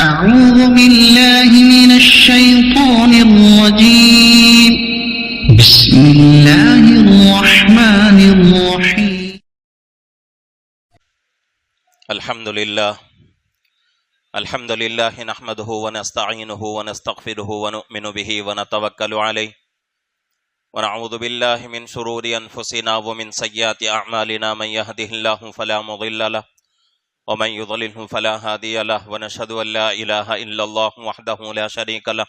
أعوذ بالله من الشيطان الرجيم بسم الله الرحمن الرحيم الحمد لله نحمده ونستعينه ونستغفره ونؤمن به ونتوكل عليه ونعوذ بالله من شرور أنفسنا ومن سيئات أعمالنا من يهده الله فلا مضل له ومن يضلله فلا هادي له ونشهد أن لا إله إلا الله وحده لا شريك له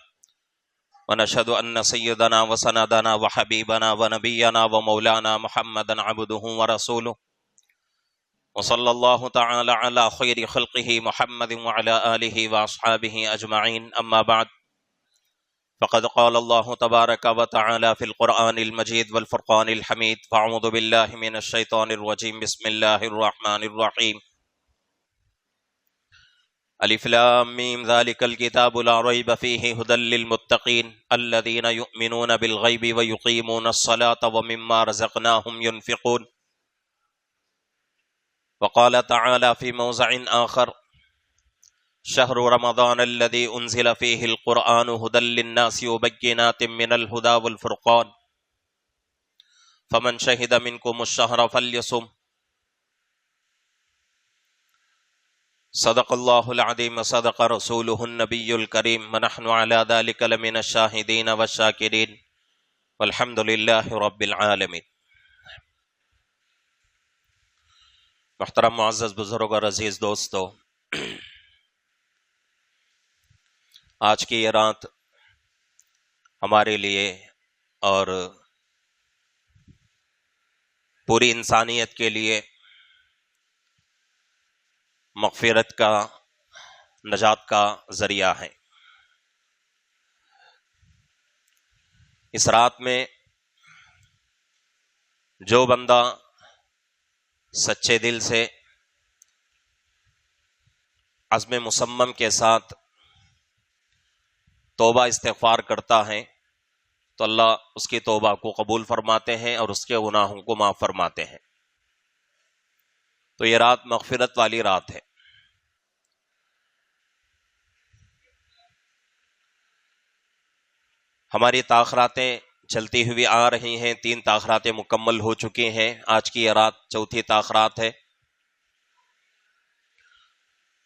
ونشهد أن سيدنا وسندنا وحبيبنا ونبينا ومولانا محمدا عبده ورسوله وصلى الله تعالى على خير خلقه محمد وعلى آله وأصحابه أجمعين أما بعد فقد قال الله تبارك وتعالى في القرآن المجيد والفرقان الحميد فأعوذ بالله من الشيطان الرجيم بسم الله الرحمن الرحيم الف لام میم ذلك الكتاب لا ريب فيه هدى للمتقين الذين يؤمنون بالغيب ويقيمون الصلاة ومما رزقناهم ينفقون وقال تعالى في موضع آخر شهر رمضان الذي أنزل فيه القرآن هدى للناس وبينات من الهدى والفرقان فمن شهد منكم الشهر فليصم صدق الله العظيم وصدق رسوله النبي الكريم ونحن على ذلك لمن الشاهدين والشاكرين والحمد لله رب العالمين. محترم معزز بزرگ اور عزیز دوستو، آج کی یہ رات ہمارے لیے اور پوری انسانیت کے لیے مغفرت کا، نجات کا ذریعہ ہے. اس رات میں جو بندہ سچے دل سے عزم مصمم کے ساتھ توبہ استغفار کرتا ہے تو اللہ اس کی توبہ کو قبول فرماتے ہیں اور اس کے گناہوں کو معاف فرماتے ہیں. تو یہ رات مغفرت والی رات ہے. ہماری تاخراتیں چلتی ہوئی آ رہی ہیں. 3 تاخراتیں مکمل ہو چکی ہیں. آج کی یہ رات چوتھی تاخرات ہے.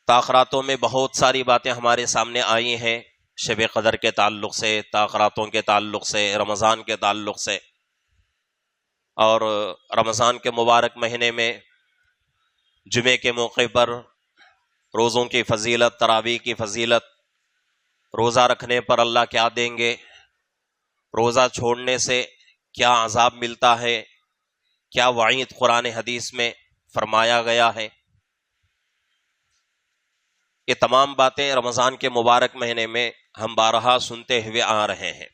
تاخراتوں میں بہت ساری باتیں ہمارے سامنے آئی ہیں، شب قدر کے تعلق سے، تاخراتوں کے تعلق سے، رمضان کے تعلق سے. اور رمضان کے مبارک مہینے میں جمعے کے موقع پر روزوں کی فضیلت، تراویح کی فضیلت، روزہ رکھنے پر اللہ کیا دیں گے، روزہ چھوڑنے سے کیا عذاب ملتا ہے، کیا وعید قرآن حدیث میں فرمایا گیا ہے. یہ تمام باتیں رمضان کے مبارک مہینے میں ہم بارہا سنتے ہوئے آ رہے ہیں.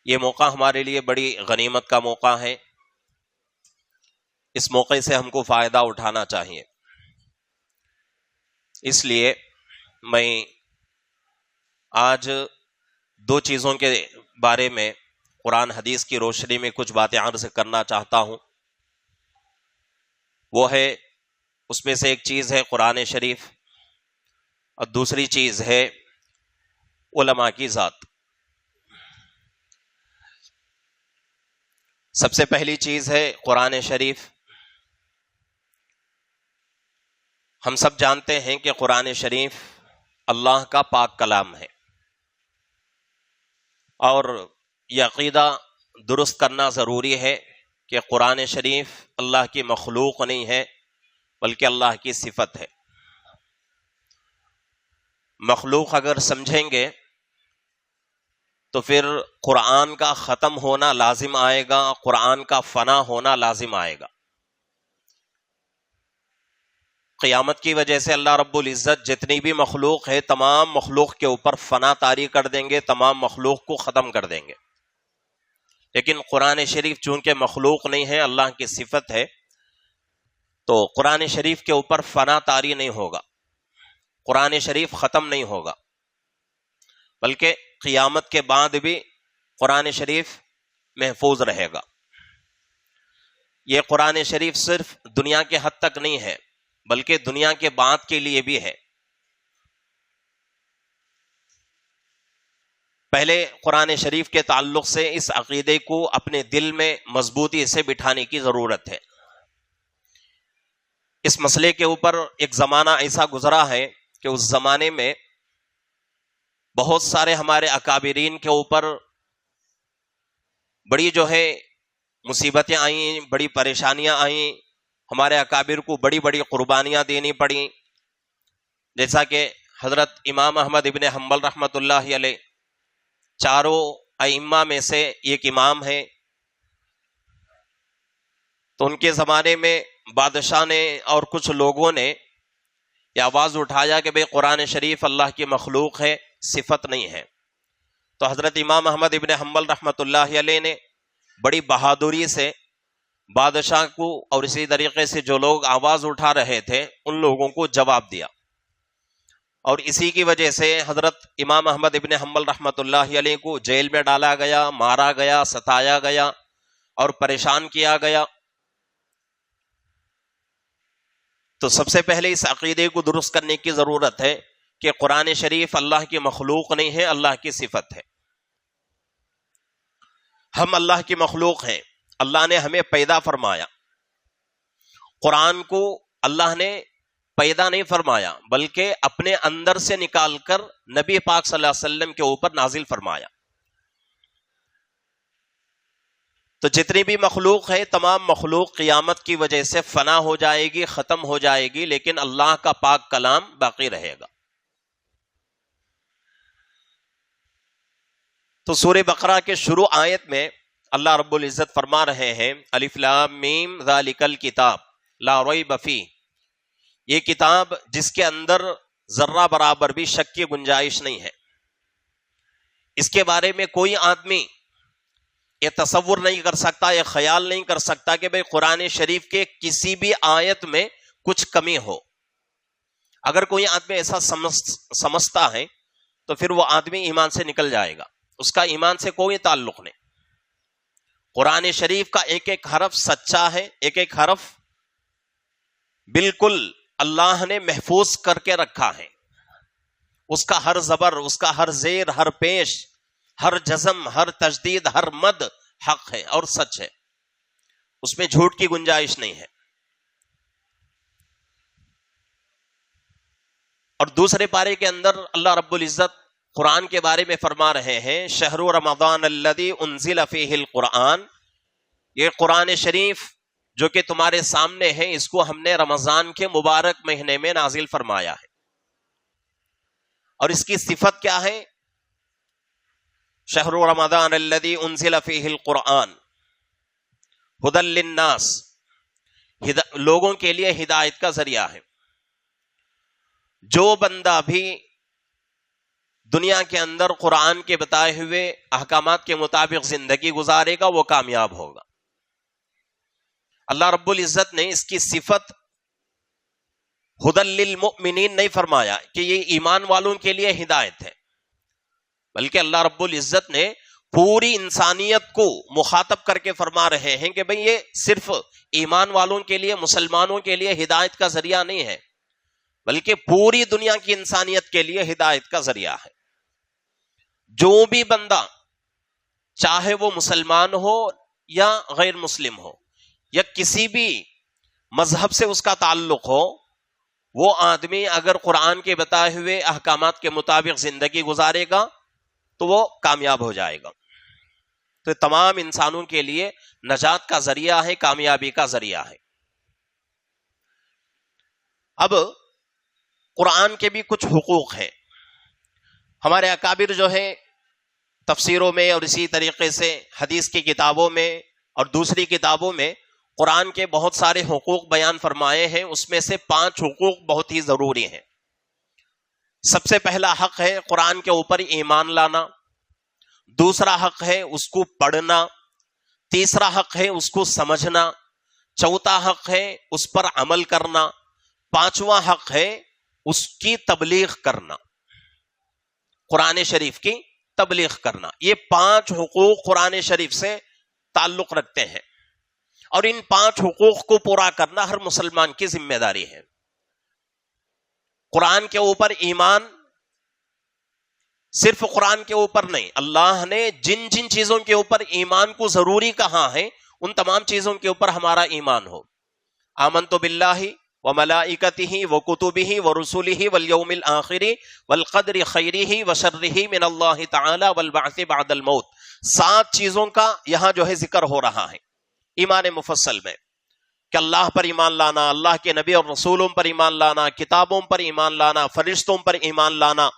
یہ موقع ہمارے لیے بڑی غنیمت کا موقع ہے. اس موقع سے ہم کو فائدہ اٹھانا چاہیے. اس لیے میں آج 2 چیزوں کے بارے میں قرآن حدیث کی روشنی میں کچھ باتیں عرض کرنا چاہتا ہوں. وہ ہے، اس میں سے ایک چیز ہے قرآن شریف اور دوسری چیز ہے علماء کی ذات. سب سے پہلی چیز ہے قرآن شریف. ہم سب جانتے ہیں کہ قرآن شریف اللہ کا پاک کلام ہے، اور یہ عقیدہ درست کرنا ضروری ہے کہ قرآن شریف اللہ کی مخلوق نہیں ہے بلکہ اللہ کی صفت ہے. مخلوق اگر سمجھیں گے تو پھر قرآن کا ختم ہونا لازم آئے گا، قرآن کا فنا ہونا لازم آئے گا. قیامت کی وجہ سے اللہ رب العزت جتنی بھی مخلوق ہے تمام مخلوق کے اوپر فنا طاری کر دیں گے، تمام مخلوق کو ختم کر دیں گے. لیکن قرآن شریف چونکہ مخلوق نہیں ہے، اللہ کی صفت ہے، تو قرآن شریف کے اوپر فنا طاری نہیں ہوگا، قرآن شریف ختم نہیں ہوگا، بلکہ قیامت کے بعد بھی قرآن شریف محفوظ رہے گا. یہ قرآن شریف صرف دنیا کے حد تک نہیں ہے بلکہ دنیا کے بعد کے لیے بھی ہے۔ پہلے قرآن شریف کے تعلق سے اس عقیدے کو اپنے دل میں مضبوطی سے بٹھانے کی ضرورت ہے۔ اس مسئلے کے اوپر ایک زمانہ ایسا گزرا ہے کہ اس زمانے میں بہت سارے ہمارے اکابرین کے اوپر بڑی مصیبتیں آئیں، بڑی پریشانیاں آئیں، ہمارے اکابر کو بڑی بڑی قربانیاں دینی پڑیں، جیسا کہ حضرت امام احمد ابن حنبل رحمۃ اللہ علیہ چاروں ائمہ میں سے ایک امام ہے۔ تو ان کے زمانے میں بادشاہ نے اور کچھ لوگوں نے یہ آواز اٹھایا کہ بھئی قرآن شریف اللہ کی مخلوق ہے، صفت نہیں ہے۔ تو حضرت امام احمد ابن حنبل رحمۃ اللہ علیہ نے بڑی بہادری سے بادشاہ کو اور اسی طریقے سے جو لوگ آواز اٹھا رہے تھے ان لوگوں کو جواب دیا، اور اسی کی وجہ سے حضرت امام احمد ابن حنبل رحمۃ اللہ علیہ کو جیل میں ڈالا گیا، مارا گیا، ستایا گیا اور پریشان کیا گیا۔ تو سب سے پہلے اس عقیدے کو درست کرنے کی ضرورت ہے کہ قرآن شریف اللہ کی مخلوق نہیں ہے، اللہ کی صفت ہے۔ ہم اللہ کی مخلوق ہیں، اللہ نے ہمیں پیدا فرمایا۔ قرآن کو اللہ نے پیدا نہیں فرمایا بلکہ اپنے اندر سے نکال کر نبی پاک صلی اللہ علیہ وسلم کے اوپر نازل فرمایا۔ تو جتنی بھی مخلوق ہے تمام مخلوق قیامت کی وجہ سے فنا ہو جائے گی، ختم ہو جائے گی، لیکن اللہ کا پاک کلام باقی رہے گا۔ تو سورہ بقرہ کے شروع آیت میں اللہ رب العزت فرما رہے ہیں الف لام میم ذالک الکتاب لا ریب فیہ، یہ کتاب جس کے اندر ذرہ برابر بھی شک کی گنجائش نہیں ہے۔ اس کے بارے میں کوئی آدمی یہ تصور نہیں کر سکتا، یہ خیال نہیں کر سکتا کہ بھئی قرآن شریف کے کسی بھی آیت میں کچھ کمی ہو۔ اگر کوئی آدمی ایسا سمجھتا ہے تو پھر وہ آدمی ایمان سے نکل جائے گا، اس کا ایمان سے کوئی تعلق نہیں۔ قرآن شریف کا ایک ایک حرف سچا ہے، ایک ایک حرف بالکل اللہ نے محفوظ کر کے رکھا ہے۔ اس کا ہر زبر، اس کا ہر زیر، ہر پیش، ہر جزم، ہر تجدید، ہر مد حق ہے اور سچ ہے، اس میں جھوٹ کی گنجائش نہیں ہے۔ اور دوسرے پارے کے اندر اللہ رب العزت قرآن کے بارے میں فرما رہے ہیں شہر رمضان الذی انزل فیہ القرآن، یہ قرآن شریف جو کہ تمہارے سامنے ہے اس کو ہم نے رمضان کے مبارک مہینے میں نازل فرمایا ہے۔ اور اس کی صفت کیا ہے؟ شہر رمضان الذی انزل فیہ القرآن ھدی للناس، لوگوں کے لیے ہدایت کا ذریعہ ہے۔ جو بندہ بھی دنیا کے اندر قرآن کے بتائے ہوئے احکامات کے مطابق زندگی گزارے گا وہ کامیاب ہوگا۔ اللہ رب العزت نے اس کی صفت ھدی للمؤمنین نہیں فرمایا کہ یہ ایمان والوں کے لیے ہدایت ہے، بلکہ اللہ رب العزت نے پوری انسانیت کو مخاطب کر کے فرما رہے ہیں کہ بھئی یہ صرف ایمان والوں کے لیے، مسلمانوں کے لیے ہدایت کا ذریعہ نہیں ہے، بلکہ پوری دنیا کی انسانیت کے لیے ہدایت کا ذریعہ ہے۔ جو بھی بندہ چاہے وہ مسلمان ہو یا غیر مسلم ہو یا کسی بھی مذہب سے اس کا تعلق ہو، وہ آدمی اگر قرآن کے بتائے ہوئے احکامات کے مطابق زندگی گزارے گا تو وہ کامیاب ہو جائے گا۔ تو تمام انسانوں کے لیے نجات کا ذریعہ ہے، کامیابی کا ذریعہ ہے۔ اب قرآن کے بھی کچھ حقوق ہیں۔ ہمارے اکابر جو ہے تفسیروں میں اور اسی طریقے سے حدیث کی کتابوں میں اور دوسری کتابوں میں قرآن کے بہت سارے حقوق بیان فرمائے ہیں، اس میں سے 5 حقوق بہت ہی ضروری ہیں۔ سب سے پہلا حق ہے قرآن کے اوپر ایمان لانا، دوسرا حق ہے اس کو پڑھنا، تیسرا حق ہے اس کو سمجھنا، چوتھا حق ہے اس پر عمل کرنا، پانچواں حق ہے اس کی تبلیغ کرنا، قرآن شریف کی تبلیغ کرنا۔ یہ 5 حقوق قرآن شریف سے تعلق رکھتے ہیں، اور ان 5 حقوق کو پورا کرنا ہر مسلمان کی ذمہ داری ہے۔ قرآن کے اوپر ایمان صرف قرآن کے اوپر نہیں، اللہ نے جن جن چیزوں کے اوپر ایمان کو ضروری کہا ہے ان تمام چیزوں کے اوپر ہمارا ایمان ہو. آمنت باللہ وملائکتہ وکتبہ ورسلہ والیوم الآخر والقدر خیرہ وشرہ من اللہ تعالی والبعث بعد الموت. 7 چیزوں کا یہاں جو ہے ذکر ہو رہا ہے ایمان مفصل میں، کہ اللہ پر ایمان لانا، اللہ کے نبی اور رسولوں پر ایمان لانا، کتابوں پر ایمان لانا، فرشتوں پر ایمان لانا،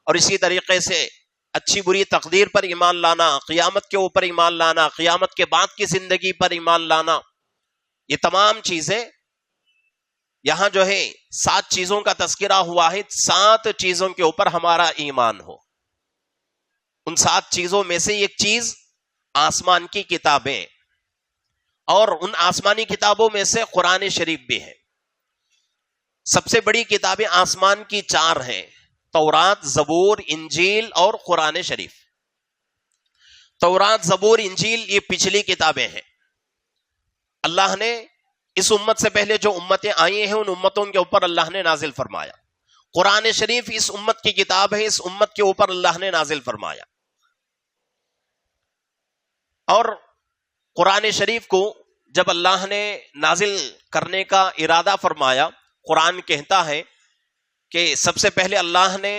اور اسی طریقے سے اچھی بری تقدیر پر ایمان لانا، قیامت کے اوپر ایمان لانا، قیامت کے بعد کی زندگی پر ایمان لانا. یہ تمام چیزیں یہاں جو ہے 7 چیزوں کا تذکرہ ہوا ہے. 7 چیزوں کے اوپر ہمارا ایمان ہو. ان 7 چیزوں میں سے ایک چیز آسمان کی کتابیں، اور ان آسمانی کتابوں میں سے قرآن شریف بھی ہے. سب سے بڑی کتابیں آسمان کی 4 ہیں، تورات، زبور، انجیل اور قرآن شریف. تورات، زبور، انجیل یہ پچھلی کتابیں ہیں. اللہ نے اس امت سے پہلے جو امتیں آئی ہیں ان امتوں کے اوپر اللہ نے نازل فرمایا. قرآن شریف اس امت کی کتاب ہے، اس امت کے اوپر اللہ نے نازل فرمایا. اور قرآن شریف کو جب اللہ نے نازل کرنے کا ارادہ فرمایا، قرآن کہتا ہے کہ سب سے پہلے اللہ نے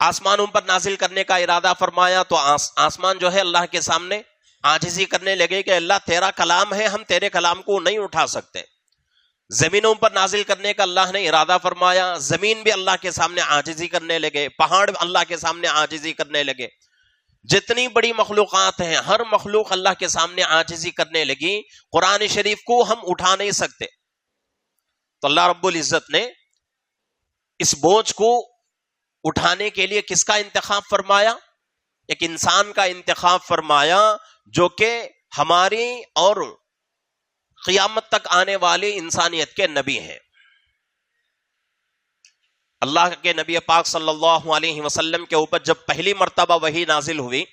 آسمانوں پر نازل کرنے کا ارادہ فرمایا تو آسمان جو ہے اللہ کے سامنے عاجزی کرنے لگے کہ اللہ تیرا کلام ہے، ہم تیرے کلام کو نہیں اٹھا سکتے. زمینوں پر نازل کرنے کا اللہ نے ارادہ فرمایا، زمین بھی اللہ کے سامنے عاجزی کرنے لگے، پہاڑ اللہ کے سامنے عاجزی کرنے لگے. جتنی بڑی مخلوقات ہیں ہر مخلوق اللہ کے سامنے عاجزی کرنے لگی. قرآن شریف کو ہم اٹھا نہیں سکتے. تو اللہ رب العزت نے اس بوجھ کو اٹھانے کے لیے کس کا انتخاب فرمایا؟ ایک انسان کا انتخاب فرمایا جو کہ ہماری اور قیامت تک آنے والی انسانیت کے نبی ہیں. اللہ کے نبی پاک صلی اللہ علیہ وسلم کے اوپر جب پہلی مرتبہ وحی نازل ہوئی،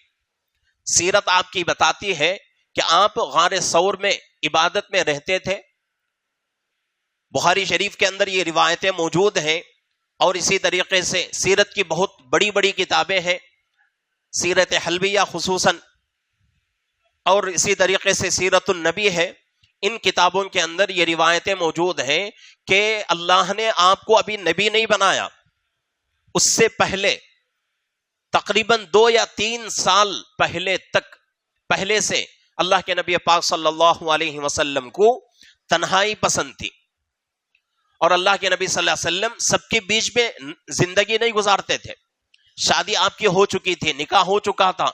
سیرت آپ کی بتاتی ہے کہ آپ غار ثور میں عبادت میں رہتے تھے. بخاری شریف کے اندر یہ روایتیں موجود ہیں، اور اسی طریقے سے سیرت کی بہت بڑی بڑی کتابیں ہیں، سیرت حلبیہ خصوصاً، اور اسی طریقے سے سیرت النبی ہے. ان کتابوں کے اندر یہ روایتیں موجود ہیں کہ اللہ نے آپ کو ابھی نبی نہیں بنایا، اس سے پہلے تقریباً 2 یا 3 سال پہلے سے اللہ کے نبی پاک صلی اللہ علیہ وسلم کو تنہائی پسند تھی. اور اللہ کے نبی صلی اللہ علیہ وسلم سب کے بیچ میں زندگی نہیں گزارتے تھے. شادی آپ کی ہو چکی تھی، نکاح ہو چکا تھا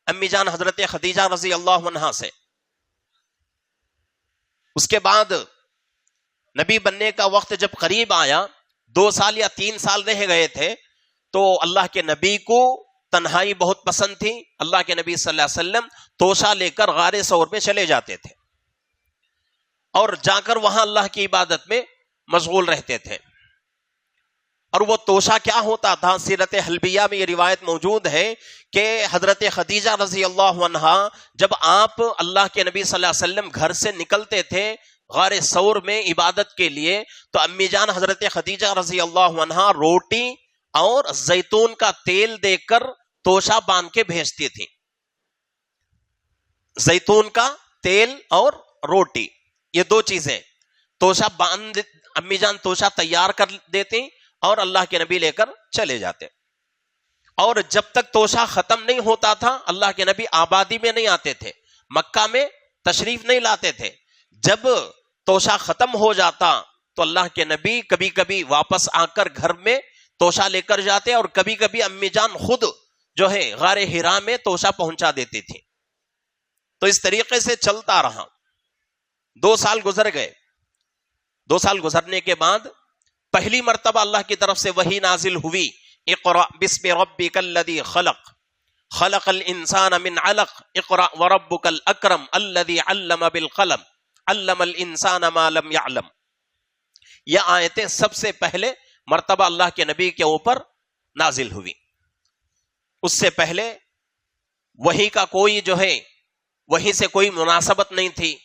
امی جان حضرت خدیجہ رضی اللہ عنہا سے. اس کے بعد نبی بننے کا وقت جب قریب آیا، 2 سال یا 3 سال رہ گئے تھے، تو اللہ کے نبی کو تنہائی بہت پسند تھی. اللہ کے نبی صلی اللہ علیہ وسلم توشہ لے کر غار ثور میں چلے جاتے تھے اور جا کر وہاں اللہ کی عبادت میں مشغول رہتے تھے. اور وہ توشہ کیا ہوتا تھا؟ سیرت حلبیہ میں یہ روایت موجود ہے کہ حضرت خدیجہ رضی اللہ عنہا جب آپ اللہ کے نبی صلی اللہ علیہ وسلم گھر سے نکلتے تھے غار ثور میں عبادت کے لیے، تو امی جان حضرت خدیجہ رضی اللہ عنہا روٹی اور زیتون کا تیل دے کر توشہ باندھ کے بھیجتی تھی. زیتون کا تیل اور روٹی، یہ 2 چیزیں توشہ باندھ، امی جان توشہ تیار کر دیتی اور اللہ کے نبی لے کر چلے جاتے. اور جب تک توشہ ختم نہیں ہوتا تھا اللہ کے نبی آبادی میں نہیں آتے تھے، مکہ میں تشریف نہیں لاتے تھے. جب توشہ ختم ہو جاتا تو اللہ کے نبی کبھی کبھی واپس آ کر گھر میں توشہ لے کر جاتے، اور کبھی کبھی امی جان خود جو ہے غار حرا میں توشہ پہنچا دیتی تھی. تو اس طریقے سے چلتا رہا. 2 سال گزر گئے. 2 سال گزرنے کے بعد پہلی مرتبہ اللہ کی طرف سے وحی نازل ہوئی، اقرأ بسم ربک الذی خلق خلق الانسان من علق اقرأ وربک الاکرم الذی علم بالقلم علم الانسان ما لم يعلم. یہ آیتیں سب سے پہلے مرتبہ اللہ کے نبی کے اوپر نازل ہوئی. اس سے پہلے وحی کا کوئی جو ہے وحی سے کوئی مناسبت نہیں تھی،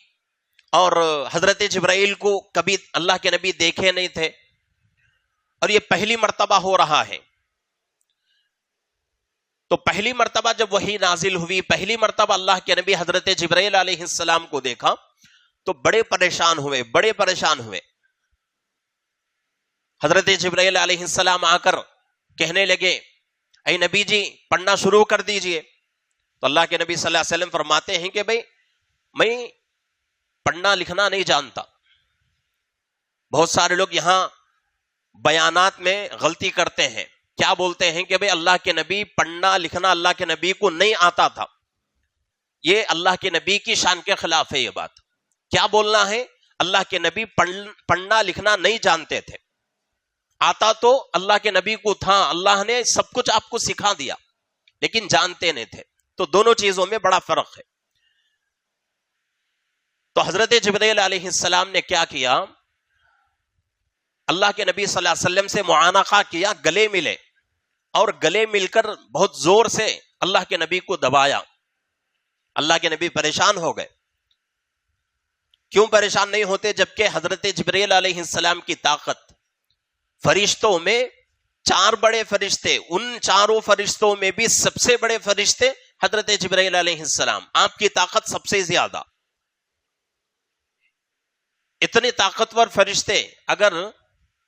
اور حضرت جبرائیل کو کبھی اللہ کے نبی دیکھے نہیں تھے. اور یہ پہلی مرتبہ ہو رہا ہے. تو پہلی مرتبہ جب وحی نازل ہوئی، پہلی مرتبہ اللہ کے نبی حضرت جبرائیل علیہ السلام کو دیکھا تو بڑے پریشان ہوئے. حضرت جبرائیل علیہ السلام آ کر کہنے لگے اے نبی جی پڑھنا شروع کر دیجئے. تو اللہ کے نبی صلی اللہ علیہ وسلم فرماتے ہیں کہ بھئی میں پڑھنا لکھنا نہیں جانتا. بہت سارے لوگ یہاں بیانات میں غلطی کرتے ہیں. کیا بولتے ہیں کہ بھئی اللہ کے نبی پڑھنا لکھنا اللہ کے نبی کو نہیں آتا تھا. یہ اللہ کے نبی کی شان کے خلاف ہے. یہ بات کیا بولنا ہے؟ اللہ کے نبی پڑھنا لکھنا نہیں جانتے تھے. آتا تو اللہ کے نبی کو تھا، اللہ نے سب کچھ آپ کو سکھا دیا، لیکن جانتے نہیں تھے. تو دونوں چیزوں میں بڑا فرق ہے. تو حضرت جبرائیل علیہ السلام نے کیا کیا؟ اللہ کے نبی صلی اللہ علیہ وسلم سے معانقہ کیا، گلے ملے، اور گلے مل کر بہت زور سے اللہ کے نبی کو دبایا. اللہ کے نبی پریشان ہو گئے. کیوں پریشان نہیں ہوتے جبکہ حضرت جبرائیل علیہ السلام کی طاقت، فرشتوں میں 4 بڑے فرشتے، ان چاروں فرشتوں میں بھی سب سے بڑے فرشتے حضرت جبرائیل علیہ السلام، آپ کی طاقت سب سے زیادہ. اتنے طاقتور فرشتے اگر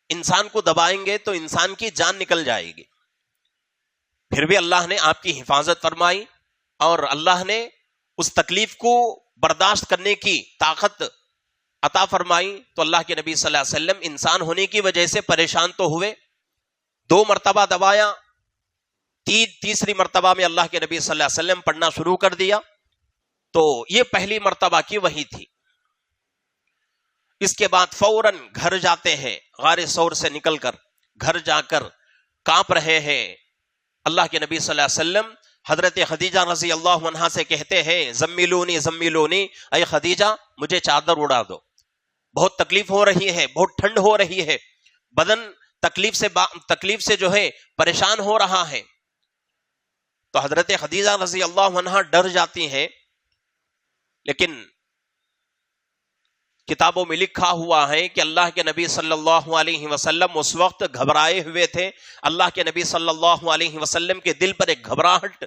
انسان کو دبائیں گے تو انسان کی جان نکل جائے گی. پھر بھی اللہ نے آپ کی حفاظت فرمائی اور اللہ نے اس تکلیف کو برداشت کرنے کی طاقت عطا فرمائی. تو اللہ کے نبی صلی اللہ علیہ وسلم انسان ہونے کی وجہ سے پریشان تو ہوئے. 2 مرتبہ دبایا، تیسری مرتبہ میں اللہ کے نبی صلی اللہ علیہ وسلم پڑھنا شروع کر دیا. تو یہ پہلی مرتبہ کی وحی تھی. اس کے بعد فوراً گھر جاتے ہیں، غار ثور سے نکل کر گھر جا کر کانپ رہے ہیں. اللہ کے نبی صلی اللہ علیہ وسلم حضرت خدیجہ رضی اللہ عنہا سے کہتے ہیں زمیلونی زمیلونی، اے خدیجہ مجھے چادر اڑا دو، بہت تکلیف ہو رہی ہے، بہت ٹھنڈ ہو رہی ہے، بدن تکلیف سے جو ہے پریشان ہو رہا ہے. تو حضرت خدیجہ رضی اللہ عنہا ڈر جاتی ہیں. لیکن کتابوں میں لکھا ہوا ہے کہ اللہ کے نبی صلی اللہ علیہ وسلم اس وقت گھبرائے ہوئے تھے. اللہ کے نبی صلی اللہ علیہ وسلم کے دل پر ایک گھبراہٹ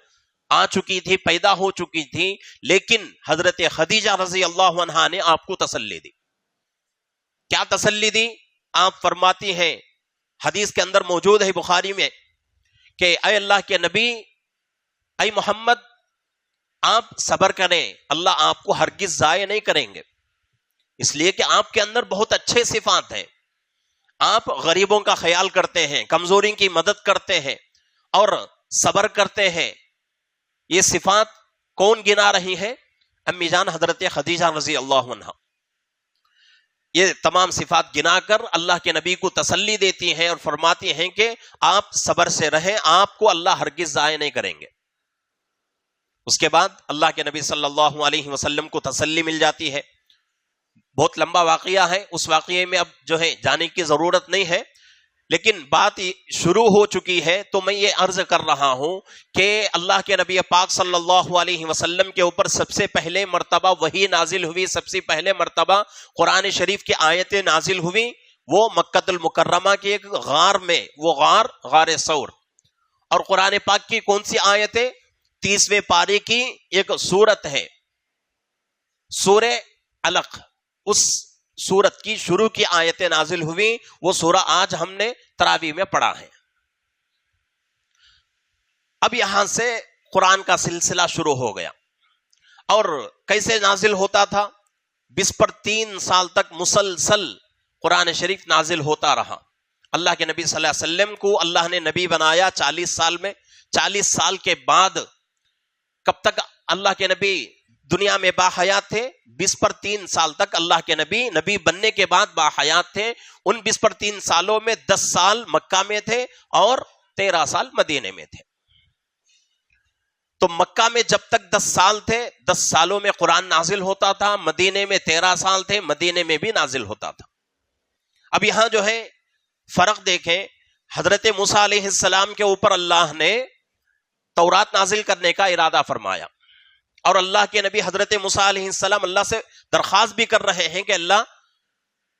آ چکی تھی، پیدا ہو چکی تھی. لیکن حضرت خدیجہ رضی اللہ عنہا نے آپ کو تسلی دی. کیا تسلی دی؟ آپ فرماتی ہیں، حدیث کے اندر موجود ہے بخاری میں، کہ اے اللہ کے نبی، اے محمد، آپ صبر کریں، اللہ آپ کو ہرگز ضائع نہیں کریں گے. اس لیے کہ آپ کے اندر بہت اچھے صفات ہیں. آپ غریبوں کا خیال کرتے ہیں، کمزوری کی مدد کرتے ہیں اور صبر کرتے ہیں. یہ صفات کون گنا رہی ہے؟ امی جان حضرت خدیجہ رضی اللہ عنہا. یہ تمام صفات گنا کر اللہ کے نبی کو تسلی دیتی ہیں اور فرماتی ہیں کہ آپ صبر سے رہیں، آپ کو اللہ ہرگز ضائع نہیں کریں گے. اس کے بعد اللہ کے نبی صلی اللہ علیہ وسلم کو تسلی مل جاتی ہے. بہت لمبا واقعہ ہے، اس واقعے میں اب جو ہے جانے کی ضرورت نہیں ہے. لیکن بات شروع ہو چکی ہے تو میں یہ عرض کر رہا ہوں کہ اللہ کے نبی پاک صلی اللہ علیہ وسلم کے اوپر سب سے پہلے مرتبہ وحی نازل ہوئی، سب سے پہلے مرتبہ قرآن شریف کی آیتیں نازل ہوئی، وہ مکہ المکرمہ کے ایک غار میں، وہ غار ثور. اور قرآن پاک کی کون سی آیتیں؟ 30ویں پارے کی ایک سورت ہے، سورہ علق. اس سورت کی شروع کی آیتیں نازل ہوئی. وہ سورہ آج ہم نے تراویح میں پڑھا ہے. اب یہاں سے قرآن کا سلسلہ شروع ہو گیا. اور کیسے نازل ہوتا تھا؟ 20 پر 3 سال تک مسلسل قرآن شریف نازل ہوتا رہا. اللہ کے نبی صلی اللہ علیہ وسلم کو اللہ نے نبی بنایا 40 سال میں. 40 سال کے بعد کب تک اللہ کے نبی دنیا میں باحیات تھے؟ 20 پر 3 سال تک اللہ کے نبی بننے کے بعد باحیات تھے. ان 20 پر 3 سالوں میں 10 سال مکہ میں تھے اور 13 سال مدینے میں تھے. تو مکہ میں جب تک 10 سال تھے، 10 سالوں میں قرآن نازل ہوتا تھا. مدینے میں 13 سال تھے، مدینے میں بھی نازل ہوتا تھا. اب یہاں جو ہے فرق دیکھیں. حضرت موسیٰ علیہ السلام کے اوپر اللہ نے تورات نازل کرنے کا ارادہ فرمایا، اور اللہ کے نبی حضرت موسیٰ علیہ السلام اللہ سے درخواست بھی کر رہے ہیں کہ اللہ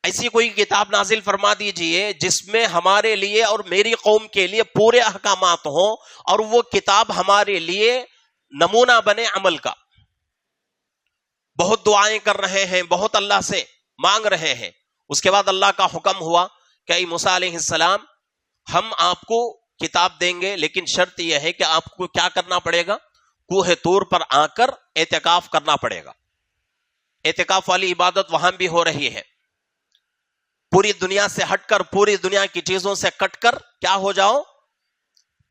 ایسی کوئی کتاب نازل فرما دیجئے جس میں ہمارے لیے اور میری قوم کے لیے پورے احکامات ہوں، اور وہ کتاب ہمارے لیے نمونہ بنے عمل کا۔ بہت دعائیں کر رہے ہیں، بہت اللہ سے مانگ رہے ہیں، اس کے بعد اللہ کا حکم ہوا کہ اے موسیٰ علیہ السلام ہم آپ کو کتاب دیں گے، لیکن شرط یہ ہے کہ آپ کو کیا کرنا پڑے گا؟ کوہ طور پر آ کر اعتکاف کرنا پڑے گا۔ اعتکاف والی عبادت وہاں بھی ہو رہی ہے۔ پوری دنیا سے ہٹ کر، پوری دنیا کی چیزوں سے کٹ کر کیا ہو جاؤ؟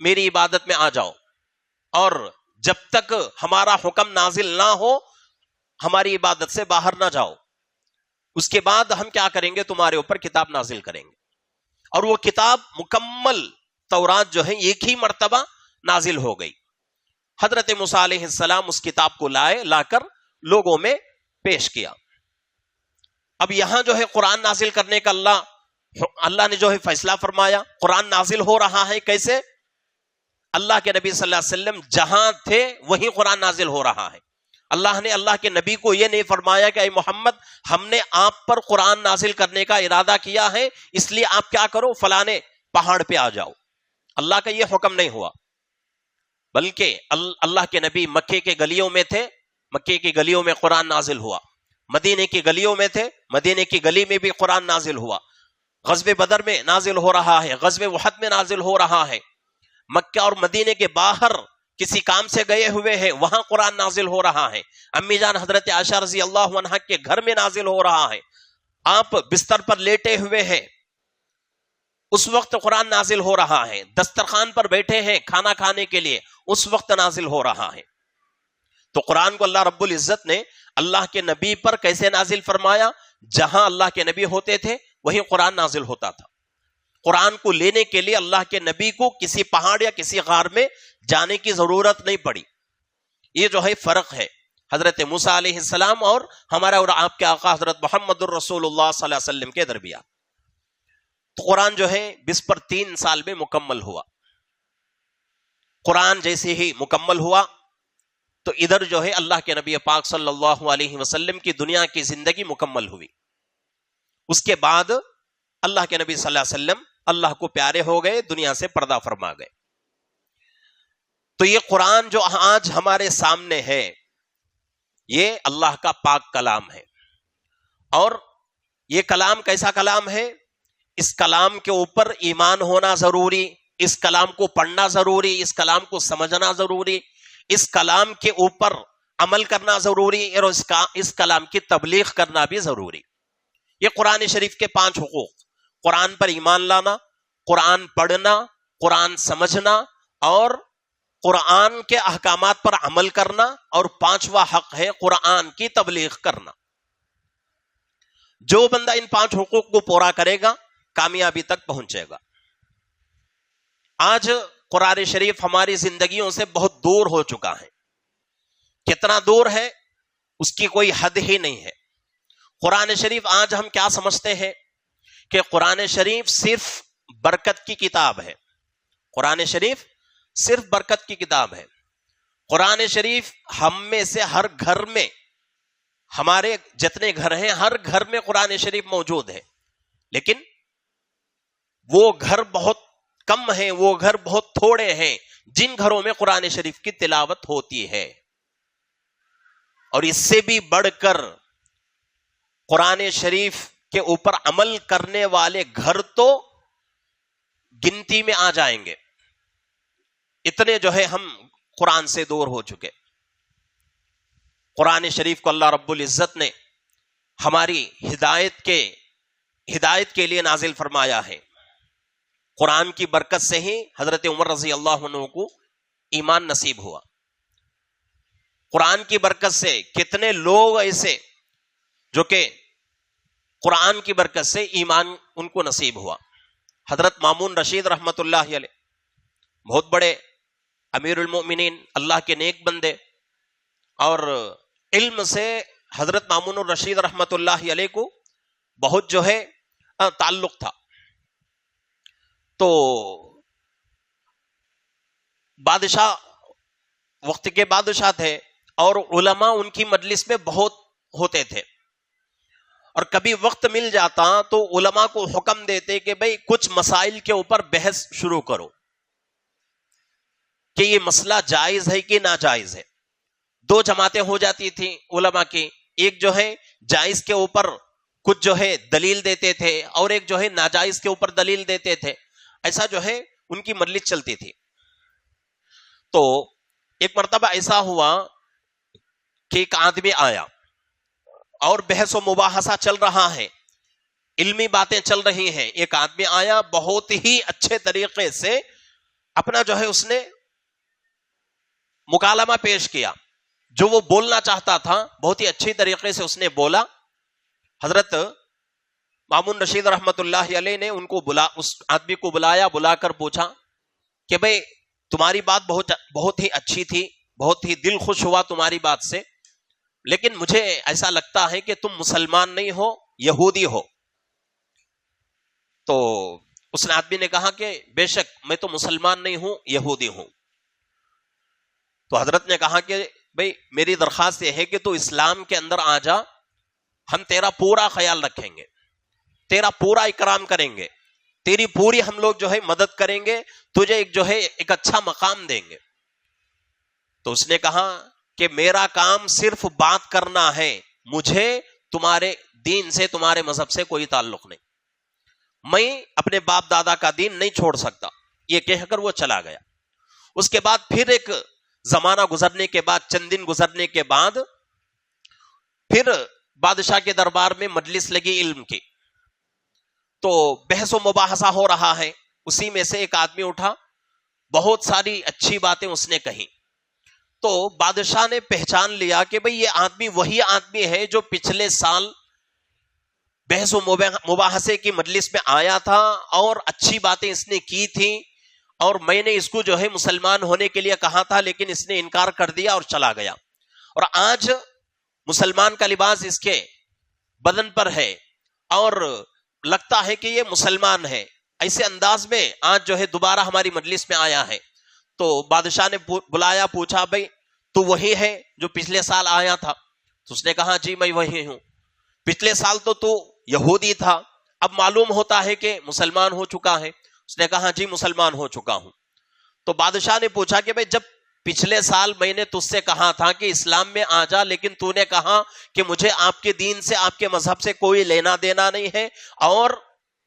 میری عبادت میں آ جاؤ، اور جب تک ہمارا حکم نازل نہ ہو ہماری عبادت سے باہر نہ جاؤ۔ اس کے بعد ہم کیا کریں گے؟ تمہارے اوپر کتاب نازل کریں گے۔ اور وہ کتاب مکمل تورات جو ہے ایک ہی مرتبہ نازل ہو گئی۔ حضرت موسیٰ علیہ السلام اس کتاب کو لا کر لوگوں میں پیش کیا۔ اب یہاں جو ہے قرآن نازل کرنے کا اللہ نے جو ہے فیصلہ فرمایا۔ قرآن نازل ہو رہا ہے کیسے؟ اللہ کے نبی صلی اللہ علیہ وسلم جہاں تھے وہیں قرآن نازل ہو رہا ہے۔ اللہ نے اللہ کے نبی کو یہ نہیں فرمایا کہ اے محمد ہم نے آپ پر قرآن نازل کرنے کا ارادہ کیا ہے، اس لیے آپ کیا کرو، فلانے پہاڑ پہ آ جاؤ۔ اللہ کا یہ حکم نہیں ہوا، بلکہ اللہ کے نبی مکے کے گلیوں میں تھے، مکے کی گلیوں میں قرآن نازل ہوا۔ مدینے کی گلیوں میں تھے، مدینے کی گلی میں بھی قرآن نازل ہوا۔ غزوہ بدر میں نازل ہو رہا ہے، غزوہ احد میں نازل ہو رہا ہے۔ مکہ اور مدینے کے باہر کسی کام سے گئے ہوئے ہیں، وہاں قرآن نازل ہو رہا ہے۔ امی جان حضرت عائشہ رضی اللہ عنہا کے گھر میں نازل ہو رہا ہے۔ آپ بستر پر لیٹے ہوئے ہیں، اس وقت قرآن نازل ہو رہا ہے۔ دسترخوان پر بیٹھے ہیں کھانا کھانے کے لیے، اس وقت نازل ہو رہا ہے۔ تو قرآن کو اللہ رب العزت نے اللہ کے نبی پر کیسے نازل فرمایا؟ جہاں اللہ کے نبی ہوتے تھے وہیں قرآن نازل ہوتا تھا۔ قرآن کو لینے کے لیے اللہ کے نبی کو کسی پہاڑ یا کسی غار میں جانے کی ضرورت نہیں پڑی۔ یہ جو ہے فرق ہے حضرت موسیٰ علیہ السلام اور ہمارا اور آپ کے آقا حضرت محمد الرسول اللہ صلی اللہ علیہ وسلم کے درمیان۔ تو قرآن جو ہے 20 پر 3 سال میں مکمل ہوا۔ قرآن جیسے ہی مکمل ہوا تو ادھر جو ہے اللہ کے نبی پاک صلی اللہ علیہ وسلم کی دنیا کی زندگی مکمل ہوئی۔ اس کے بعد اللہ کے نبی صلی اللہ علیہ وسلم اللہ کو پیارے ہو گئے، دنیا سے پردہ فرما گئے۔ تو یہ قرآن جو آج ہمارے سامنے ہے یہ اللہ کا پاک کلام ہے، اور یہ کلام کیسا کلام ہے؟ اس کلام کے اوپر ایمان ہونا ضروری، اس کلام کو پڑھنا ضروری، اس کلام کو سمجھنا ضروری، اس کلام کے اوپر عمل کرنا ضروری، اور اس کلام کی تبلیغ کرنا بھی ضروری۔ یہ قرآن شریف کے 5 حقوق: قرآن پر ایمان لانا، قرآن پڑھنا، قرآن سمجھنا، اور قرآن کے احکامات پر عمل کرنا، اور 5واں حق ہے قرآن کی تبلیغ کرنا۔ جو بندہ ان 5 حقوق کو پورا کرے گا کامیابی تک پہنچے گا۔ آج قرآن شریف ہماری زندگیوں سے بہت دور ہو چکا ہے۔ کتنا دور ہے اس کی کوئی حد ہی نہیں ہے۔ قرآن شریف آج ہم کیا سمجھتے ہیں کہ قرآن شریف صرف برکت کی کتاب ہے۔ قرآن شریف صرف برکت کی کتاب ہے۔ قرآن شریف ہم میں سے ہر گھر میں، ہمارے جتنے گھر ہیں ہر گھر میں قرآن شریف موجود ہے، لیکن وہ گھر بہت کم ہیں، وہ گھر بہت تھوڑے ہیں جن گھروں میں قرآن شریف کی تلاوت ہوتی ہے۔ اور اس سے بھی بڑھ کر قرآن شریف کے اوپر عمل کرنے والے گھر تو گنتی میں آ جائیں گے، اتنے جو ہے ہم قرآن سے دور ہو چکے۔ قرآن شریف کو اللہ رب العزت نے ہماری ہدایت کے لیے نازل فرمایا ہے۔ قرآن کی برکت سے ہی حضرت عمر رضی اللہ عنہ کو ایمان نصیب ہوا۔ قرآن کی برکت سے کتنے لوگ ایسے جو کہ قرآن کی برکت سے ایمان ان کو نصیب ہوا۔ حضرت مامون رشید رحمت اللہ علیہ بہت بڑے امیر المؤمنین، اللہ کے نیک بندے، اور علم سے حضرت مامون الرشید رحمت اللہ علیہ کو بہت جو ہے تعلق تھا۔ تو بادشاہ، وقت کے بادشاہ تھے، اور علماء ان کی مجلس میں بہت ہوتے تھے، اور کبھی وقت مل جاتا تو علماء کو حکم دیتے کہ بھئی کچھ مسائل کے اوپر بحث شروع کرو کہ یہ مسئلہ جائز ہے کہ ناجائز ہے. دو جماعتیں ہو جاتی تھی علماء کی، ایک جو ہے جائز کے اوپر کچھ جو ہے دلیل دیتے تھے اور ایک جو ہے ناجائز کے اوپر دلیل دیتے تھے. ایسا جو ہے ان کی مجلس چلتی تھی. تو ایک مرتبہ ایسا ہوا کہ ایک آدمی آیا اور بحث و مباحثہ چل رہا ہے، علمی باتیں چل رہی ہیں. ایک آدمی آیا، بہت ہی اچھے طریقے سے اپنا جو ہے اس نے مکالمہ پیش کیا. جو وہ بولنا چاہتا تھا بہت ہی اچھی طریقے سے اس نے بولا. حضرت مامون رشید رحمت اللہ علیہ نے اس آدمی کو بلا کر پوچھا کہ بھئی تمہاری بات بہت ہی اچھی تھی، بہت ہی دل خوش ہوا تمہاری بات سے، لیکن مجھے ایسا لگتا ہے کہ تم مسلمان نہیں ہو، یہودی ہو. تو اس آدمی نے کہا کہ بے شک میں تو مسلمان نہیں ہوں، یہودی ہوں. تو حضرت نے کہا کہ بھئی میری درخواست یہ ہے کہ تو اسلام کے اندر آ جا، ہم تیرا پورا خیال رکھیں گے، تیرا پورا اکرام کریں گے، تیری پوری ہم لوگ جو ہے مدد کریں گے، تجھے ایک اچھا مقام دیں گے. تو اس نے کہا کہ میرا کام صرف بات کرنا ہے، مجھے تمہارے دین سے، تمہارے مذہب سے کوئی تعلق نہیں، میں اپنے باپ دادا کا دین نہیں چھوڑ سکتا. یہ کہہ کر وہ چلا گیا. اس کے بعد پھر ایک زمانہ گزرنے کے بعد، چند دن گزرنے کے بعد، پھر بادشاہ کے دربار میں مجلس لگی علم کی. تو بحث و مباحثہ ہو رہا ہے. اسی میں سے ایک آدمی اٹھا، بہت ساری اچھی باتیں اس نے کہی. تو بادشاہ نے پہچان لیا کہ بھئی یہ آدمی وہی آدمی ہے جو پچھلے سال بحث و مباحثے کی مجلس میں آیا تھا اور اچھی باتیں اس نے کی تھی، اور میں نے اس کو جو ہے مسلمان ہونے کے لیے کہا تھا لیکن اس نے انکار کر دیا اور چلا گیا. اور آج مسلمان کا لباس اس کے بدن پر ہے اور لگتا ہے کہ یہ مسلمان ہے. ایسے انداز میں آج جو ہے دوبارہ ہماری مجلس میں آیا ہے. تو بادشاہ نے بلایا، پوچھا بھئی تو وہی ہے جو پچھلے سال آیا تھا؟ تو اس نے کہا جی میں وہی ہوں. پچھلے سال تو یہودی تھا، اب معلوم ہوتا ہے کہ مسلمان ہو چکا ہے. اس نے کہا جی مسلمان ہو چکا ہوں. تو بادشاہ نے پوچھا کہ بھئی جب پچھلے سال میں نے تجھ سے کہا تھا کہ اسلام میں آ جا، لیکن تو نے کہا کہ مجھے آپ کے دین سے، آپ کے مذہب سے کوئی لینا دینا نہیں ہے اور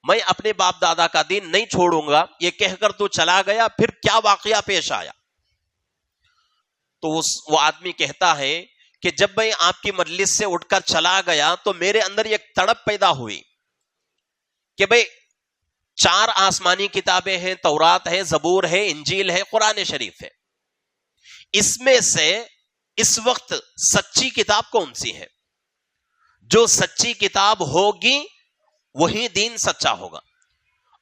میں اپنے باپ دادا کا دین نہیں چھوڑوں گا، یہ کہہ کر تو چلا گیا، پھر کیا واقعہ پیش آیا؟ تو وہ آدمی کہتا ہے کہ جب میں آپ کی مجلس سے اٹھ کر چلا گیا تو میرے اندر ایک تڑپ پیدا ہوئی کہ بھئی 4 آسمانی کتابیں ہیں، تورات ہے، زبور ہے، انجیل ہے، قرآن شریف ہے. اس میں سے اس وقت سچی کتاب کون سی ہے؟ جو سچی کتاب ہوگی وہی دین سچا ہوگا،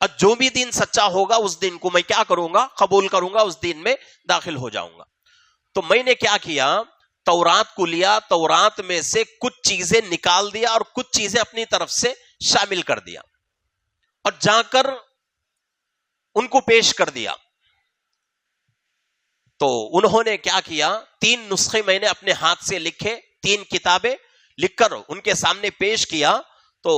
اور جو بھی دین سچا ہوگا اس دین کو میں کیا کروں گا؟ قبول کروں گا، اس دین میں داخل ہو جاؤں گا. تو میں نے کیا کیا؟ تورات کو لیا، تورات میں سے کچھ چیزیں نکال دیا اور کچھ چیزیں اپنی طرف سے شامل کر دیا اور جا کر ان کو پیش کر دیا. تو انہوں نے کیا کیا؟ 3 نسخے میں نے اپنے ہاتھ سے لکھے، 3 کتابیں لکھ کر ان کے سامنے پیش کیا. تو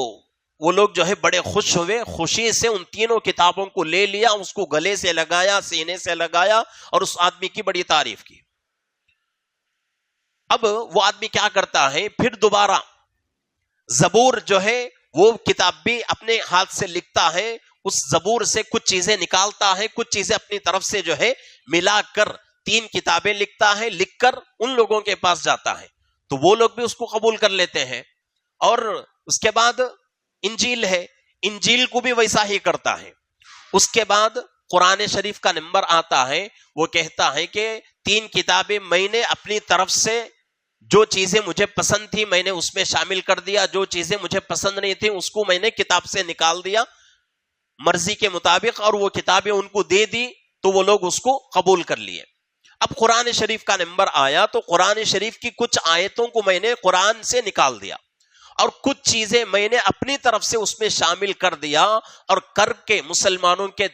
وہ لوگ جو ہے بڑے خوش ہوئے، خوشی سے ان 3 کتابوں کو لے لیا، اس کو گلے سے لگایا، سینے سے لگایا اور اس آدمی کی بڑی تعریف کی. اب وہ آدمی کیا کرتا ہے؟ پھر دوبارہ زبور جو ہے وہ کتاب بھی اپنے ہاتھ سے لکھتا ہے، اس زبور سے کچھ چیزیں نکالتا ہے، کچھ چیزیں اپنی طرف سے جو ہے ملا کر 3 کتابیں لکھتا ہے، لکھ کر ان لوگوں کے پاس جاتا ہے. تو وہ لوگ بھی اس کو قبول کر لیتے ہیں. اور اس کے بعد انجیل ہے، انجیل کو بھی ویسا ہی کرتا ہے. اس کے بعد قرآن شریف کا نمبر آتا ہے، وہ کہتا ہے کہ 3 کتابیں میں نے اپنی طرف سے جو چیزیں مجھے پسند تھی میں نے اس میں شامل کر دیا، جو چیزیں مجھے پسند نہیں تھی اس کو میں نے کتاب سے نکال دیا مرضی کے مطابق، اور وہ کتابیں ان کو دے دی تو وہ لوگ اس کو قبول کر لیے. اب قرآن شریف کا نمبر آیا تو قرآن شریف کی کچھ آیتوں کو میں نے قرآن سے نکال دیا اور کچھ چیزیں میں نے اپنی طرف سے اس میں شامل کر دیا اور کر کے مسلمانوں کے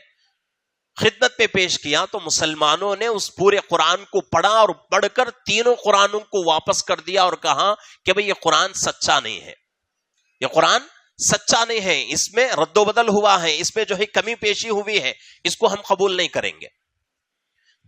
خدمت پہ پیش کیا. تو مسلمانوں نے اس پورے قرآن کو پڑھا اور پڑھ کر 3 قرآنوں کو واپس کر دیا اور کہا کہ بھئی یہ قرآن سچا نہیں ہے. یہ قرآن سچا نہیں ہے، اس میں رد و بدل ہوا ہے، اس میں جو ہے کمی پیشی ہوئی ہے، اس کو ہم قبول نہیں کریں گے۔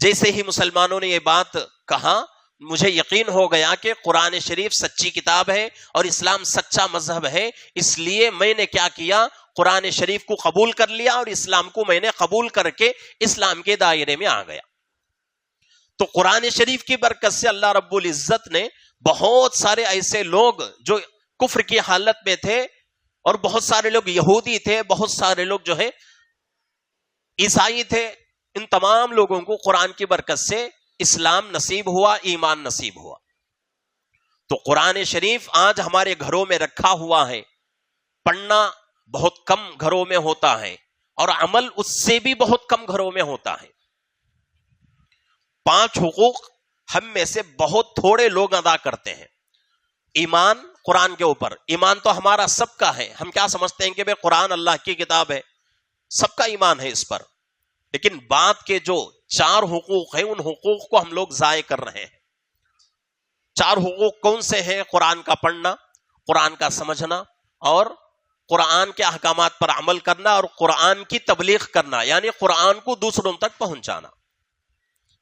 جیسے ہی مسلمانوں نے یہ بات کہا، مجھے یقین ہو گیا کہ قرآن شریف سچی کتاب ہے اور اسلام سچا مذہب ہے، اس لیے میں نے کیا کیا، قرآن شریف کو قبول کر لیا اور اسلام کو میں نے قبول کر کے اسلام کے دائرے میں آ گیا۔ تو قرآن شریف کی برکت سے اللہ رب العزت نے بہت سارے ایسے لوگ جو کفر کی حالت میں تھے، اور بہت سارے لوگ یہودی تھے، بہت سارے لوگ جو ہے عیسائی تھے، ان تمام لوگوں کو قرآن کی برکت سے اسلام نصیب ہوا، ایمان نصیب ہوا۔ تو قرآن شریف آج ہمارے گھروں میں رکھا ہوا ہے، پڑھنا بہت کم گھروں میں ہوتا ہے اور عمل اس سے بھی بہت کم گھروں میں ہوتا ہے۔ 5 حقوق ہم میں سے بہت تھوڑے لوگ ادا کرتے ہیں۔ ایمان قرآن کے اوپر، ایمان تو ہمارا سب کا ہے، ہم کیا سمجھتے ہیں کہ بھئی قرآن اللہ کی کتاب ہے، سب کا ایمان ہے اس پر، لیکن بات کے جو 4 حقوق ہیں ان حقوق کو ہم لوگ ضائع کر رہے ہیں۔ 4 حقوق کون سے ہیں؟ قرآن کا پڑھنا، قرآن کا سمجھنا، اور قرآن کے احکامات پر عمل کرنا، اور قرآن کی تبلیغ کرنا، یعنی قرآن کو دوسروں تک پہنچانا۔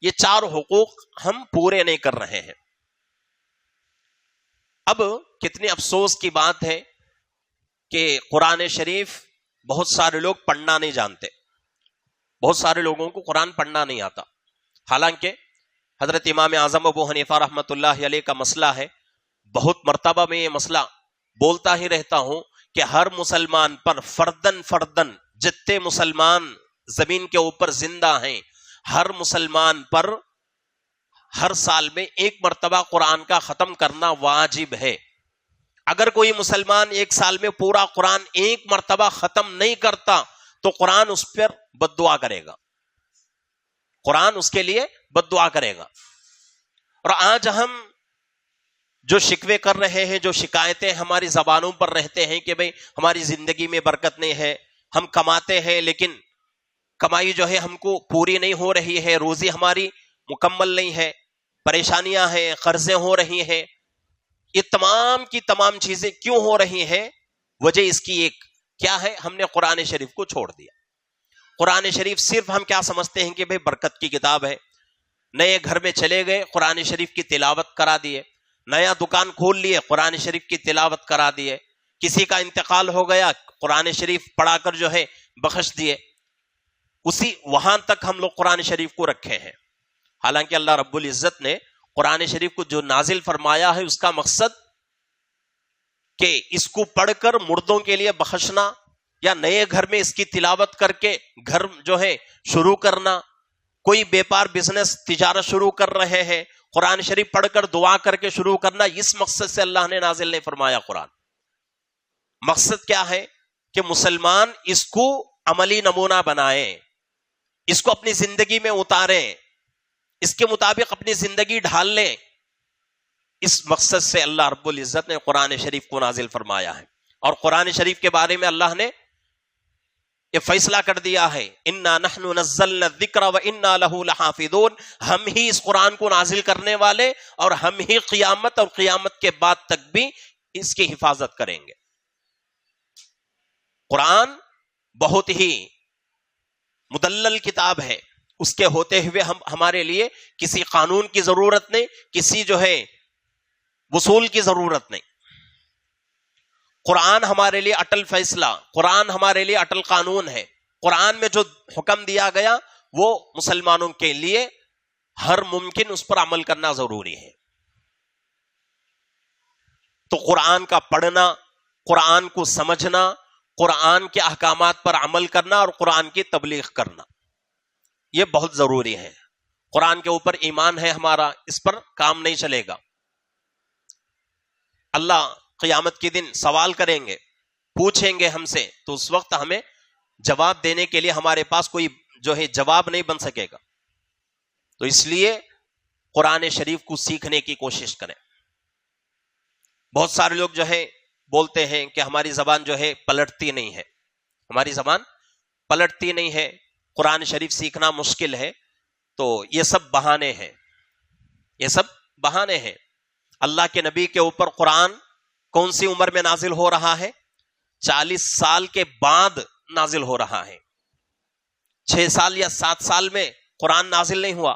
یہ 4 حقوق ہم پورے نہیں کر رہے ہیں۔ اب کتنی افسوس کی بات ہے کہ قرآن شریف بہت سارے لوگ پڑھنا نہیں جانتے، بہت سارے لوگوں کو قرآن پڑھنا نہیں آتا، حالانکہ حضرت امام اعظم ابو حنیفہ رحمۃ اللہ علیہ کا مسئلہ ہے۔ بہت مرتبہ میں یہ مسئلہ بولتا ہی رہتا ہوں کہ ہر مسلمان پر فردن فردن، جتنے مسلمان زمین کے اوپر زندہ ہیں، ہر مسلمان پر ہر سال میں 1 مرتبہ قرآن کا ختم کرنا واجب ہے۔ اگر کوئی مسلمان 1 سال میں پورا قرآن 1 مرتبہ ختم نہیں کرتا تو قرآن اس پر بد دعا کرے گا، قرآن اس کے لیے بد دعا کرے گا۔ اور آج ہم جو شکوے کر رہے ہیں، جو شکایتیں ہماری زبانوں پر رہتے ہیں کہ بھئی ہماری زندگی میں برکت نہیں ہے، ہم کماتے ہیں لیکن کمائی جو ہے ہم کو پوری نہیں ہو رہی ہے، روزی ہماری مکمل نہیں ہے، پریشانیاں ہیں، قرضیں ہو رہی ہیں، یہ تمام کی تمام چیزیں کیوں ہو رہی ہیں؟ وجہ اس کی ایک کیا ہے؟ ہم نے قرآن شریف کو چھوڑ دیا۔ قرآن شریف صرف ہم کیا سمجھتے ہیں کہ بھئی برکت کی کتاب ہے، نئے گھر میں چلے گئے قرآن شریف کی تلاوت کرا دیے، نیا دکان کھول لیے قرآن شریف کی تلاوت کرا دیے، کسی کا انتقال ہو گیا قرآن شریف پڑھا کر جو ہے بخش دیے، اسی وہاں تک ہم لوگ قرآن شریف کو رکھے ہیں۔ حالانکہ اللہ رب العزت نے قرآن شریف کو جو نازل فرمایا ہے اس کا مقصد کہ اس کو پڑھ کر مردوں کے لیے بخشنا، یا نئے گھر میں اس کی تلاوت کر کے گھر جو ہے شروع کرنا، کوئی بیپار بزنس تجارت شروع کر رہے ہیں قرآن شریف پڑھ کر دعا کر کے شروع کرنا، اس مقصد سے اللہ نے نازل نہیں فرمایا قرآن۔ مقصد کیا ہے کہ مسلمان اس کو عملی نمونہ بنائیں، اس کو اپنی زندگی میں اتاریں، اس کے مطابق اپنی زندگی ڈھال لیں۔ اس مقصد سے اللہ رب العزت نے قرآن شریف کو نازل فرمایا ہے۔ اور قرآن شریف کے بارے میں اللہ نے یہ فیصلہ کر دیا ہے، انا نحن نزلنا الذکر وانا له لحافظون، ہم ہی اس قرآن کو نازل کرنے والے اور ہم ہی قیامت اور قیامت کے بعد تک بھی اس کی حفاظت کریں گے۔ قرآن بہت ہی مدلل کتاب ہے، اس کے ہوتے ہوئے ہمارے لیے کسی قانون کی ضرورت نہیں، کسی جو ہے وصول کی ضرورت نہیں۔ قرآن ہمارے لیے اٹل فیصلہ، قرآن ہمارے لیے اٹل قانون ہے۔ قرآن میں جو حکم دیا گیا وہ مسلمانوں کے لیے ہر ممکن اس پر عمل کرنا ضروری ہے۔ تو قرآن کا پڑھنا، قرآن کو سمجھنا، قرآن کے احکامات پر عمل کرنا اور قرآن کی تبلیغ کرنا، یہ بہت ضروری ہے۔ قرآن کے اوپر ایمان ہے ہمارا، اس پر کام نہیں چلے گا۔ اللہ قیامت کے دن سوال کریں گے، پوچھیں گے ہم سے، تو اس وقت ہمیں جواب دینے کے لیے ہمارے پاس کوئی جو ہے جواب نہیں بن سکے گا۔ تو اس لیے قرآن شریف کو سیکھنے کی کوشش کریں۔ بہت سارے لوگ جو ہے بولتے ہیں کہ ہماری زبان جو ہے پلٹتی نہیں ہے، ہماری زبان پلٹتی نہیں ہے، قرآن شریف سیکھنا مشکل ہے۔ تو یہ سب بہانے ہیں، یہ سب بہانے ہیں۔ اللہ کے نبی کے اوپر قرآن کون سی عمر میں نازل ہو رہا ہے؟ 40 سال کے بعد نازل ہو رہا ہے. 6 سال یا 7 سال میں قرآن نازل نہیں ہوا،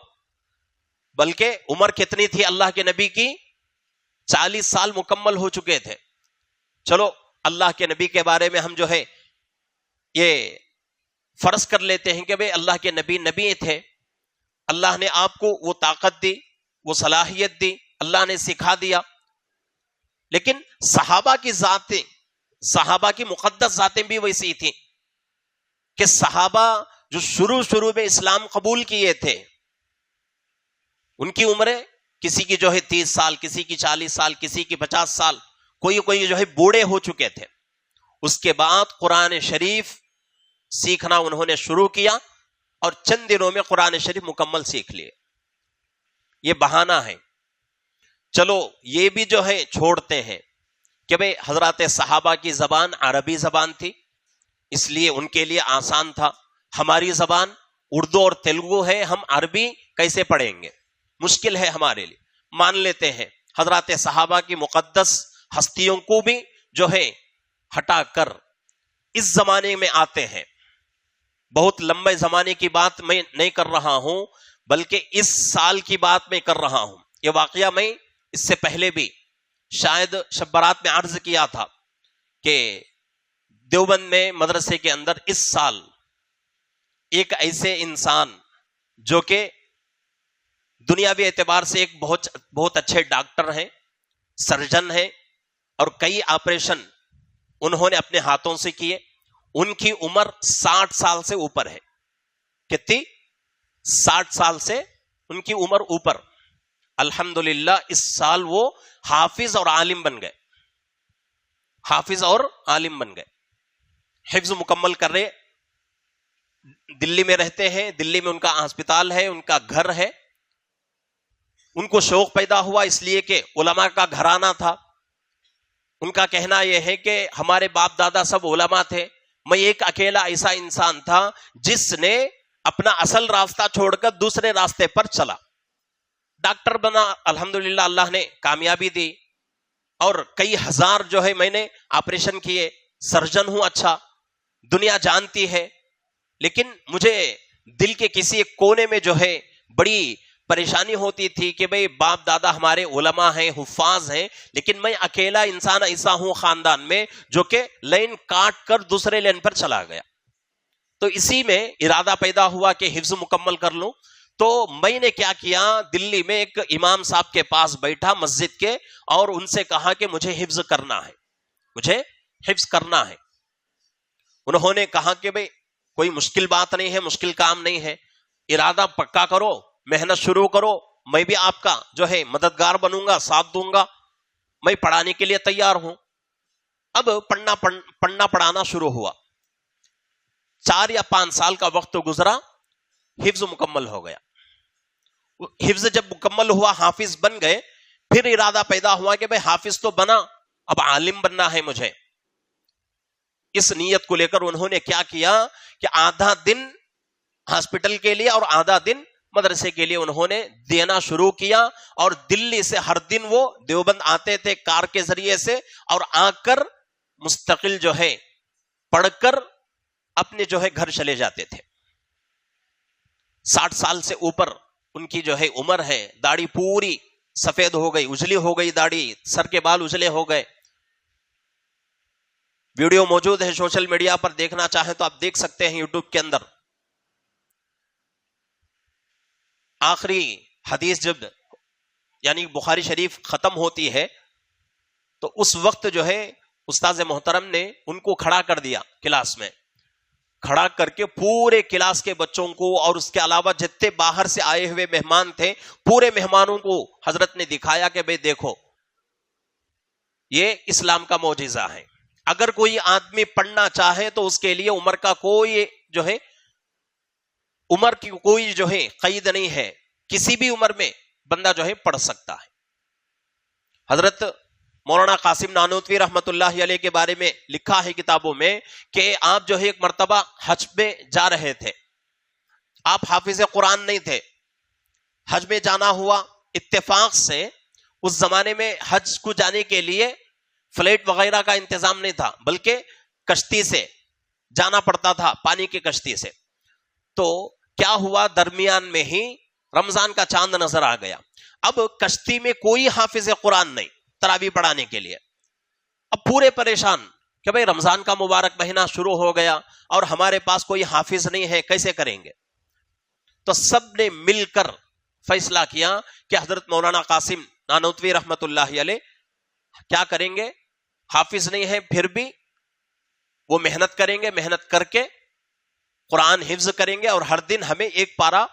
بلکہ عمر کتنی تھی اللہ کے نبی کی؟ 40 سال مکمل ہو چکے تھے. چلو اللہ کے نبی کے بارے میں ہم جو ہے یہ فرض کر لیتے ہیں کہ بھئی اللہ کے نبی تھے، اللہ نے آپ کو وہ طاقت دی، وہ صلاحیت دی، اللہ نے سکھا دیا. لیکن صحابہ کی ذاتیں، صحابہ کی مقدس ذاتیں بھی ویسی تھیں کہ صحابہ جو شروع میں اسلام قبول کیے تھے، ان کی عمریں کسی کی جو ہے 30 سال، کسی کی 40 سال، کسی کی 50 سال، کوئی جو ہے بوڑھے ہو چکے تھے. اس کے بعد قرآن شریف سیکھنا انہوں نے شروع کیا اور چند دنوں میں قرآن شریف مکمل سیکھ لیے. یہ بہانہ ہے. چلو یہ بھی جو ہے چھوڑتے ہیں کہ بھئی حضرات صحابہ کی زبان عربی زبان تھی، اس لیے ان کے لیے آسان تھا. ہماری زبان اردو اور تیلگو ہے، ہم عربی کیسے پڑھیں گے؟ مشکل ہے ہمارے لیے. مان لیتے ہیں حضرات صحابہ کی مقدس ہستیوں کو بھی جو ہے ہٹا کر اس زمانے میں آتے ہیں. بہت لمبے زمانے کی بات میں نہیں کر رہا ہوں، بلکہ اس سال کی بات میں کر رہا ہوں. یہ واقعہ میں اس سے پہلے بھی شاید شب برات میں عرض کیا تھا کہ دیوبند میں مدرسے کے اندر اس سال ایک ایسے انسان جو کہ دنیاوی اعتبار سے ایک بہت اچھے ڈاکٹر ہیں، سرجن ہیں، اور کئی آپریشن انہوں نے اپنے ہاتھوں سے کیے. ان کی عمر 60 سال سے اوپر ہے. کتنی؟ 60 سال سے ان کی عمر اوپر. الحمدللہ اس سال وہ حافظ اور عالم بن گئے. حافظ اور عالم بن گئے. حفظ مکمل کر رہے. دلی میں رہتے ہیں، دلی میں ان کا ہسپتال ہے، ان کا گھر ہے. ان کو شوق پیدا ہوا اس لیے کہ علماء کا گھرانہ تھا. ان کا کہنا یہ ہے کہ ہمارے باپ دادا سب علماء تھے، میں ایک اکیلا ایسا انسان تھا جس نے اپنا اصل راستہ چھوڑ کر دوسرے راستے پر چلا. ڈاکٹر بنا، الحمدللہ اللہ نے کامیابی دی، اور کئی ہزار جو ہے میں نے آپریشن کیے. سرجن ہوں، اچھا دنیا جانتی ہے. لیکن مجھے دل کے کسی ایک کونے میں جو ہے بڑی پریشانی ہوتی تھی کہ بھئی باپ دادا ہمارے علماء ہیں، حفاظ ہیں، لیکن میں اکیلا انسان ایسا ہوں خاندان میں جو کہ لائن کاٹ کر دوسرے لائن پر چلا گیا. تو اسی میں ارادہ پیدا ہوا کہ حفظ مکمل کر لوں. تو میں نے کیا کیا، دلی میں ایک امام صاحب کے پاس بیٹھا مسجد کے، اور ان سے کہا کہ مجھے حفظ کرنا ہے، مجھے حفظ کرنا ہے. انہوں نے کہا کہ بھئی کوئی مشکل بات نہیں ہے، مشکل کام نہیں ہے، ارادہ پکا کرو، محنت شروع کرو، میں بھی آپ کا جو ہے مددگار بنوں گا، ساتھ دوں گا، میں پڑھانے کے لیے تیار ہوں. اب پڑھنا پڑھانا شروع ہوا. 4 یا 5 سال کا وقت گزرا، حفظ مکمل ہو گیا. حفظ جب مکمل ہوا، حافظ بن گئے، پھر ارادہ پیدا ہوا کہ بھئی حافظ تو بنا، اب عالم بننا ہے مجھے. اس نیت کو لے کر انہوں نے کیا کیا کہ آدھا دن ہاسپٹل کے لیے اور آدھا دن مدرسے کے لیے انہوں نے دینا شروع کیا. اور دلی سے ہر دن وہ دیوبند آتے تھے کار کے ذریعے سے، اور آ کر مستقل جو ہے پڑھ کر اپنے جو ہے گھر چلے جاتے تھے. 60 سال سے اوپر ان کی جو ہے عمر ہے. داڑھی پوری سفید ہو گئی، اجلی ہو گئی داڑھی، سر کے بال اجلے ہو گئے. ویڈیو موجود ہے سوشل میڈیا پر، دیکھنا چاہیں تو آپ دیکھ سکتے ہیں یوٹیوب کے اندر. آخری حدیث جب یعنی بخاری شریف ختم ہوتی ہے تو اس وقت جو ہے استاذ محترم نے ان کو کھڑا کر دیا کلاس میں، کھڑا کر کے پورے کلاس کے بچوں کو اور اس کے علاوہ جتنے باہر سے آئے ہوئے مہمان تھے پورے مہمانوں کو حضرت نے دکھایا کہ بھئی دیکھو یہ اسلام کا معجزہ ہے. اگر کوئی آدمی پڑھنا چاہے تو اس کے لیے عمر کا کوئی جو ہے عمر کی کوئی جو ہے قید نہیں ہے، کسی بھی عمر میں بندہ جو ہے پڑھ سکتا ہے. حضرت مولانا قاسم نانوتوی رحمت اللہ علیہ کے بارے میں لکھا ہے کتابوں میں کہ آپ جو ہے ایک مرتبہ حج میں جا رہے تھے. آپ حافظ قرآن نہیں تھے، حج میں جانا ہوا. اتفاق سے اس زمانے میں حج کو جانے کے لیے فلائٹ وغیرہ کا انتظام نہیں تھا، بلکہ کشتی سے جانا پڑتا تھا، پانی کی کشتی سے. تو کیا ہوا، درمیان میں ہی رمضان کا چاند نظر آ گیا. اب کشتی میں کوئی حافظ قرآن نہیں تراویح پڑھانے کے لیے. اب پورے پریشان کہ بھئی رمضان کا مبارک مہینہ شروع ہو گیا اور ہمارے پاس کوئی حافظ نہیں ہے، کیسے کریں گے؟ تو سب نے مل کر فیصلہ کیا کہ حضرت مولانا قاسم نانوتوی رحمت اللہ علیہ کیا کریں گے، حافظ نہیں ہے پھر بھی وہ محنت کریں گے، محنت کر کے قرآن حفظ کریں گے اور ہر دن ہمیں ایک پارہ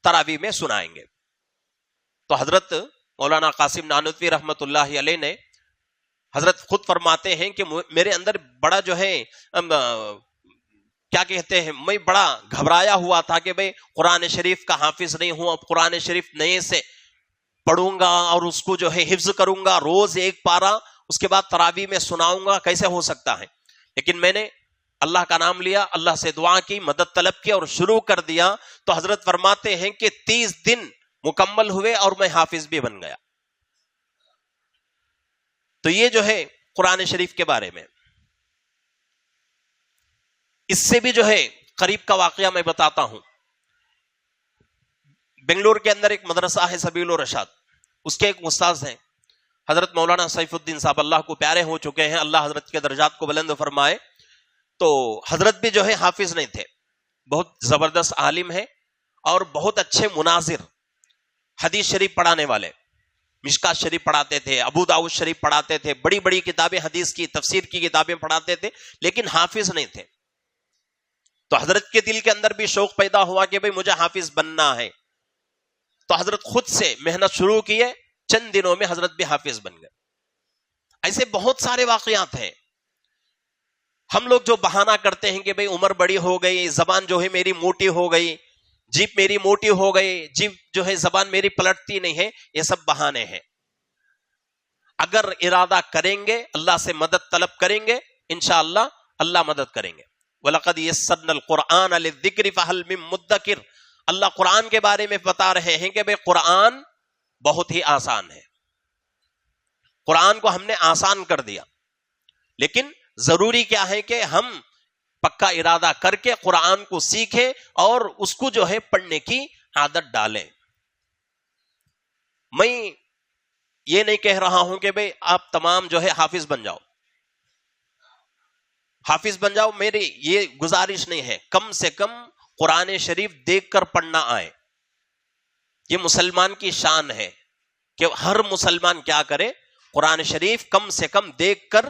تراویح میں سنائیں گے. تو حضرت مولانا قاسم نانوتوی رحمت اللہ علیہ نے، حضرت خود فرماتے ہیں کہ میرے اندر بڑا جو ہے کیا کہتے ہیں، میں بڑا گھبرایا ہوا تھا کہ بھئی قرآن شریف کا حافظ نہیں ہوں، اب قرآن شریف نئے سے پڑھوں گا اور اس کو جو ہے حفظ کروں گا، روز ایک پارہ، اس کے بعد تراویح میں سناؤں گا، کیسے ہو سکتا ہے؟ لیکن میں نے اللہ کا نام لیا، اللہ سے دعا کی، مدد طلب کی اور شروع کر دیا. تو حضرت فرماتے ہیں کہ 30 دن مکمل ہوئے اور میں حافظ بھی بن گیا. تو یہ جو ہے قرآن شریف کے بارے میں. اس سے بھی جو ہے قریب کا واقعہ میں بتاتا ہوں. بنگلور کے اندر ایک مدرسہ ہے سبیل الرشاد، اس کے ایک استاذ ہیں حضرت مولانا سیف الدین صاحب، اللہ کو پیارے ہو چکے ہیں، اللہ حضرت کے درجات کو بلند فرمائے. تو حضرت بھی جو ہے حافظ نہیں تھے، بہت زبردست عالم ہے اور بہت اچھے مناظر، حدیث شریف پڑھانے والے، مشکات شریف پڑھاتے تھے، ابو داؤد شریف پڑھاتے تھے، بڑی بڑی کتابیں حدیث کی، تفسیر کی کتابیں پڑھاتے تھے، لیکن حافظ نہیں تھے. تو حضرت کے دل کے اندر بھی شوق پیدا ہوا کہ بھئی مجھے حافظ بننا ہے. تو حضرت خود سے محنت شروع کیے، چند دنوں میں حضرت بھی حافظ بن گئے. ایسے بہت سارے واقعات ہیں. ہم لوگ جو بہانہ کرتے ہیں کہ بھئی عمر بڑی ہو گئی، زبان جو ہے میری موٹی ہو گئی، جیب میری موٹی ہو گئی، جیب جو ہے زبان میری پلٹتی نہیں ہے، یہ سب بہانے ہیں. اگر ارادہ کریں گے، اللہ سے مدد طلب کریں گے، انشاءاللہ اللہ مدد کریں گے. وَلَقَدْ يَسَّرْنَا الْقُرْآنَ لِلذِّكْرِ فَهَلْ مِن مُدَّكِرٍ. اللہ قرآن کے بارے میں بتا رہے ہیں کہ بھئی قرآن بہت ہی آسان ہے. قرآن کو ہم نے آسان کر دیا، لیکن ضروری کیا ہے کہ ہم پکا ارادہ کر کے قرآن کو سیکھیں اور اس کو جو ہے پڑھنے کی عادت ڈالیں. میں یہ نہیں کہہ رہا ہوں کہ بھئی آپ تمام جو ہے حافظ بن جاؤ، حافظ بن جاؤ، میری یہ گزارش نہیں ہے. کم سے کم قرآن شریف دیکھ کر پڑھنا آئے. یہ مسلمان کی شان ہے کہ ہر مسلمان کیا کرے، قرآن شریف کم سے کم دیکھ کر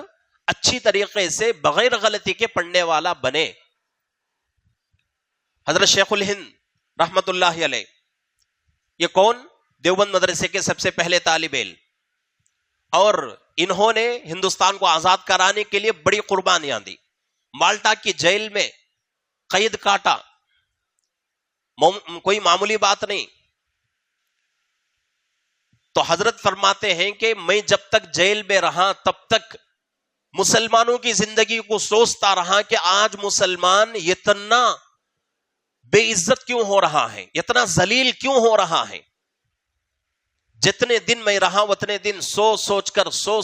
اچھی طریقے سے بغیر غلطی کے پڑھنے والا بنے. حضرت شیخ الہند رحمت اللہ علیہ، یہ کون؟ دیوبند مدرسے کے سب سے پہلے طالب علم، اور انہوں نے ہندوستان کو آزاد کرانے کے لیے بڑی قربانیاں دی. مالٹا کی جیل میں قید کاٹا، کوئی معمولی بات نہیں. تو حضرت فرماتے ہیں کہ میں جب تک جیل میں رہا تب تک مسلمانوں کی زندگی کو سوچتا رہا کہ آج مسلمان اتنا بے عزت کیوں ہو رہا ہے، اتنا ذلیل کیوں ہو رہا ہے. جتنے دن میں رہا اتنے دن سوچ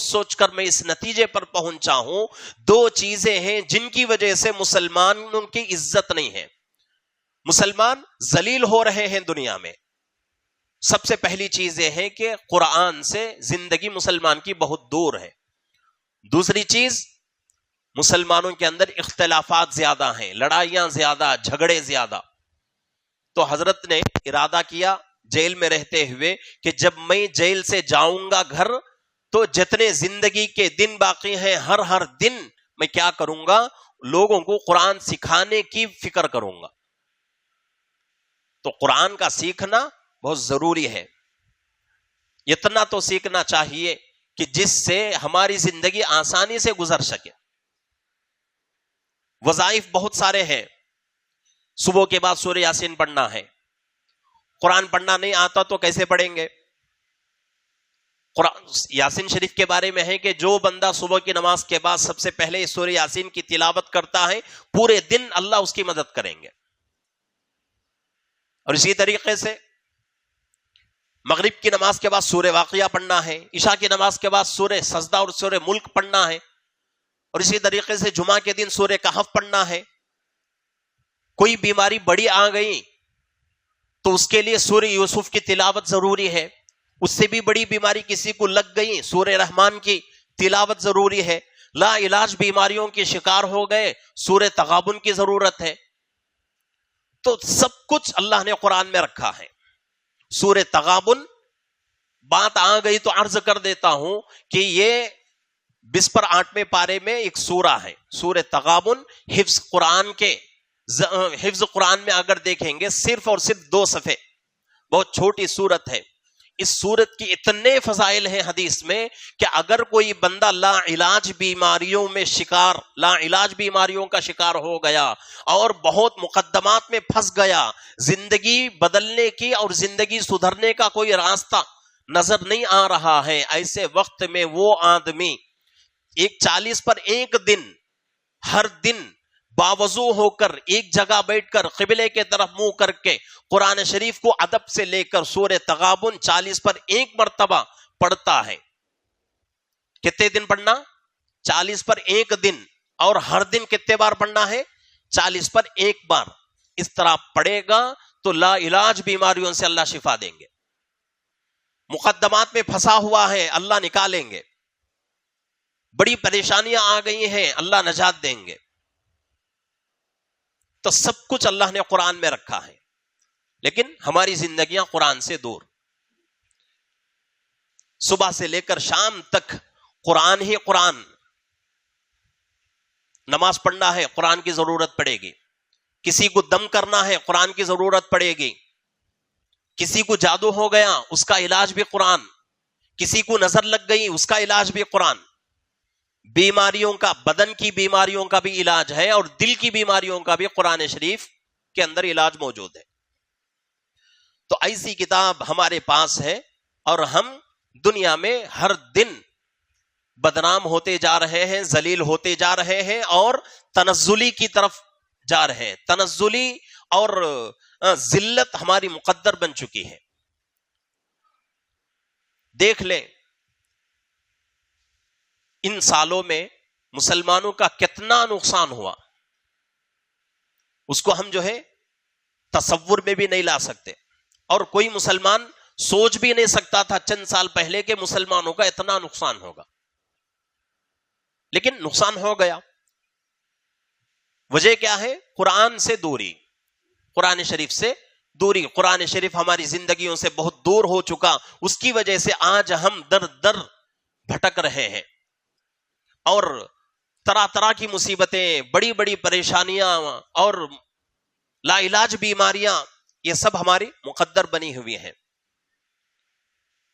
سوچ کر میں اس نتیجے پر پہنچا ہوں، دو چیزیں ہیں جن کی وجہ سے مسلمانوں کی عزت نہیں ہے، مسلمان ذلیل ہو رہے ہیں دنیا میں. سب سے پہلی چیز یہ ہے کہ قرآن سے زندگی مسلمان کی بہت دور ہے. دوسری چیز، مسلمانوں کے اندر اختلافات زیادہ ہیں، لڑائیاں زیادہ، جھگڑے زیادہ. تو حضرت نے ارادہ کیا جیل میں رہتے ہوئے کہ جب میں جیل سے جاؤں گا گھر تو جتنے زندگی کے دن باقی ہیں ہر دن میں کیا کروں گا، لوگوں کو قرآن سکھانے کی فکر کروں گا. تو قرآن کا سیکھنا بہت ضروری ہے. اتنا تو سیکھنا چاہیے کہ جس سے ہماری زندگی آسانی سے گزر سکے. وظائف بہت سارے ہیں. صبح کے بعد سورہ یاسین پڑھنا ہے. قرآن پڑھنا نہیں آتا تو کیسے پڑھیں گے؟ قرآن یاسین شریف کے بارے میں ہے کہ جو بندہ صبح کی نماز کے بعد سب سے پہلے سورہ یاسین کی تلاوت کرتا ہے پورے دن اللہ اس کی مدد کریں گے. اور اسی طریقے سے مغرب کی نماز کے بعد سورہ واقعہ پڑھنا ہے، عشاء کی نماز کے بعد سورہ سجدہ اور سورہ ملک پڑھنا ہے، اور اسی طریقے سے جمعہ کے دن سورہ کہف پڑھنا ہے. کوئی بیماری بڑی آ گئی تو اس کے لیے سورہ یوسف کی تلاوت ضروری ہے. اس سے بھی بڑی بیماری کسی کو لگ گئی، سورہ رحمان کی تلاوت ضروری ہے. لا علاج بیماریوں کے شکار ہو گئے، سورہ تغابن کی ضرورت ہے. تو سب کچھ اللہ نے قرآن میں رکھا ہے. سورہ تغابن بات آ گئی تو عرض کر دیتا ہوں کہ یہ 20 پر 8ویں پارے میں ایک سورہ ہے. سورہ تغابن حفظ قرآن میں اگر دیکھیں گے صرف اور صرف 2 صفحے، بہت چھوٹی سورت ہے. اس سورت کی اتنے فضائل ہیں حدیث میں کہ اگر کوئی بندہ لا علاج بیماریوں کا شکار ہو گیا اور بہت مقدمات میں پھنس گیا، زندگی بدلنے کی اور زندگی سدھرنے کا کوئی راستہ نظر نہیں آ رہا ہے، ایسے وقت میں وہ آدمی 40 پر 1 دن ہر دن باوضو ہو کر ایک جگہ بیٹھ کر قبلے کے طرف منہ کر کے قرآن شریف کو ادب سے لے کر سورہ تغابن 40 پر 1 مرتبہ پڑھتا ہے. کتنے دن پڑھنا؟ 40 پر 1 دن. اور ہر دن کتنے بار پڑھنا ہے؟ 40 پر 1 بار. اس طرح پڑھے گا تو لا علاج بیماریوں سے اللہ شفا دیں گے. مقدمات میں پھنسا ہوا ہے، اللہ نکالیں گے. بڑی پریشانیاں آ گئی ہیں، اللہ نجات دیں گے. تو سب کچھ اللہ نے قرآن میں رکھا ہے، لیکن ہماری زندگیاں قرآن سے دور. صبح سے لے کر شام تک قرآن ہی قرآن. نماز پڑھنا ہے قرآن کی ضرورت پڑے گی، کسی کو دم کرنا ہے قرآن کی ضرورت پڑے گی، کسی کو جادو ہو گیا اس کا علاج بھی قرآن، کسی کو نظر لگ گئی اس کا علاج بھی قرآن. بیماریوں کا، بدن کی بیماریوں کا بھی علاج ہے اور دل کی بیماریوں کا بھی قرآن شریف کے اندر علاج موجود ہے. تو ایسی کتاب ہمارے پاس ہے اور ہم دنیا میں ہر دن بدنام ہوتے جا رہے ہیں، ذلیل ہوتے جا رہے ہیں اور تنزلی کی طرف جا رہے ہیں. تنزلی اور ذلت ہماری مقدر بن چکی ہے. دیکھ لیں ان سالوں میں مسلمانوں کا کتنا نقصان ہوا، اس کو ہم جو ہے تصور میں بھی نہیں لا سکتے. اور کوئی مسلمان سوچ بھی نہیں سکتا تھا چند سال پہلے کہ مسلمانوں کا اتنا نقصان ہوگا، لیکن نقصان ہو گیا. وجہ کیا ہے؟ قرآن سے دوری، قرآن شریف سے دوری. قرآن شریف ہماری زندگیوں سے بہت دور ہو چکا، اس کی وجہ سے آج ہم در در بھٹک رہے ہیں اور طرح طرح کی مصیبتیں، بڑی بڑی پریشانیاں اور لا علاج بیماریاں، یہ سب ہماری مقدر بنی ہوئی ہیں.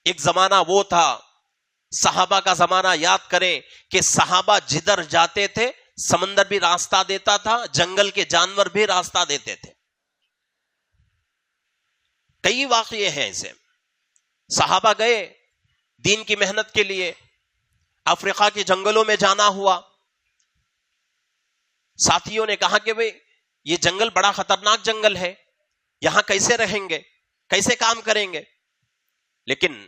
ایک زمانہ وہ تھا، صحابہ کا زمانہ یاد کریں کہ صحابہ جدھر جاتے تھے سمندر بھی راستہ دیتا تھا، جنگل کے جانور بھی راستہ دیتے تھے. کئی واقعے ہیں ایسے. صحابہ گئے دین کی محنت کے لیے، افریقہ کے جنگلوں میں جانا ہوا. ساتھیوں نے کہا کہ بھئی یہ جنگل بڑا خطرناک جنگل ہے، یہاں کیسے رہیں گے، کیسے کام کریں گے؟ لیکن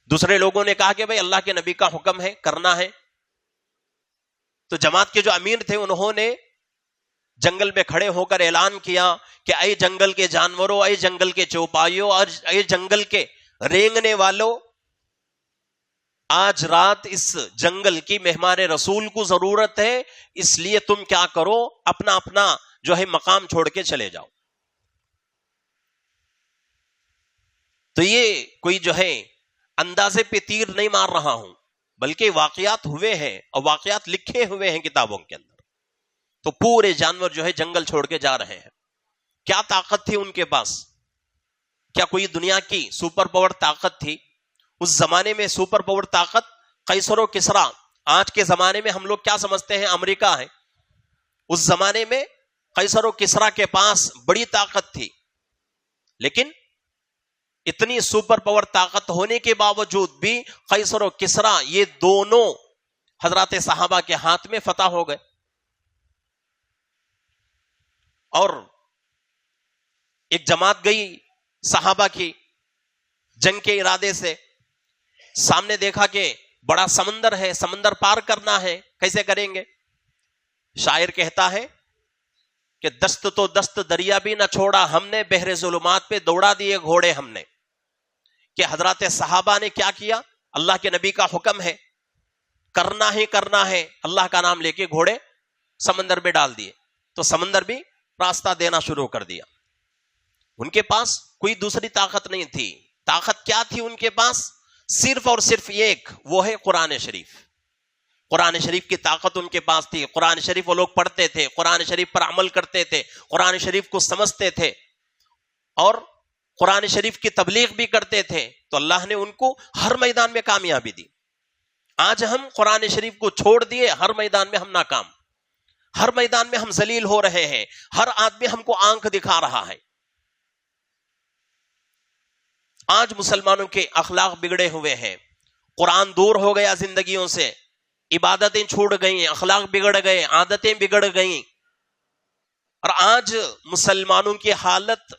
دوسرے لوگوں نے کہا کہ بھئی اللہ کے نبی کا حکم ہے، کرنا ہے. تو جماعت کے جو امیر تھے انہوں نے جنگل میں کھڑے ہو کر اعلان کیا کہ اے جنگل کے جانوروں، اے جنگل کے چوپایوں اور اے جنگل کے رینگنے والوں، آج رات اس جنگل کی مہمان رسول کو ضرورت ہے، اس لیے تم کیا کرو، اپنا اپنا جو ہے مقام چھوڑ کے چلے جاؤ. تو یہ کوئی جو ہے اندازے پہ تیر نہیں مار رہا ہوں، بلکہ واقعات ہوئے ہیں اور واقعات لکھے ہوئے ہیں کتابوں کے اندر. تو پورے جانور جو ہے جنگل چھوڑ کے جا رہے ہیں. کیا طاقت تھی ان کے پاس؟ کیا کوئی دنیا کی سپر پاور طاقت تھی؟ اس زمانے میں سپر پاور طاقت قیصر و کسریٰ. آج کے زمانے میں ہم لوگ کیا سمجھتے ہیں امریکہ ہے. اس زمانے میں قیصر و کسریٰ کے پاس بڑی طاقت تھی، لیکن اتنی سپر پاور طاقت ہونے کے باوجود بھی قیصر و کسریٰ یہ دونوں حضرات صحابہ کے ہاتھ میں فتح ہو گئے. اور ایک جماعت گئی صحابہ کی جنگ کے ارادے سے، سامنے دیکھا کہ بڑا سمندر ہے، سمندر پار کرنا ہے، کیسے کریں گے؟ شاعر کہتا ہے کہ دست تو دست دریا بھی نہ چھوڑا ہم نے، بحر ظلمات پہ دوڑا دیے گھوڑے ہم نے. کہ حضرات صحابہ نے کیا کیا؟ اللہ کے نبی کا حکم ہے، کرنا ہی کرنا ہے، اللہ کا نام لے کے گھوڑے سمندر میں ڈال دیے، تو سمندر بھی راستہ دینا شروع کر دیا. ان کے پاس کوئی دوسری طاقت نہیں تھی. طاقت کیا تھی ان کے پاس؟ صرف اور صرف ایک، وہ ہے قرآن شریف. قرآن شریف کی طاقت ان کے پاس تھی. قرآن شریف وہ لوگ پڑھتے تھے، قرآن شریف پر عمل کرتے تھے، قرآن شریف کو سمجھتے تھے اور قرآن شریف کی تبلیغ بھی کرتے تھے. تو اللہ نے ان کو ہر میدان میں کامیابی دی. آج ہم قرآن شریف کو چھوڑ دیے، ہر میدان میں ہم ناکام، ہر میدان میں ہم ذلیل ہو رہے ہیں، ہر آدمی ہم کو آنکھ دکھا رہا ہے. آج مسلمانوں کے اخلاق بگڑے ہوئے ہیں، قرآن دور ہو گیا زندگیوں سے، عبادتیں چھوٹ گئیں، اخلاق بگڑ گئے، عادتیں بگڑ گئیں. اور آج مسلمانوں کی حالت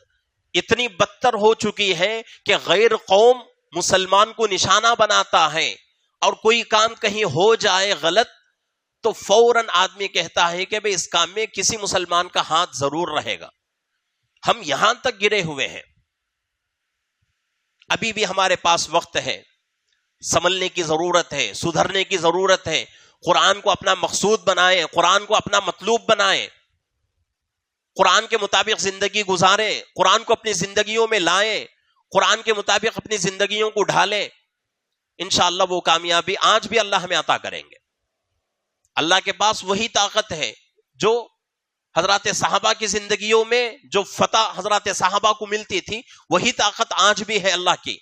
اتنی بدتر ہو چکی ہے کہ غیر قوم مسلمان کو نشانہ بناتا ہے، اور کوئی کام کہیں ہو جائے غلط تو فوراً آدمی کہتا ہے کہ بھئی اس کام میں کسی مسلمان کا ہاتھ ضرور رہے گا. ہم یہاں تک گرے ہوئے ہیں. ابھی بھی ہمارے پاس وقت ہے، سنبھلنے کی ضرورت ہے، سدھرنے کی ضرورت ہے. قرآن کو اپنا مقصود بنائیں، قرآن کو اپنا مطلوب بنائیں، قرآن کے مطابق زندگی گزاریں، قرآن کو اپنی زندگیوں میں لائیں، قرآن کے مطابق اپنی زندگیوں کو ڈھالیں. انشاءاللہ وہ کامیابی آج بھی اللہ ہمیں عطا کریں گے. اللہ کے پاس وہی طاقت ہے جو حضرات صحابہ کی زندگیوں میں جو فتح حضرات صحابہ کو ملتی تھی، وہی طاقت آج بھی ہے اللہ کی.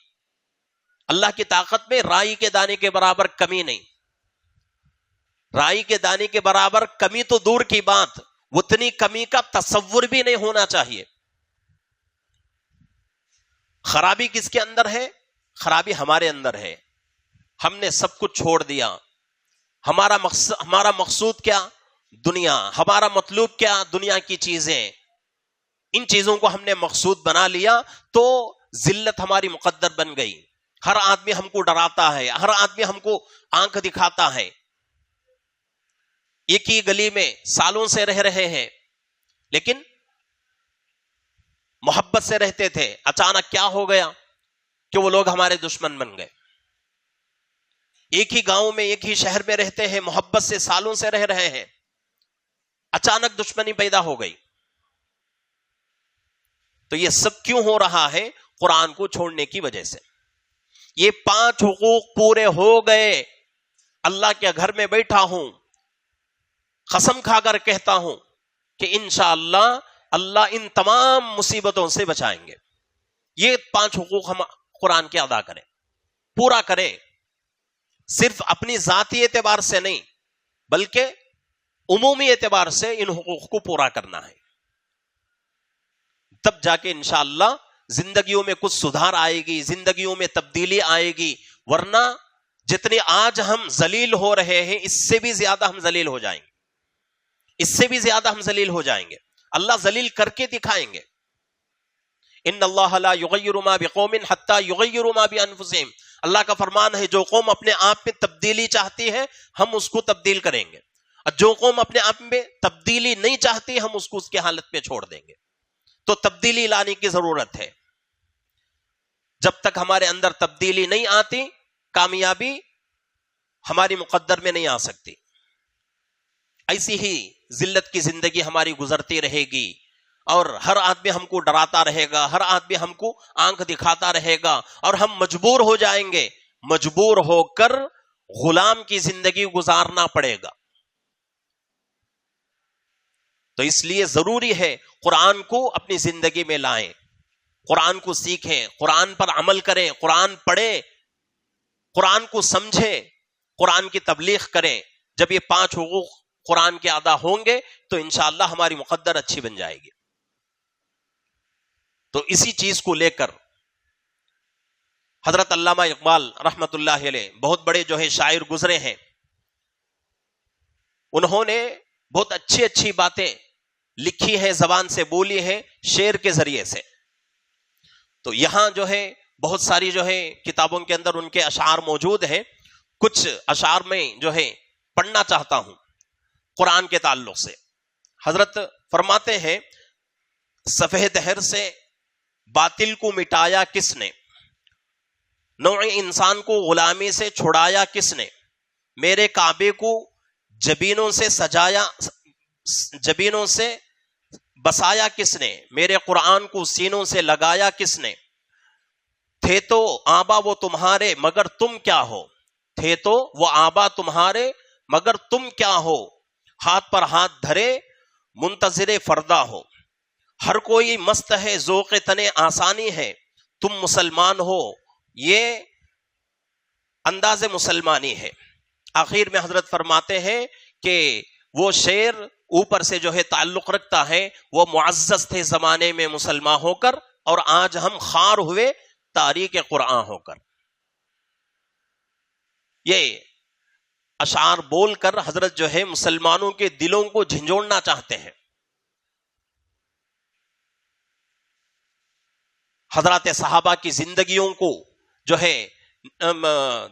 اللہ کی طاقت میں رائی کے دانے کے برابر کمی نہیں. رائی کے دانے کے برابر کمی تو دور کی بات، اتنی کمی کا تصور بھی نہیں ہونا چاہیے. خرابی کس کے اندر ہے؟ خرابی ہمارے اندر ہے. ہم نے سب کچھ چھوڑ دیا. ہمارا مقصود کیا؟ دنیا. ہمارا مطلوب کیا؟ دنیا کی چیزیں. ان چیزوں کو ہم نے مقصود بنا لیا تو ذلت ہماری مقدر بن گئی. ہر آدمی ہم کو ڈراتا ہے، ہر آدمی ہم کو آنکھ دکھاتا ہے. ایک ہی گلی میں سالوں سے رہ رہے ہیں، لیکن محبت سے رہتے تھے. اچانک کیا ہو گیا کہ وہ لوگ ہمارے دشمن بن گئے. ایک ہی گاؤں میں، ایک ہی شہر میں رہتے ہیں، محبت سے سالوں سے رہ رہے ہیں، اچانک دشمنی پیدا ہو گئی. تو یہ سب کیوں ہو رہا ہے؟ قرآن کو چھوڑنے کی وجہ سے. یہ 5 حقوق پورے ہو گئے. اللہ کے گھر میں بیٹھا ہوں، قسم کھا کر کہتا ہوں کہ انشاءاللہ اللہ ان تمام مصیبتوں سے بچائیں گے. یہ 5 حقوق ہم قرآن کے ادا کریں، پورا کریں. صرف اپنی ذاتی اعتبار سے نہیں بلکہ عمومی اعتبار سے ان حقوق کو پورا کرنا ہے. تب جا کے انشاءاللہ زندگیوں میں کچھ سدھار آئے گی، زندگیوں میں تبدیلی آئے گی. ورنہ جتنے آج ہم ذلیل ہو رہے ہیں، اس سے بھی زیادہ ہم ذلیل ہو جائیں گے، اس سے بھی زیادہ ہم ذلیل ہو جائیں گے. اللہ ذلیل کر کے دکھائیں گے. ان اللہ لا یغیر ما بقوم حتی یغیروا ما بانفسہم. اللہ کا فرمان ہے جو قوم اپنے آپ میں تبدیلی چاہتی ہے ہم اس کو تبدیل کریں گے، اور جو قوم اپنے آپ میں تبدیلی نہیں چاہتی ہم اس کو اس کی حالت پہ چھوڑ دیں گے. تو تبدیلی لانے کی ضرورت ہے. جب تک ہمارے اندر تبدیلی نہیں آتی، کامیابی ہماری مقدر میں نہیں آ سکتی. ایسی ہی ذلت کی زندگی ہماری گزرتی رہے گی، اور ہر آدمی ہم کو ڈراتا رہے گا، ہر آدمی ہم کو آنکھ دکھاتا رہے گا، اور ہم مجبور ہو جائیں گے. مجبور ہو کر غلام کی زندگی گزارنا پڑے گا. تو اس لیے ضروری ہے قرآن کو اپنی زندگی میں لائیں، قرآن کو سیکھیں، قرآن پر عمل کریں، قرآن پڑھیں، قرآن کو سمجھیں، قرآن کی تبلیغ کریں. جب یہ 5 حقوق قرآن کے ادا ہوں گے تو انشاءاللہ ہماری مقدر اچھی بن جائے گی. تو اسی چیز کو لے کر حضرت علامہ اقبال رحمت اللہ علیہ، بہت بڑے جو ہے شاعر گزرے ہیں، انہوں نے بہت اچھی باتیں لکھی ہے، زبان سے بولی ہے، شعر کے ذریعے سے. تو یہاں جو ہے بہت ساری جو ہے کتابوں کے اندر ان کے اشعار موجود ہیں. کچھ اشعار میں جو ہے پڑھنا چاہتا ہوں قرآن کے تعلق سے. حضرت فرماتے ہیں صفحہ دہر سے باطل کو مٹایا کس نے، نوع انسان کو غلامی سے چھڑایا کس نے، میرے کعبے کو جبینوں سے سجایا، جبینوں سے بسایا کس نے، میرے قرآن کو سینوں سے لگایا کس نے. تھے تو آبا وہ تمہارے مگر تم کیا ہو، تھے تو وہ آبا تمہارے مگر تم کیا ہو، ہاتھ پر ہاتھ دھرے منتظر فردا ہو. ہر کوئی مست ہے ذوق تنے آسانی ہے، تم مسلمان ہو یہ انداز مسلمانی ہے. آخر میں حضرت فرماتے ہیں کہ وہ شعر اوپر سے جو ہے تعلق رکھتا ہے، وہ معزز تھے زمانے میں مسلمان ہو کر، اور آج ہم خوار ہوئے تاریخ قرآن ہو کر. یہ اشعار بول کر حضرت جو ہے مسلمانوں کے دلوں کو جھنجھوڑنا چاہتے ہیں. حضرات صحابہ کی زندگیوں کو جو ہے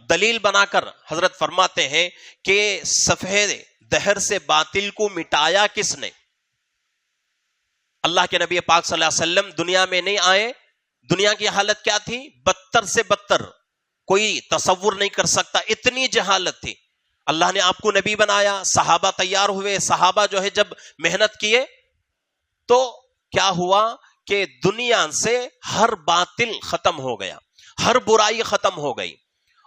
دلیل بنا کر حضرت فرماتے ہیں کہ صفحے دہر سے باطل کو مٹایا کس نے. اللہ کے نبی پاک صلی اللہ علیہ وسلم دنیا میں نہیں آئے، دنیا کی حالت کیا تھی؟ بدتر سے بدتر، کوئی تصور نہیں کر سکتا، اتنی جہالت تھی. اللہ نے آپ کو نبی بنایا، صحابہ تیار ہوئے، صحابہ جو ہے جب محنت کیے تو کیا ہوا کہ دنیا سے ہر باطل ختم ہو گیا، ہر برائی ختم ہو گئی.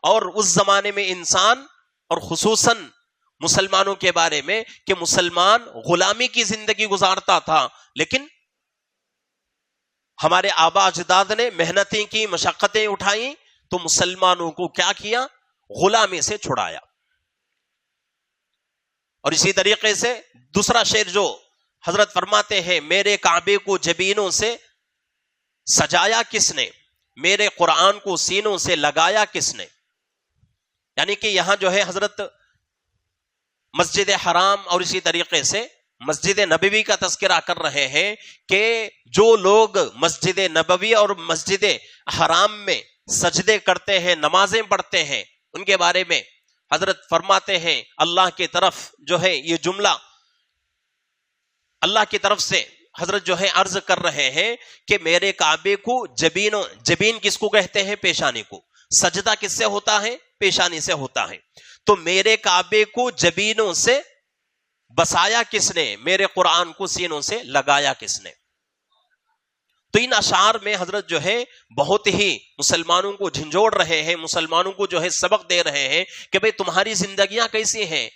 اور اس زمانے میں انسان، اور خصوصاً مسلمانوں کے بارے میں، کہ مسلمان غلامی کی زندگی گزارتا تھا، لیکن ہمارے آبا اجداد نے محنتیں کی، مشقتیں اٹھائیں، تو مسلمانوں کو کیا کیا؟ غلامی سے چھڑایا. اور اسی طریقے سے دوسرا شعر جو حضرت فرماتے ہیں، میرے کعبے کو جبینوں سے سجایا کس نے، میرے قرآن کو سینوں سے لگایا کس نے. یعنی کہ یہاں جو ہے حضرت مسجد حرام اور اسی طریقے سے مسجد نبوی کا تذکرہ کر رہے ہیں کہ جو لوگ مسجد نبوی اور مسجد حرام میں سجدے کرتے ہیں، نمازیں پڑھتے ہیں، ان کے بارے میں حضرت فرماتے ہیں اللہ کی طرف جو ہے یہ جملہ اللہ کی طرف سے حضرت جو ہے عرض کر رہے ہیں کہ میرے کعبے کو جبینوں، جبین کس کو کہتے ہیں؟ پیشانی کو. سجدہ کس سے ہوتا ہے؟ پیشانی سے ہوتا ہے. تو میرے کعبے کو جبینوں سے بسایا کس نے، میرے قرآن کو سینوں سے لگایا کس نے. تو ان اشعار میں حضرت جو ہے بہت ہی مسلمانوں کو جھنجھوڑ رہے ہیں، مسلمانوں کو جو ہے سبق دے رہے ہیں کہ بھئی تمہاری زندگیاں کیسی ہیں،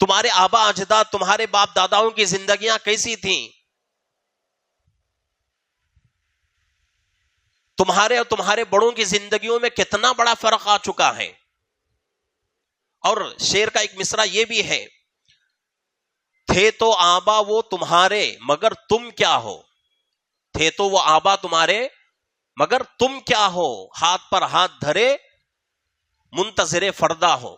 تمہارے آبا اجداد، تمہارے باپ داداؤں کی زندگیاں کیسی تھیں، تمہارے اور تمہارے بڑوں کی زندگیوں میں کتنا بڑا فرق آ چکا ہے. اور شعر کا ایک مصرع یہ بھی ہے، تھے تو آبا وہ تمہارے مگر تم کیا ہو، تھے تو وہ آبا تمہارے مگر تم کیا ہو، ہاتھ پر ہاتھ دھرے منتظر فردا ہو.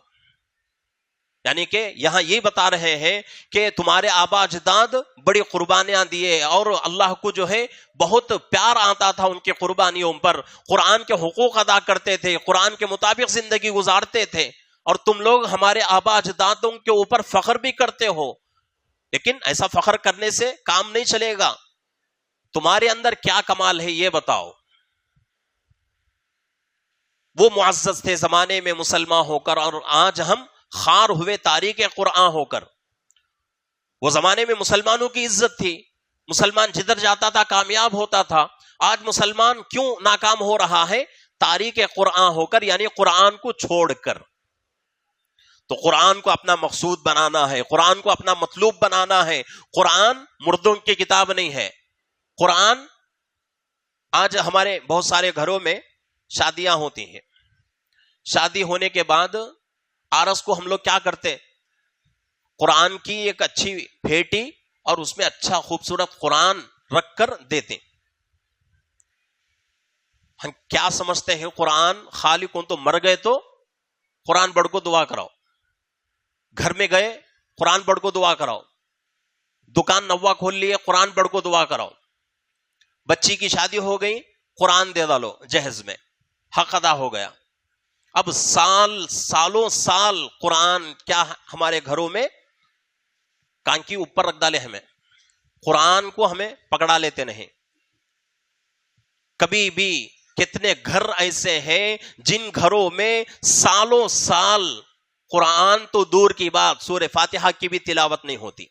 یعنی کہ یہاں یہ بتا رہے ہیں کہ تمہارے آبا اجداد بڑی قربانیاں دیے، اور اللہ کو جو ہے بہت پیار آتا تھا ان کی قربانیوں پر، قرآن کے حقوق ادا کرتے تھے، قرآن کے مطابق زندگی گزارتے تھے، اور تم لوگ ہمارے آبا اجدادوں کے اوپر فخر بھی کرتے ہو. لیکن ایسا فخر کرنے سے کام نہیں چلے گا، تمہارے اندر کیا کمال ہے یہ بتاؤ. وہ معزز تھے زمانے میں مسلمان ہو کر، اور آج ہم خار ہوئے تاریخ قرآن ہو کر. وہ زمانے میں مسلمانوں کی عزت تھی، مسلمان جدھر جاتا تھا کامیاب ہوتا تھا. آج مسلمان کیوں ناکام ہو رہا ہے؟ تاریخ قرآن ہو کر، یعنی قرآن کو چھوڑ کر. تو قرآن کو اپنا مقصود بنانا ہے، قرآن کو اپنا مطلوب بنانا ہے. قرآن مردوں کی کتاب نہیں ہے. قرآن آج ہمارے بہت سارے گھروں میں شادیاں ہوتی ہیں، شادی ہونے کے بعد آرس کو ہم لوگ کیا کرتے؟ قرآن کی ایک اچھی پھیٹی اور اس میں اچھا خوبصورت قرآن رکھ کر دیتے. ہم کیا سمجھتے ہیں؟ قرآن خالی کون تو مر گئے تو قرآن پڑھ کو دعا کراؤ، گھر میں گئے قرآن پڑھ کو دعا کراؤ، دکان نوا کھول لیے قرآن پڑھ کو دعا کراؤ، بچی کی شادی ہو گئی قرآن دے ڈالو جہیز میں، حق ادا ہو گیا. اب سالوں سال قرآن کیا ہمارے گھروں میں کان کی اوپر رکھ ڈالے، ہمیں قرآن کو ہمیں پکڑا لیتے نہیں. کبھی بھی کتنے گھر ایسے ہیں جن گھروں میں سالوں سال قرآن تو دور کی بات، سورہ فاتحہ کی بھی تلاوت نہیں ہوتی.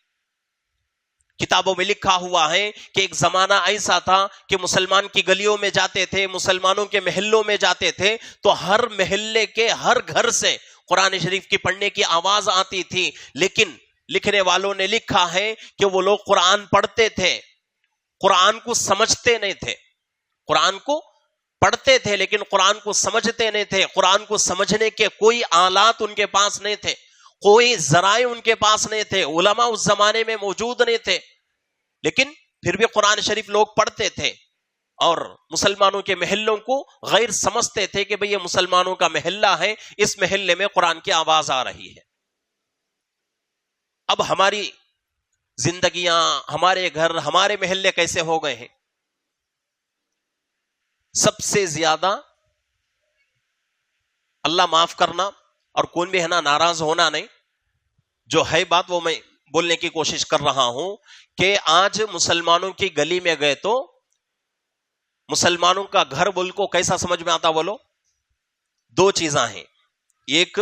کتابوں میں لکھا ہوا ہے کہ ایک زمانہ ایسا تھا کہ مسلمان کی گلیوں میں جاتے تھے، مسلمانوں کے محلوں میں جاتے تھے تو ہر محلے کے ہر گھر سے قرآن شریف کی پڑھنے کی آواز آتی تھی. لیکن لکھنے والوں نے لکھا ہے کہ وہ لوگ قرآن پڑھتے تھے، قرآن کو سمجھتے نہیں تھے. قرآن کو پڑھتے تھے لیکن قرآن کو سمجھتے نہیں تھے. قرآن کو سمجھنے کے کوئی آلات ان کے پاس نہیں تھے، کوئی ذرائع ان کے پاس نہیں تھے، علماء اس زمانے میں موجود نہیں تھے. لیکن پھر بھی قرآن شریف لوگ پڑھتے تھے اور مسلمانوں کے محلوں کو غیر سمجھتے تھے کہ بھئی یہ مسلمانوں کا محلہ ہے، اس محلے میں قرآن کی آواز آ رہی ہے. اب ہماری زندگیاں، ہمارے گھر، ہمارے محلے کیسے ہو گئے ہیں؟ سب سے زیادہ اللہ معاف کرنا اور کون بھی ہے نا ناراض ہونا نہیں، جو ہے بات وہ میں بولنے کی کوشش کر رہا ہوں کہ آج مسلمانوں کی گلی میں گئے تو مسلمانوں کا گھر بول کو کیسا سمجھ میں آتا بولو؟ دو چیزاں ہیں. ایک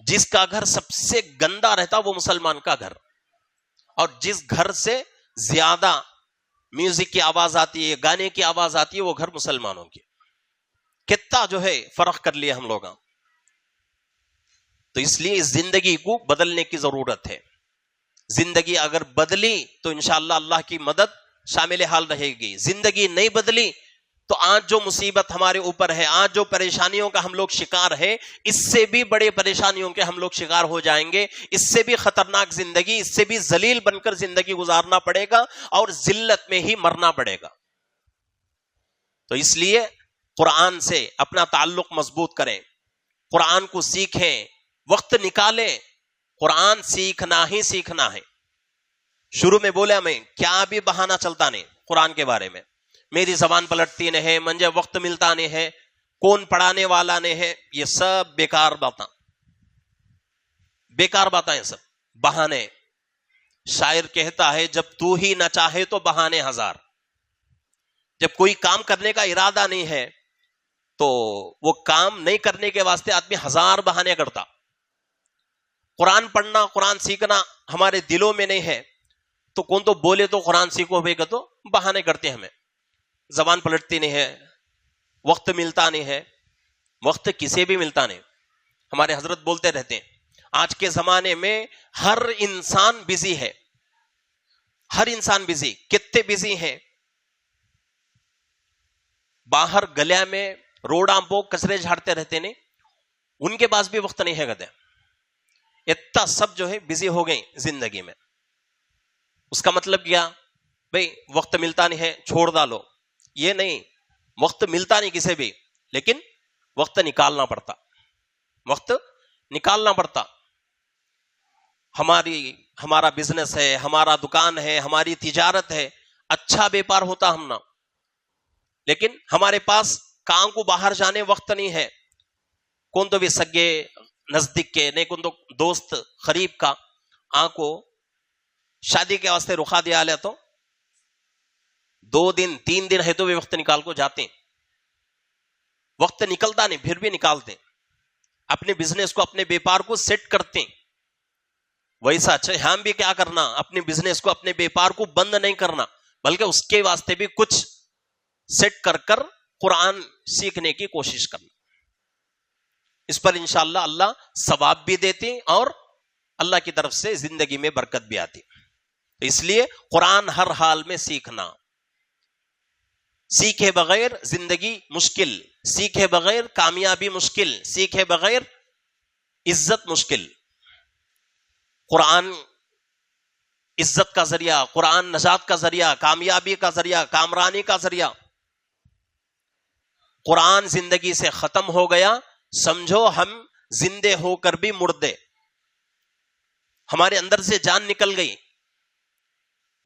جس کا گھر سب سے گندا رہتا وہ مسلمان کا گھر، اور جس گھر سے زیادہ میوزک کی آواز آتی ہے، گانے کی آواز آتی ہے، وہ گھر مسلمانوں کی. کتنا جو ہے فرق کر لیا ہم لوگ. تو اس لیے اس زندگی کو بدلنے کی ضرورت ہے. زندگی اگر بدلی تو انشاءاللہ اللہ کی مدد شامل حال رہے گی. زندگی نہیں بدلی تو آج جو مصیبت ہمارے اوپر ہے، آج جو پریشانیوں کا ہم لوگ شکار ہے، اس سے بھی بڑے پریشانیوں کے ہم لوگ شکار ہو جائیں گے. اس سے بھی خطرناک زندگی، اس سے بھی ذلیل بن کر زندگی گزارنا پڑے گا اور ذلت میں ہی مرنا پڑے گا. تو اس لیے قرآن سے اپنا تعلق مضبوط کریں، قرآن کو سیکھیں، وقت نکالیں. قرآن سیکھنا ہی سیکھنا ہے. شروع میں بولا میں کیا بھی بہانہ چلتا نہیں قرآن کے بارے میں، میری زبان پلٹتی نہیں ہے، مجھے وقت ملتا نہیں ہے، کون پڑھانے والا نہیں ہے. یہ سب بیکار باتاں، بیکار باتیں ہیں، سب بہانے. شاعر کہتا ہے جب تو ہی نہ چاہے تو بہانے ہزار. جب کوئی کام کرنے کا ارادہ نہیں ہے تو وہ کام نہیں کرنے کے واسطے آدمی ہزار بہانے کرتا. قرآن پڑھنا، قرآن سیکھنا ہمارے دلوں میں نہیں ہے تو کون تو بولے تو قرآن سیکھو بھائی کہ تو بہانے کرتے ہیں. ہمیں زبان پلٹتی نہیں ہے، وقت ملتا نہیں ہے. وقت کسے بھی ملتا نہیں. ہمارے حضرت بولتے رہتے ہیں آج کے زمانے میں ہر انسان بزی ہے، ہر انسان بزی. کتنے بزی ہیں؟ باہر گلیا میں روڈاں پو کچرے جھاڑتے رہتے نے، ان کے پاس بھی وقت نہیں ہے. گدے اتنا سب جو ہے بزی ہو گئی زندگی میں. اس کا مطلب کیا؟ بھئی وقت ملتا نہیں ہے چھوڑ ڈالو. یہ نہیں، وقت ملتا نہیں کسے بھی، لیکن وقت نکالنا پڑتا، وقت نکالنا پڑتا. ہمارا بزنس ہے، ہمارا دکان ہے، ہماری تجارت ہے، اچھا بیپار ہوتا ہم نا، لیکن ہمارے پاس کام کو باہر جانے وقت نہیں ہے. کون تو بھی سگے نزدیک کے نہیں، کون تو دوست قریب کا کو شادی کے واسطے رخا دیا لے تو 2 دن 3 دن ہے تو بھی وقت نکال کو جاتے. وقت نکلتا نہیں پھر بھی نکالتے. اپنے بزنس کو، اپنے بیپار کو سیٹ کرتے. ویسا ہم بھی کیا کرنا، اپنے بزنس کو، اپنے بیپار کو بند نہیں کرنا، بلکہ اس کے واسطے بھی کچھ سیٹ کر کر قرآن سیکھنے کی کوشش کرنا. اس پر انشاءاللہ اللہ ثواب بھی دیتے اور اللہ کی طرف سے زندگی میں برکت بھی آتی. اس لیے قرآن ہر حال میں سیکھنا. سیکھے بغیر زندگی مشکل، سیکھے بغیر کامیابی مشکل، سیکھے بغیر عزت مشکل. قرآن عزت کا ذریعہ، قرآن نجات کا ذریعہ، کامیابی کا ذریعہ، کامرانی کا ذریعہ. قرآن زندگی سے ختم ہو گیا، سمجھو ہم زندے ہو کر بھی مردے. ہمارے اندر سے جان نکل گئی،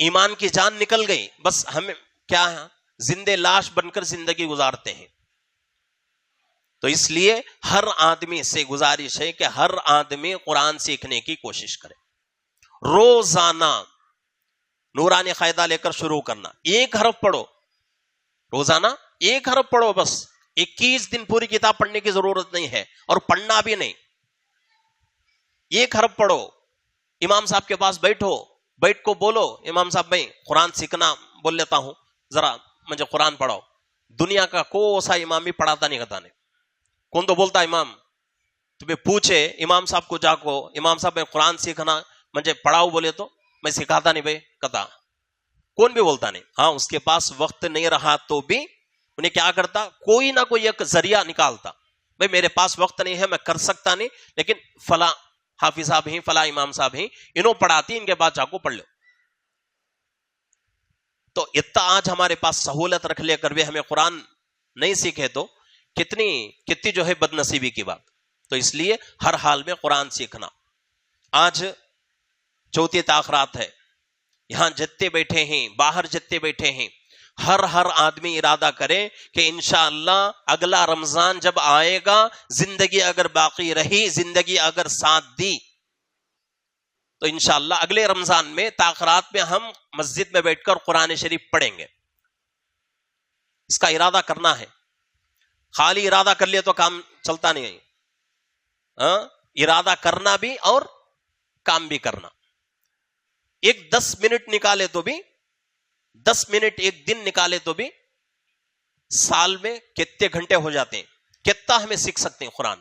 ایمان کی جان نکل گئی، بس ہم کیا ہے، زندے لاش بن کر زندگی گزارتے ہیں. تو تو اس لیے ہر آدمی سے گزارش ہے کہ ہر آدمی قرآن سیکھنے کی کوشش کرے. روزانہ نورانی قاعدہ لے کر شروع کرنا. 1 حرف پڑھو روزانہ, 1 حرف پڑھو بس. 21 دن پوری کتاب پڑھنے کی ضرورت نہیں ہے, اور پڑھنا بھی نہیں. 1 حرف پڑھو. امام صاحب کے پاس بیٹھو, بیٹھ کو بولو امام صاحب میں قرآن سیکھنا بول لیتا ہوں, ذرا مجھے قرآن پڑھاؤ. دنیا کا کوئی سا امام بھی پڑھاتا نہیں کہتا نہیں. کون تو بولتا امام تمہیں پوچھے امام صاحب کو جا کو, امام صاحب میں قرآن سیکھنا مجھے پڑھاؤ بولے تو میں سکھاتا نہیں بھائی کہتا. کون بھی بولتا نہیں. ہاں اس کے پاس وقت نہیں رہا تو بھی انہیں کیا کرتا, کوئی نہ کوئی ایک ذریعہ نکالتا. بھائی میرے پاس وقت نہیں ہے, میں کر سکتا نہیں, لیکن فلاں حافظ صاحب ہیں, فلاں امام صاحب ہیں, انہوں پڑھاتی, ان کے بعد جا کو پڑھ لو. تو اتنا آج ہمارے پاس سہولت رکھ لے کر بھی ہمیں قرآن نہیں سیکھے تو کتنی جو ہے بد نصیبی کی بات. تو اس لیے ہر حال میں قرآن سیکھنا. آج چوتھی تاخرات ہے, یہاں جتنے بیٹھے ہیں, باہر جتنے بیٹھے ہیں, ہر آدمی ارادہ کرے کہ انشاءاللہ اگلا رمضان جب آئے گا, زندگی اگر باقی رہی, زندگی اگر ساتھ دی, تو انشاءاللہ اگلے رمضان میں تاخرات میں ہم مسجد میں بیٹھ کر قرآن شریف پڑھیں گے. اس کا ارادہ کرنا ہے. خالی ارادہ کر لیا تو کام چلتا نہیں ہے. ارادہ کرنا بھی اور کام بھی کرنا. ایک 10 منٹ نکالے تو بھی, 10 منٹ ایک دن نکالے تو بھی سال میں کتنے گھنٹے ہو جاتے ہیں, کتنا ہمیں سیکھ سکتے ہیں قرآن.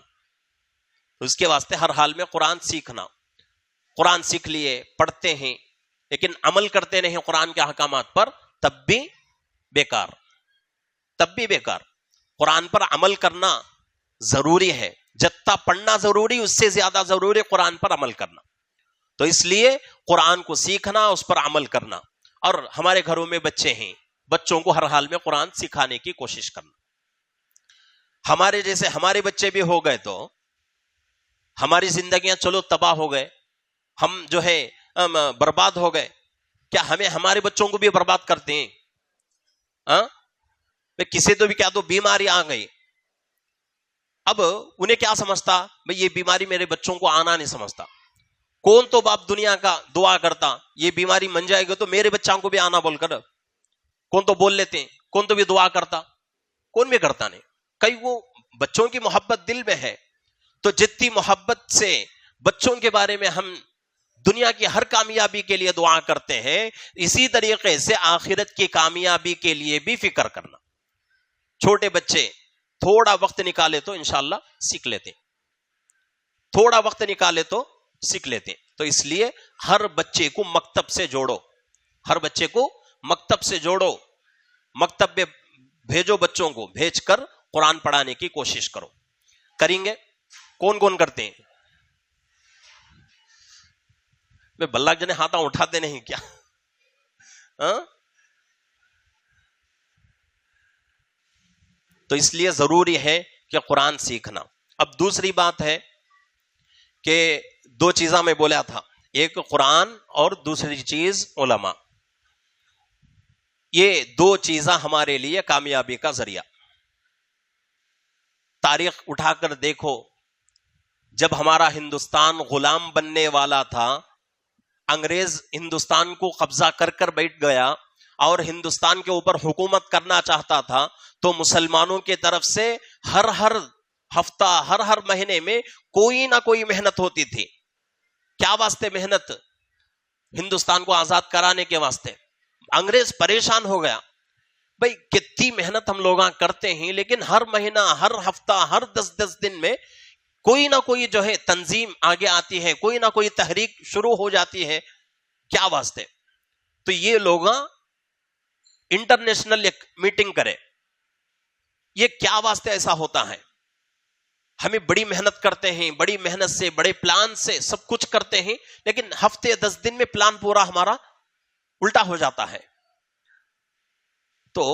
تو اس کے واسطے ہر حال میں قرآن سیکھنا. قرآن سیکھ لیے, پڑھتے ہیں, لیکن عمل کرتے نہیں قرآن کے احکامات پر, تب بھی بیکار, تب بھی بیکار. قرآن پر عمل کرنا ضروری ہے. جتنا پڑھنا ضروری, اس سے زیادہ ضروری قرآن پر عمل کرنا. تو اس لیے قرآن کو سیکھنا, اس پر عمل کرنا. اور ہمارے گھروں میں بچے ہیں, بچوں کو ہر حال میں قرآن سکھانے کی کوشش کرنا. ہمارے جیسے ہمارے بچے بھی ہو گئے تو ہماری زندگیاں چلو تباہ ہو گئے, ہم جو ہے برباد ہو گئے. کیا ہمیں ہمارے بچوں کو بھی برباد کرتے ہیں؟ کسی تو بھی کیا تو بیماری آ گئی, اب انہیں کیا سمجھتا, بھئی یہ بیماری میرے بچوں کو آنا نہیں سمجھتا. کون تو باپ دنیا کا دعا کرتا یہ بیماری من جائے گی تو میرے بچوں کو بھی آنا بول کر, کون تو بول لیتے ہیں, کون تو بھی دعا کرتا, کون بھی کرتا نہیں. کئی وہ بچوں کی محبت دل میں ہے, تو جتنی محبت سے بچوں کے بارے میں ہم دنیا کی ہر کامیابی کے لیے دعا کرتے ہیں, اسی طریقے سے آخرت کی کامیابی کے لیے بھی فکر کرنا. چھوٹے بچے تھوڑا وقت نکالے تو انشاءاللہ سیکھ لیتے, تھوڑا وقت نکالے تو سیکھ لیتے. تو اس لیے ہر بچے کو مکتب سے جوڑو, ہر بچے کو مکتب سے جوڑو, مکتب میں بھیجو, بچوں کو بھیج کر قرآن پڑھانے کی کوشش کرو. کریں گے کون کون کرتے ہیں؟ میں بلّہ جنے ہاتھاں اٹھاتے نہیں کیا؟ تو اس لیے ضروری ہے کہ قرآن سیکھنا. اب دوسری بات ہے کہ 2 چیزاں میں بولا تھا, ایک قرآن اور دوسری چیز علماء. یہ 2 چیزاں ہمارے لیے کامیابی کا ذریعہ. تاریخ اٹھا کر دیکھو, جب ہمارا ہندوستان غلام بننے والا تھا, انگریز ہندوستان کو قبضہ کر کر بیٹھ گیا اور ہندوستان کے اوپر حکومت کرنا چاہتا تھا, تو مسلمانوں کی طرف سے ہر ہفتہ, ہر مہینے میں کوئی نہ کوئی محنت ہوتی تھی. کیا واسطے محنت؟ ہندوستان کو آزاد کرانے کے واسطے. انگریز پریشان ہو گیا, بھئی کتنی محنت ہم لوگ کرتے ہیں, لیکن ہر مہینہ, ہر ہفتہ, ہر 10 دن میں کوئی نہ کوئی جو ہے تنظیم آگے آتی ہے, کوئی نہ کوئی تحریک شروع ہو جاتی ہے. کیا واسطے؟ تو یہ لوگ انٹرنیشنل ایک میٹنگ کرے. یہ کیا واسطے ایسا ہوتا ہے؟ ہمیں بڑی محنت کرتے ہیں, بڑی محنت سے, بڑے پلان سے سب کچھ کرتے ہیں, لیکن ہفتے 10 دن میں پلان پورا ہمارا الٹا ہو جاتا ہے. تو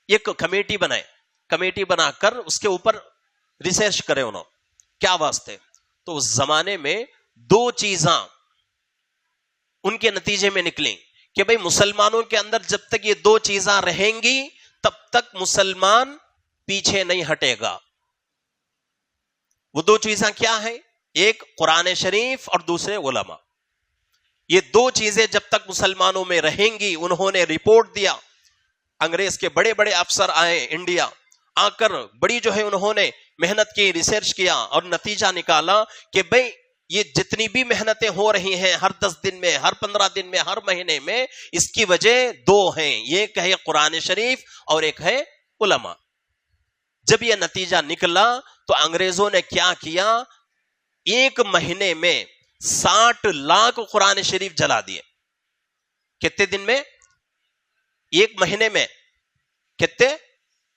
ایک کمیٹی بنائے, کمیٹی بنا کر اس کے اوپر ریسرچ کرے انہوں. کیا واسطے؟ تو اس زمانے میں 2 چیزاں ان کے نتیجے میں نکلیں کہ بھئی مسلمانوں کے اندر جب تک یہ 2 چیزاں رہیں گی تب تک مسلمان پیچھے نہیں ہٹے گا. وہ دو چیزیں کیا ہیں؟ ایک قرآن شریف اور دوسرے علماء. یہ دو چیزیں جب تک مسلمانوں میں رہیں گی. انہوں نے رپورٹ دیا, انگریز کے بڑے بڑے افسر آئے انڈیا, آ کر بڑی جو ہے انہوں نے محنت کی, ریسرچ کیا اور نتیجہ نکالا کہ بھئی یہ جتنی بھی محنتیں ہو رہی ہیں ہر 10 دن میں, ہر 15 دن میں, ہر مہینے میں, اس کی وجہ دو ہیں. ایک ہے قرآن شریف اور ایک ہے علماء. جب یہ نتیجہ نکلا تو انگریزوں نے کیا کیا, ایک مہینے میں 60 لاکھ قرآن شریف جلا دیے. کتنے دن میں؟ ایک مہینے میں کتنے؟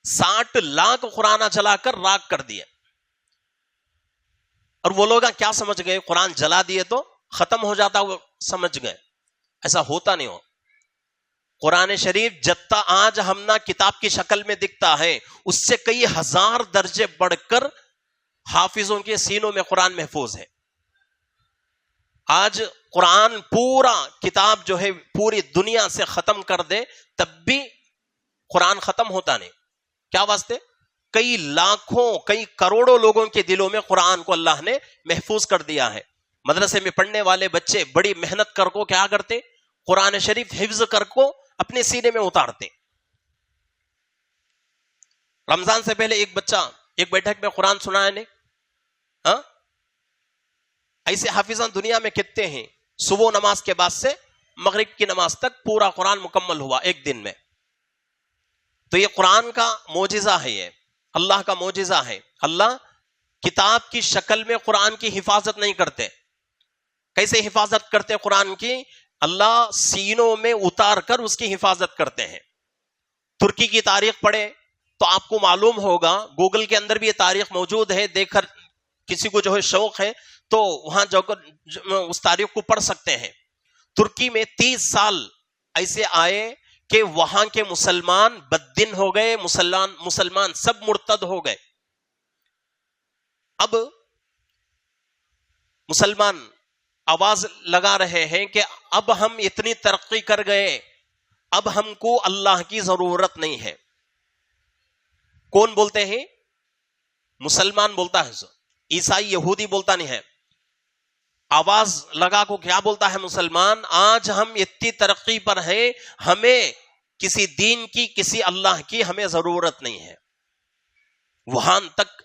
60 لاکھ قرآن جلا کر راکھ کر دیے. اور وہ لوگ کیا سمجھ گئے, قرآن جلا دیے تو ختم ہو جاتا, وہ سمجھ گئے. ایسا ہوتا نہیں ہو. قرآن شریف جتنا آج ہم نا کتاب کی شکل میں دکھتا ہے, اس سے کئی ہزار درجے بڑھ کر حافظوں کے سینوں میں قرآن محفوظ ہے. آج قرآن پورا کتاب جو ہے پوری دنیا سے ختم کر دے تب بھی قرآن ختم ہوتا نہیں. کیا واسطے؟ کئی لاکھوں کئی کروڑوں لوگوں کے دلوں میں قرآن کو اللہ نے محفوظ کر دیا ہے. مدرسے میں پڑھنے والے بچے بڑی محنت کر کو کیا کرتے, قرآن شریف حفظ کر کو اپنے سینے میں اتارتے. رمضان سے پہلے ایک بچہ ایک بیٹھک میں قرآن سنایا نے. ہاں, ایسے حافظان دنیا میں کتنے ہیں. صبح نماز کے بعد سے مغرب کی نماز تک پورا قرآن مکمل ہوا ایک دن میں. تو یہ قرآن کا معجزہ ہے, یہ اللہ کا معجزہ ہے. اللہ کتاب کی شکل میں قرآن کی حفاظت نہیں کرتے. کیسے حفاظت کرتے قرآن کی؟ اللہ سینوں میں اتار کر اس کی حفاظت کرتے ہیں. ترکی کی تاریخ پڑھے تو آپ کو معلوم ہوگا, گوگل کے اندر بھی یہ تاریخ موجود ہے, دیکھ کر کسی کو جو ہے شوق ہے تو وہاں جو اس تاریخ کو پڑھ سکتے ہیں. ترکی میں 30 سال ایسے آئے کہ وہاں کے مسلمان بددن ہو گئے, مسلمان سب مرتد ہو گئے. اب مسلمان آواز لگا رہے ہیں کہ اب ہم اتنی ترقی کر گئے, اب ہم کو اللہ کی ضرورت نہیں ہے. کون بولتے ہیں؟ مسلمان بولتا ہے, عیسائی یہودی بولتا نہیں ہے. آواز لگا کو کیا بولتا ہے مسلمان, آج ہم اتنی ترقی پر ہیں, ہمیں کسی دین کی کسی اللہ کی ہمیں ضرورت نہیں ہے. وہاں تک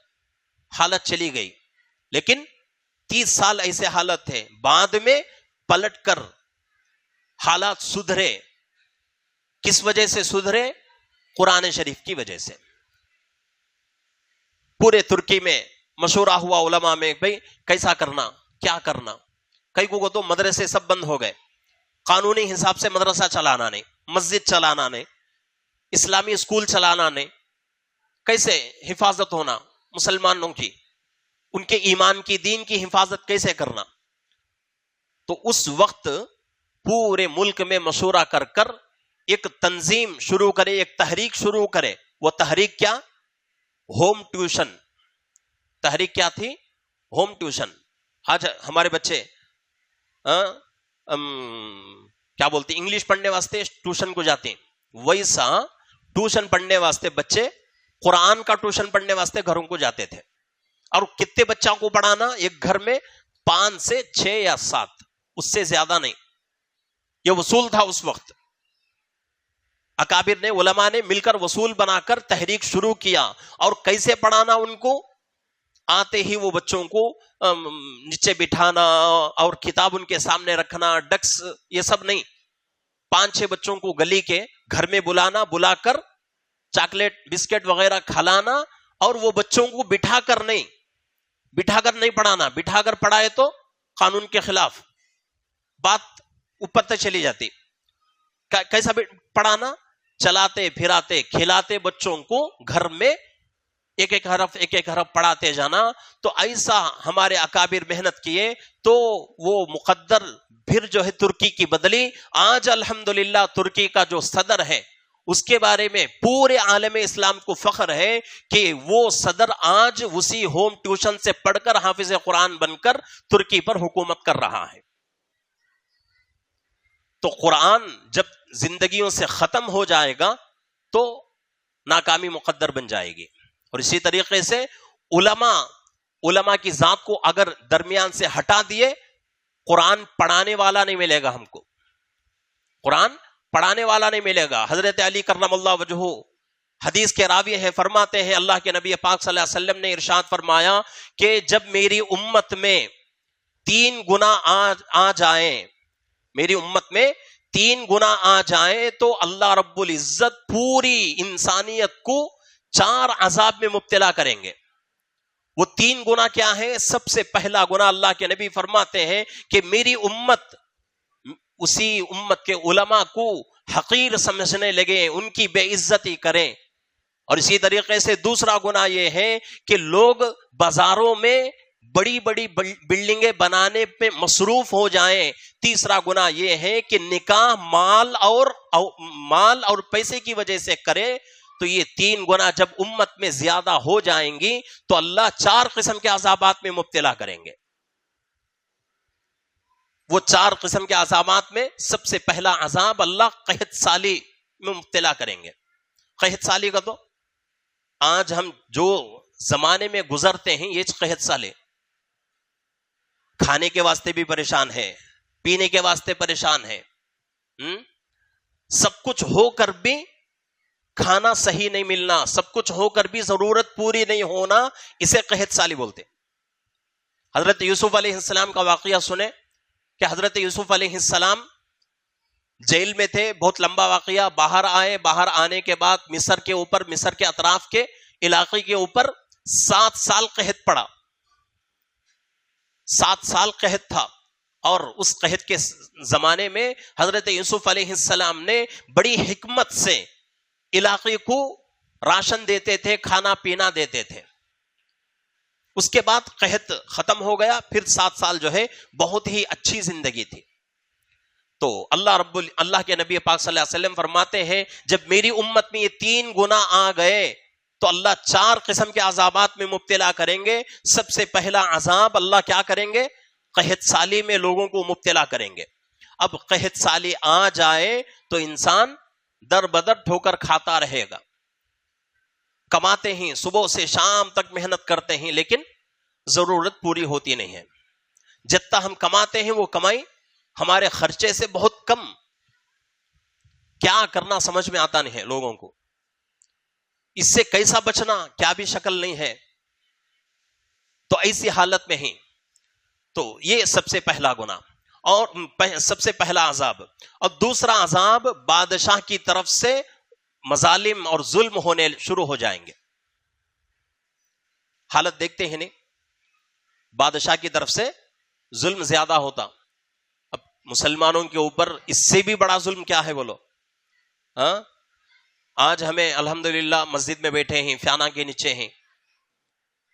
حالت چلی گئی. لیکن 30 سال ایسے حالت تھے, بعد میں پلٹ کر حالات سدھرے. کس وجہ سے سدھرے؟ قرآن شریف کی وجہ سے. پورے ترکی میں مشورہ ہوا علماء میں, بھئی کیسا کرنا, کیا کرنا. کئی کو تو مدرسے سب بند ہو گئے, قانونی حساب سے مدرسہ چلانا نہیں, مسجد چلانا نہیں, اسلامی اسکول چلانا نہیں. کیسے حفاظت ہونا مسلمانوں کی, ان کے ایمان کی دین کی حفاظت کیسے کرنا. تو اس وقت پورے ملک میں مشورہ کر کر ایک تنظیم شروع کرے, ایک تحریک شروع کرے. وہ تحریک کیا؟ Home tuition. تحریک کیا تھی؟ Home tuition. آج ہمارے بچے کیا بولتے, انگلش پڑھنے واسطے ٹیوشن کو جاتے ہیں. ویسا ٹیوشن پڑھنے واسطے بچے قرآن کا ٹیوشن پڑھنے واسطے گھروں کو جاتے تھے. اور کتنے بچوں کو پڑھانا؟ ایک گھر میں 5 سے 6 یا 7, اس سے زیادہ نہیں. یہ وصول تھا اس وقت. اکابر نے, علماء نے مل کر وصول بنا کر تحریک شروع کیا. اور کیسے پڑھانا ان کو؟ آتے ہی وہ بچوں کو نیچے بٹھانا اور کتاب ان کے سامنے رکھنا, ڈیسک یہ سب نہیں. 5-6 بچوں کو گلی کے گھر میں بلانا, بلا کر چاکلیٹ بسکٹ وغیرہ کھلانا, اور وہ بچوں کو بٹھا کر نہیں پڑھانا. بٹھا کر پڑھائے تو قانون کے خلاف بات اوپر تک چلی جاتی. کیسا پڑھانا؟ چلاتے پھراتے کھلاتے بچوں کو گھر میں ایک ایک حرف پڑھاتے جانا. تو ایسا ہمارے اکابر محنت کیے تو وہ مقدر پھر جو ہے ترکی کی بدلی. آج الحمدللہ ترکی کا جو صدر ہے اس کے بارے میں پورے عالم اسلام کو فخر ہے کہ وہ صدر آج اسی ہوم ٹیوشن سے پڑھ کر حافظ قرآن بن کر ترکی پر حکومت کر رہا ہے. تو قرآن جب زندگیوں سے ختم ہو جائے گا تو ناکامی مقدر بن جائے گی. اور اسی طریقے سے علماء علماء کی ذات کو اگر درمیان سے ہٹا دیے، قرآن پڑھانے والا نہیں ملے گا ہم کو، قرآن پڑھانے والا نہیں ملے گا۔ حضرت علی کرم اللہ وجہہ حدیث کے راوی ہیں، فرماتے ہیں اللہ کے نبی پاک صلی اللہ علیہ وسلم نے ارشاد فرمایا کہ جب میری امت میں 3 گنا آ جائیں، میری امت میں 3 گنا آ جائیں تو اللہ رب العزت پوری انسانیت کو 4 عذاب میں مبتلا کریں گے۔ وہ 3 گنا کیا ہے؟ سب سے پہلا گنا اللہ کے نبی فرماتے ہیں کہ میری امت اسی امت کے علماء کو حقیر سمجھنے لگے، ان کی بے عزتی کریں۔ اور اسی طریقے سے دوسرا گناہ یہ ہے کہ لوگ بازاروں میں بڑی بڑی بلڈنگیں بنانے پہ مصروف ہو جائیں۔ تیسرا گناہ یہ ہے کہ نکاح مال اور پیسے کی وجہ سے کریں۔ تو یہ 3 گناہ جب امت میں زیادہ ہو جائیں گی تو اللہ 4 قسم کے عذابات میں مبتلا کریں گے۔ وہ 4 قسم کے عذابات میں سب سے پہلا عذاب اللہ قحط سالی میں مبتلا کریں گے۔ قحط سالی کا تو آج ہم جو زمانے میں گزرتے ہیں یہ قحط سالی، کھانے کے واسطے بھی پریشان ہے، پینے کے واسطے پریشان ہے، سب کچھ ہو کر بھی کھانا صحیح نہیں ملنا، سب کچھ ہو کر بھی ضرورت پوری نہیں ہونا، اسے قحط سالی بولتے۔ حضرت یوسف علیہ السلام کا واقعہ سنیں کہ حضرت یوسف علیہ السلام جیل میں تھے، بہت لمبا واقعہ۔ باہر آئے، باہر آنے کے بعد مصر کے اوپر، مصر کے اطراف کے علاقے کے اوپر 7 سال قحط پڑا، 7 سال قحط تھا۔ اور اس قحط کے زمانے میں حضرت یوسف علیہ السلام نے بڑی حکمت سے علاقے کو راشن دیتے تھے، کھانا پینا دیتے تھے۔ اس کے بعد قحط ختم ہو گیا، پھر 7 سال جو ہے بہت ہی اچھی زندگی تھی۔ تو اللہ کے نبی پاک صلی اللہ علیہ وسلم فرماتے ہیں جب میری امت میں یہ 3 گناہ آ گئے تو اللہ 4 قسم کے عذابات میں مبتلا کریں گے۔ سب سے پہلا عذاب اللہ کیا کریں گے؟ قحط سالی میں لوگوں کو مبتلا کریں گے۔ اب قحط سالی آ جائے تو انسان در بدر ٹھوکر کھاتا رہے گا، کماتے ہیں، صبح سے شام تک محنت کرتے ہیں، لیکن ضرورت پوری ہوتی نہیں ہے۔ جتنا ہم کماتے ہیں وہ کمائی ہمارے خرچے سے بہت کم، کیا کرنا سمجھ میں آتا نہیں ہے لوگوں کو، اس سے کیسا بچنا کیا بھی شکل نہیں ہے۔ تو ایسی حالت میں ہی تو یہ سب سے پہلا گناہ اور سب سے پہلا عذاب۔ اور دوسرا عذاب بادشاہ کی طرف سے مظالم اور ظلم ہونے شروع ہو جائیں گے۔ حالت دیکھتے ہیں نہیں، بادشاہ کی طرف سے ظلم زیادہ ہوتا۔ اب مسلمانوں کے اوپر اس سے بھی بڑا ظلم کیا ہے بولو؟ آج ہمیں الحمدللہ مسجد میں بیٹھے ہیں، فیانہ کے نیچے ہیں،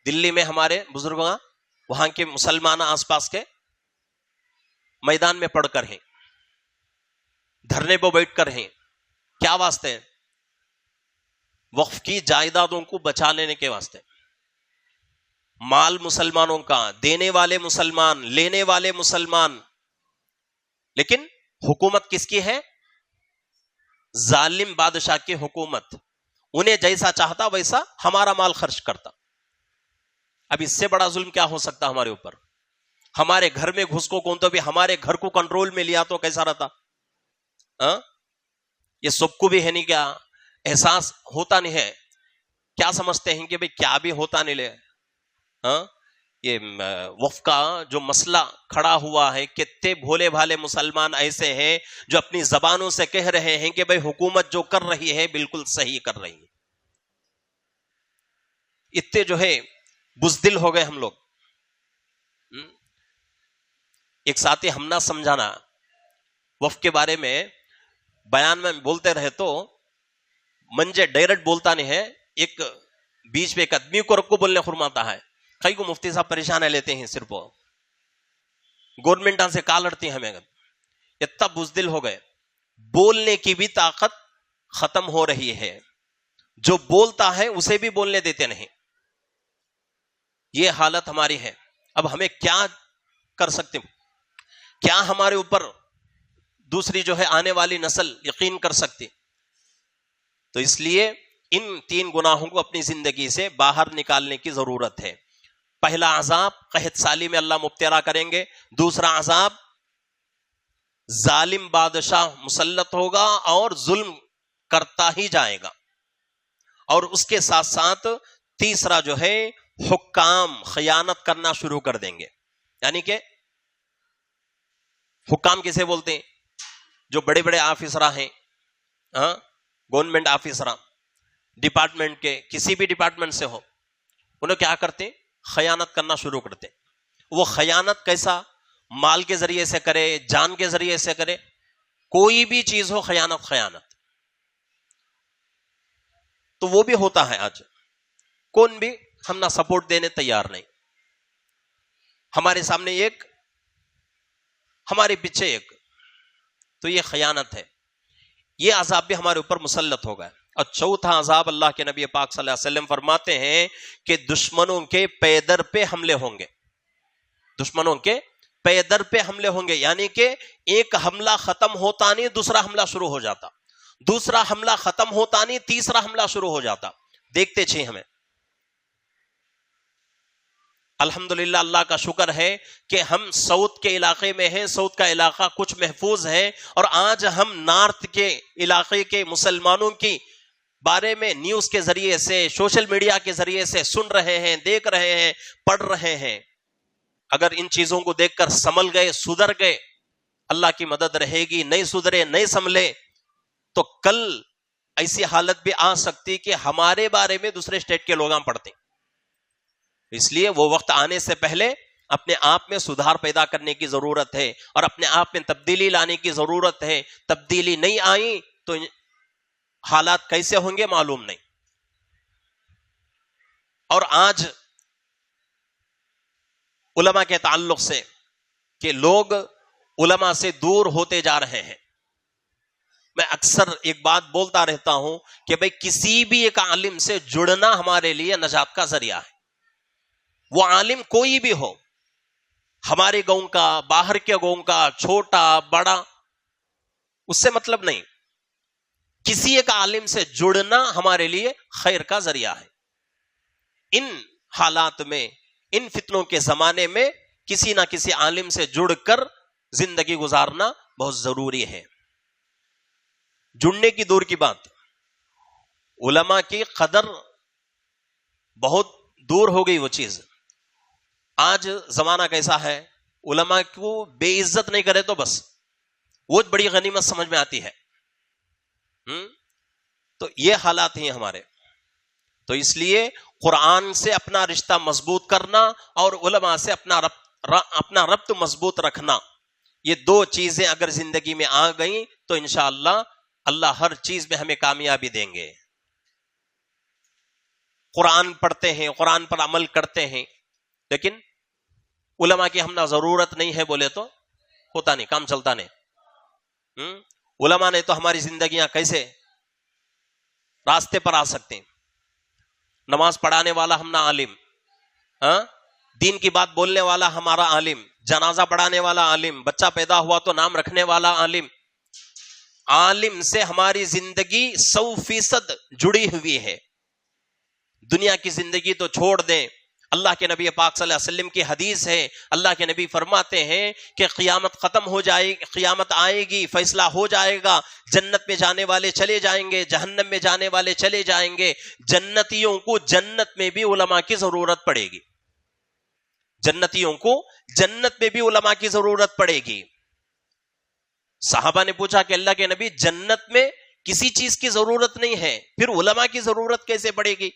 دلی میں ہمارے بزرگاں وہاں کے مسلمان آس پاس کے میدان میں پڑھ کر ہیں، دھرنے پہ بیٹھ کر ہیں، کیا واسطے ہیں؟ وقف کی جائیدادوں کو بچا لینے کے واسطے۔ مال مسلمانوں کا، دینے والے مسلمان، لینے والے مسلمان، لیکن حکومت کس کی ہے؟ ظالم بادشاہ کی حکومت۔ انہیں جیسا چاہتا ویسا ہمارا مال خرچ کرتا۔ اب اس سے بڑا ظلم کیا ہو سکتا ہمارے اوپر؟ ہمارے گھر میں گھس کو کون تو بھی ہمارے گھر کو کنٹرول میں لیا تو کیسا رہتا؟ یہ سب کو بھی ہے نہیں، کیا احساس ہوتا نہیں ہے؟ کیا سمجھتے ہیں کہ بھئی کیا بھی ہوتا نہیں لے؟ یہ وقف کا جو مسئلہ کھڑا ہوا ہے، کتنے بھولے بھالے مسلمان ایسے ہیں جو اپنی زبانوں سے کہہ رہے ہیں کہ بھئی حکومت جو کر رہی ہے بالکل صحیح کر رہی ہے۔ اتنے جو ہے بزدل ہو گئے ہم لوگ۔ ایک ساتھی ہم نہ سمجھانا وقف کے بارے میں بیان میں بولتے رہے تو منجے ڈائریکٹ بولتا نہیں ہے، ایک بیچ پہ ایک آدمی کو رکھو بولنے فرماتا ہے، کئی کو مفتی صاحب پریشان لیتے ہیں، صرف گورنمنٹ سے کال لڑتی ہیں ہمیں۔ اتنا بزدل ہو گئے، بولنے کی بھی طاقت ختم ہو رہی ہے، جو بولتا ہے اسے بھی بولنے دیتے نہیں۔ یہ حالت ہماری ہے۔ اب ہمیں کیا کر سکتے؟ کیا ہمارے اوپر دوسری جو ہے آنے والی نسل یقین کر سکتی؟ تو اس لیے ان 3 گناہوں کو اپنی زندگی سے باہر نکالنے کی ضرورت ہے۔ پہلا عذاب قحط سالی میں اللہ مبتلا کریں گے، دوسرا عذاب ظالم بادشاہ مسلط ہوگا اور ظلم کرتا ہی جائے گا، اور اس کے ساتھ ساتھ تیسرا جو ہے حکام خیانت کرنا شروع کر دیں گے. یعنی کہ حکام کسے بولتے ہیں؟ جو بڑے بڑے آفیسراں ہیں، گورنمنٹ آفیسراں، ڈپارٹمنٹ کے کسی بھی ڈپارٹمنٹ سے ہو، انہیں کیا کرتے ہیں؟ خیانت کرنا شروع کرتے ہیں. وہ خیانت کیسا؟ مال کے ذریعے سے کرے، جان کے ذریعے سے کرے، کوئی بھی چیز ہو خیانت. تو وہ بھی ہوتا ہے آج. کون بھی ہم نہ سپورٹ دینے تیار نہیں. ہمارے سامنے ایک، ہمارے پیچھے ایک، تو یہ خیانت ہے. یہ عذاب بھی ہمارے اوپر مسلط ہوگا. اور چوتھا عذاب اللہ کے نبی پاک صلی اللہ علیہ وسلم فرماتے ہیں کہ دشمنوں کے پیدر پہ حملے ہوں گے. دشمنوں کے پیدر پہ حملے ہوں گے، یعنی کہ ایک حملہ ختم ہوتا نہیں دوسرا حملہ شروع ہو جاتا، دوسرا حملہ ختم ہوتا نہیں تیسرا حملہ شروع ہو جاتا. دیکھتے چھے ہمیں. الحمدللہ اللہ کا شکر ہے کہ ہم ساؤتھ کے علاقے میں ہیں، ساؤتھ کا علاقہ کچھ محفوظ ہے، اور آج ہم نارتھ کے علاقے کے مسلمانوں کی بارے میں نیوز کے ذریعے سے، سوشل میڈیا کے ذریعے سے سن رہے ہیں، دیکھ رہے ہیں، پڑھ رہے ہیں. اگر ان چیزوں کو دیکھ کر سنبھل گئے، سدھر گئے، اللہ کی مدد رہے گی. نہیں سدھرے، نہیں سنبھلے تو کل ایسی حالت بھی آ سکتی کہ ہمارے بارے میں دوسرے اسٹیٹ کے لوگ پڑھتے. اس لیے وہ وقت آنے سے پہلے اپنے آپ میں سدھار پیدا کرنے کی ضرورت ہے، اور اپنے آپ میں تبدیلی لانے کی ضرورت ہے. تبدیلی نہیں آئی تو حالات کیسے ہوں گے معلوم نہیں. اور آج علماء کے تعلق سے کہ لوگ علماء سے دور ہوتے جا رہے ہیں. میں اکثر ایک بات بولتا رہتا ہوں کہ بھئی کسی بھی ایک عالم سے جڑنا ہمارے لیے نجات کا ذریعہ ہے. وہ عالم کوئی بھی ہو، ہمارے گاؤں کا، باہر کے گاؤں کا، چھوٹا بڑا، اس سے مطلب نہیں. کسی ایک عالم سے جڑنا ہمارے لیے خیر کا ذریعہ ہے. ان حالات میں، ان فتنوں کے زمانے میں کسی نہ کسی عالم سے جڑ کر زندگی گزارنا بہت ضروری ہے. جڑنے کی دور کی بات، علماء کی قدر بہت دور ہو گئی وہ چیز. آج زمانہ کیسا ہے، علماء کو بے عزت نہیں کرے تو بس وہ بڑی غنیمت سمجھ میں آتی ہے. تو یہ حالات ہیں ہمارے. تو اس لیے قرآن سے اپنا رشتہ مضبوط کرنا اور علماء سے اپنا ربط مضبوط رکھنا، یہ دو چیزیں اگر زندگی میں آ گئیں تو انشاءاللہ اللہ ہر چیز میں ہمیں کامیابی دیں گے. قرآن پڑھتے ہیں، قرآن پر عمل کرتے ہیں، لیکن علماء کی ہم نہ ضرورت نہیں ہے بولے تو ہوتا نہیں، کام چلتا نہیں. علماء نے تو ہماری زندگیاں کیسے راستے پر آ سکتے ہیں. نماز پڑھانے والا ہم نہ عالم، دین کی بات بولنے والا ہمارا عالم، جنازہ پڑھانے والا عالم، بچہ پیدا ہوا تو نام رکھنے والا عالم. عالم سے ہماری زندگی 100% جڑی ہوئی ہے. دنیا کی زندگی تو چھوڑ دیں. اللہ کے نبی پاک صلی اللہ علیہ وسلم کی حدیث ہے، اللہ کے نبی فرماتے ہیں کہ قیامت ختم ہو جائے گی، قیامت آئے گی، فیصلہ ہو جائے گا، جنت میں جانے والے چلے جائیں گے، جہنم میں جانے والے چلے جائیں گے. جنتیوں کو جنت میں بھی علماء کی ضرورت پڑے گی. جنتیوں کو جنت میں بھی علماء کی ضرورت پڑے گی. صحابہ نے پوچھا کہ اللہ کے نبی جنت میں کسی چیز کی ضرورت نہیں ہے، پھر علماء کی ضرورت کیسے پڑے گی؟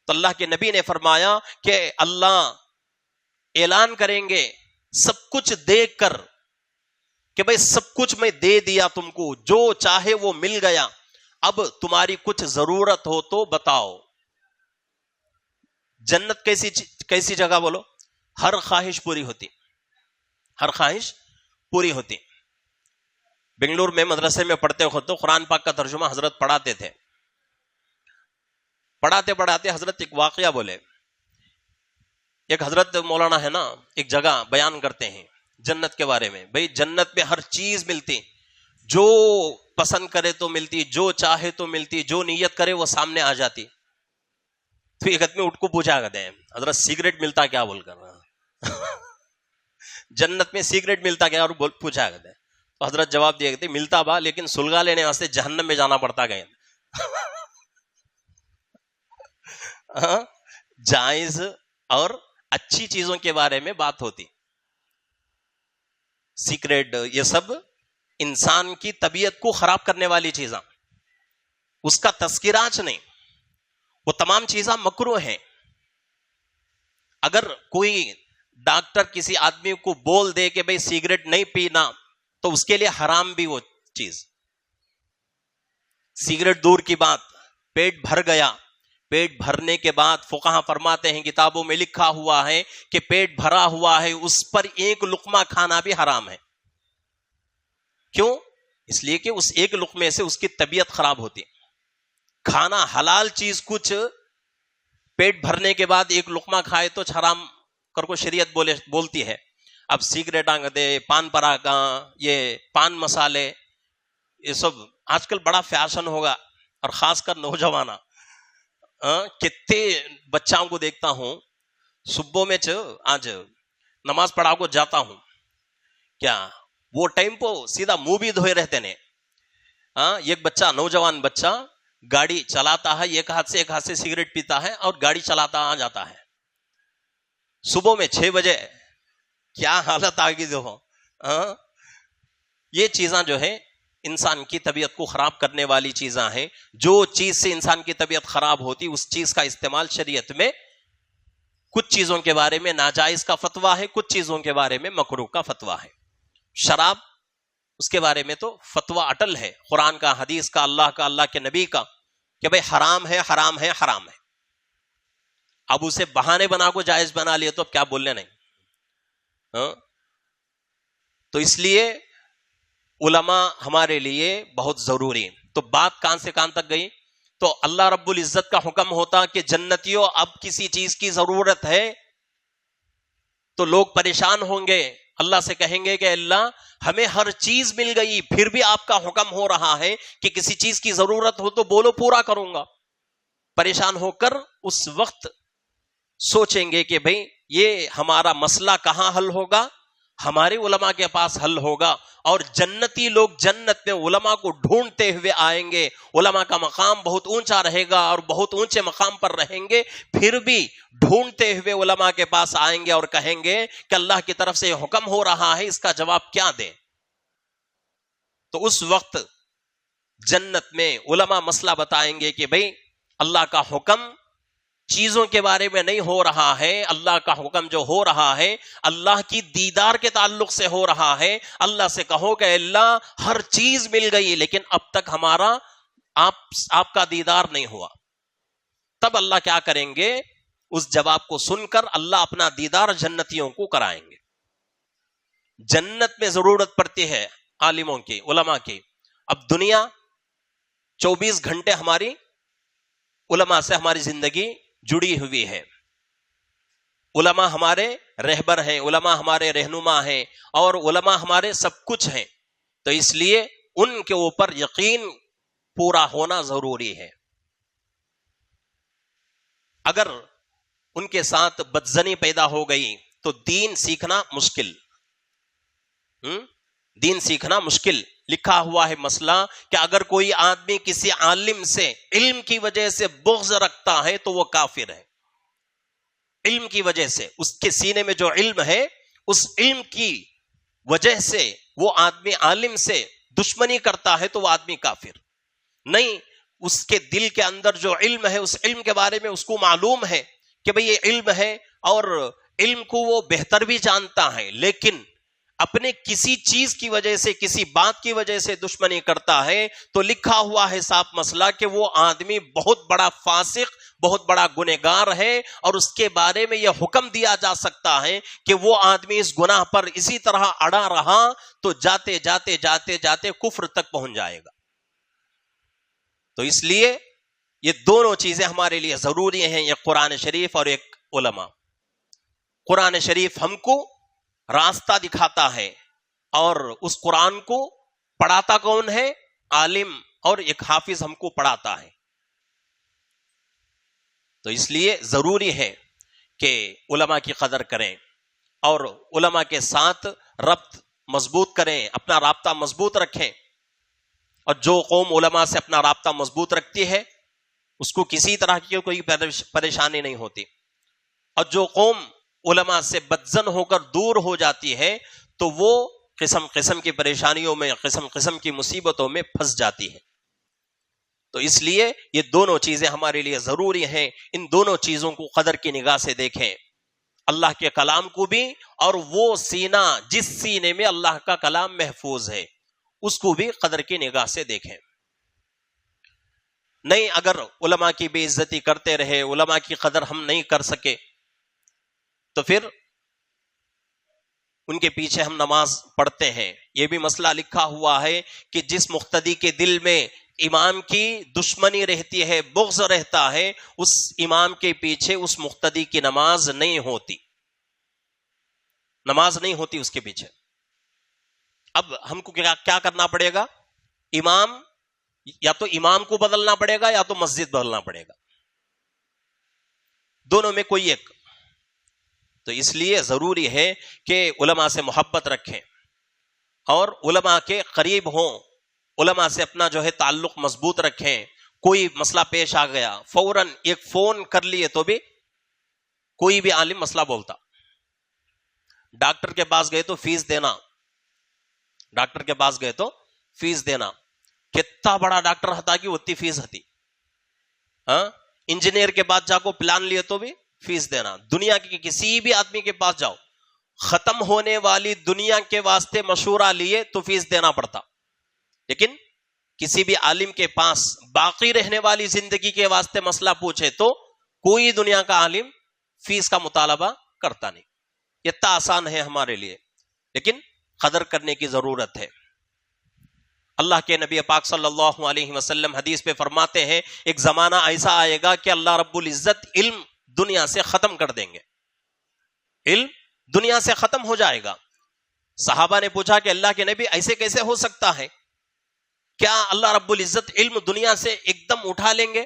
تو اللہ کے نبی نے فرمایا کہ اللہ اعلان کریں گے سب کچھ دیکھ کر کہ بھئی سب کچھ میں دے دیا تم کو، جو چاہے وہ مل گیا، اب تمہاری کچھ ضرورت ہو تو بتاؤ. جنت کیسی جگہ بولو؟ ہر خواہش پوری ہوتی، ہر خواہش پوری ہوتی. بنگلور میں مدرسے میں پڑھتے ہو تو قرآن پاک کا ترجمہ حضرت پڑھاتے تھے. پڑھاتے پڑھاتے حضرت ایک واقعہ بولے. ایک حضرت مولانا ہے نا، ایک جگہ بیان کرتے ہیں جنت کے بارے میں. بھئی جنت میں ہر چیز ملتی، جو پسند کرے تو ملتی، جو چاہے تو ملتی، جو نیت کرے وہ سامنے آ جاتی. تو ایک آدمی اٹھ کو پوچھا کرتے ہیں حضرت سگریٹ ملتا کیا بول کر جنت میں سگریٹ ملتا کیا اور پوچھا کرتے ہیں. تو حضرت جواب دیا کرتے ملتا با لیکن سلگا لینے واسطے جہنم میں جانا پڑتا گئے. جائز اور اچھی چیزوں کے بارے میں بات ہوتی. سگریٹ یہ سب انسان کی طبیعت کو خراب کرنے والی چیزاں، اس کا تذکراج نہیں، وہ تمام چیزاں مکروہ ہیں. اگر کوئی ڈاکٹر کسی آدمی کو بول دے کہ بھئی سگریٹ نہیں پینا تو اس کے لیے حرام بھی وہ چیز. سگریٹ دور کی بات، پیٹ بھر گیا، پیٹ بھرنے کے بعد فقہا فرماتے ہیں کتابوں میں لکھا ہوا ہے کہ پیٹ بھرا ہوا ہے اس پر ایک لقمہ کھانا بھی حرام ہے. کیوں؟ اس لیے کہ اس ایک لقمے سے اس کی طبیعت خراب ہوتی ہے. کھانا حلال چیز کچھ پیٹ بھرنے کے بعد ایک لقمہ کھائے تو حرام کر کو شریعت بولتی ہے. اب سگریٹ آنگتے، پان پراگا، یہ پان مسالے، یہ سب آج کل بڑا فیشن ہوگا، اور خاص کر نوجوانہ کتنے بچوں کو دیکھتا ہوں صبح میں آج نماز پڑھا کو جاتا ہوں، کیا وہ ٹائم پہ سیدھا منہ بھی دھوئے رہتے نے. ایک بچہ، نوجوان بچہ گاڑی چلاتا ہے، ایک ہاتھ سے سگریٹ پیتا ہے اور گاڑی چلاتا آ جاتا ہے صبح میں 6 بجے. کیا حالت آ گئی دیکھو. یہ چیزاں جو ہے انسان کی طبیعت کو خراب کرنے والی چیزاں ہیں. جو چیز سے انسان کی طبیعت خراب ہوتی اس چیز کا استعمال شریعت میں کچھ چیزوں کے بارے میں ناجائز کا فتویٰ ہے، کچھ چیزوں کے بارے میں مکروہ کا فتویٰ ہے. شراب، اس کے بارے میں تو فتویٰ اٹل ہے، قرآن کا، حدیث کا، اللہ کے نبی کا، کہ بھئی حرام ہے حرام ہے حرام ہے. اب اسے بہانے بنا کو جائز بنا لیے تو اب کیا بولنے نہیں. تو اس لیے علماء ہمارے لیے بہت ضروری ہیں. تو بات کہاں سے کہاں تک گئی؟ تو اللہ رب العزت کا حکم ہوتا کہ جنتیوں اب کسی چیز کی ضرورت ہے تو لوگ پریشان ہوں گے، اللہ سے کہیں گے کہ اللہ ہمیں ہر چیز مل گئی پھر بھی آپ کا حکم ہو رہا ہے کہ کسی چیز کی ضرورت ہو تو بولو پورا کروں گا. پریشان ہو کر اس وقت سوچیں گے کہ بھئی یہ ہمارا مسئلہ کہاں حل ہوگا؟ ہمارے علماء کے پاس حل ہوگا. اور جنتی لوگ جنت میں علماء کو ڈھونڈتے ہوئے آئیں گے. علماء کا مقام بہت اونچا رہے گا اور بہت اونچے مقام پر رہیں گے، پھر بھی ڈھونڈتے ہوئے علماء کے پاس آئیں گے اور کہیں گے کہ اللہ کی طرف سے حکم ہو رہا ہے، اس کا جواب کیا دیں؟ تو اس وقت جنت میں علماء مسئلہ بتائیں گے کہ بھئی اللہ کا حکم چیزوں کے بارے میں نہیں ہو رہا ہے، اللہ کا حکم جو ہو رہا ہے اللہ کی دیدار کے تعلق سے ہو رہا ہے. اللہ سے کہو کہ اللہ ہر چیز مل گئی لیکن اب تک ہمارا آپ کا دیدار نہیں ہوا. تب اللہ کیا کریں گے؟ اس جواب کو سن کر اللہ اپنا دیدار جنتیوں کو کرائیں گے. جنت میں ضرورت پڑتی ہے عالموں کی، علماء کی. اب دنیا 24 گھنٹے ہماری علماء سے ہماری زندگی جڑی ہوئی ہے. علماء ہمارے رہبر ہیں، علماء ہمارے رہنما ہیں، اور علماء ہمارے سب کچھ ہیں. تو اس لیے ان کے اوپر یقین پورا ہونا ضروری ہے. اگر ان کے ساتھ بدزنی پیدا ہو گئی تو دین سیکھنا مشکل. دین سیکھنا مشکل. لکھا ہوا ہے مسئلہ کہ اگر کوئی آدمی کسی عالم سے علم کی وجہ سے بغض رکھتا ہے تو وہ کافر ہے. علم کی وجہ سے اس کے سینے میں جو علم ہے اس علم کی وجہ سے وہ آدمی عالم سے دشمنی کرتا ہے تو وہ آدمی کافر نہیں. اس کے دل کے اندر جو علم ہے اس علم کے بارے میں اس کو معلوم ہے کہ بھئی یہ علم ہے اور علم کو وہ بہتر بھی جانتا ہے، لیکن اپنے کسی چیز کی وجہ سے، کسی بات کی وجہ سے دشمنی کرتا ہے تو لکھا ہوا ہے صاف مسئلہ کہ وہ آدمی بہت بڑا فاسق، بہت بڑا گنہگار ہے. اور اس کے بارے میں یہ حکم دیا جا سکتا ہے کہ وہ آدمی اس گناہ پر اسی طرح اڑا رہا تو جاتے جاتے جاتے جاتے کفر تک پہنچ جائے گا. تو اس لیے یہ دونوں چیزیں ہمارے لیے ضروری ہیں، ایک قرآن شریف اور ایک علماء. قرآن شریف ہم کو راستہ دکھاتا ہے، اور اس قرآن کو پڑھاتا کون ہے؟ عالم، اور ایک حافظ ہم کو پڑھاتا ہے. تو اس لیے ضروری ہے کہ علماء کی قدر کریں اور علماء کے ساتھ ربط مضبوط کریں، اپنا رابطہ مضبوط رکھیں. اور جو قوم علماء سے اپنا رابطہ مضبوط رکھتی ہے اس کو کسی طرح کی کوئی پریشانی نہیں ہوتی، اور جو قوم علماء سے بدظن ہو کر دور ہو جاتی ہے تو وہ قسم قسم کی پریشانیوں میں، قسم قسم کی مصیبتوں میں پھنس جاتی ہے. تو اس لیے یہ دونوں چیزیں ہمارے لیے ضروری ہیں. ان دونوں چیزوں کو قدر کی نگاہ سے دیکھیں، اللہ کے کلام کو بھی، اور وہ سینہ جس سینے میں اللہ کا کلام محفوظ ہے اس کو بھی قدر کی نگاہ سے دیکھیں. نہیں، اگر علماء کی بے عزتی کرتے رہے، علماء کی قدر ہم نہیں کر سکے، تو پھر ان کے پیچھے ہم نماز پڑھتے ہیں. یہ بھی مسئلہ لکھا ہوا ہے کہ جس مقتدی کے دل میں امام کی دشمنی رہتی ہے، بغض رہتا ہے، اس امام کے پیچھے اس مقتدی کی نماز نہیں ہوتی، نماز نہیں ہوتی اس کے پیچھے. اب ہم کو کیا کرنا پڑے گا؟ امام، یا تو امام کو بدلنا پڑے گا یا تو مسجد بدلنا پڑے گا، دونوں میں کوئی ایک. تو اس لیے ضروری ہے کہ علماء سے محبت رکھیں اور علماء کے قریب ہوں، علماء سے اپنا جو ہے تعلق مضبوط رکھیں. کوئی مسئلہ پیش آ گیا، فوراً ایک فون کر لیے تو بھی کوئی بھی عالم مسئلہ بولتا. ڈاکٹر کے پاس گئے تو فیس دینا، ڈاکٹر کے پاس گئے تو فیس دینا. کتنا بڑا ڈاکٹر ہوتا کہ اتنی فیس ہوتی. انجینئر کے پاس جا کو پلان لیے تو بھی فیس دینا. دنیا کے کسی بھی آدمی کے پاس جاؤ، ختم ہونے والی دنیا کے واسطے مشورہ لیے تو فیس دینا پڑتا، لیکن کسی بھی عالم کے پاس باقی رہنے والی زندگی کے واسطے مسئلہ پوچھے تو کوئی دنیا کا عالم فیس کا مطالبہ کرتا نہیں. یہ اتنا آسان ہے ہمارے لیے، لیکن قدر کرنے کی ضرورت ہے. اللہ کے نبی پاک صلی اللہ علیہ وسلم حدیث پہ فرماتے ہیں ایک زمانہ ایسا آئے گا کہ اللہ رب العزت علم دنیا سے ختم کر دیں گے، علم دنیا سے ختم ہو جائے گا. صحابہ نے پوچھا کہ اللہ کے نبی ایسے کیسے ہو سکتا ہے؟ کیا اللہ رب العزت علم دنیا سے ایک دم اٹھا لیں گے؟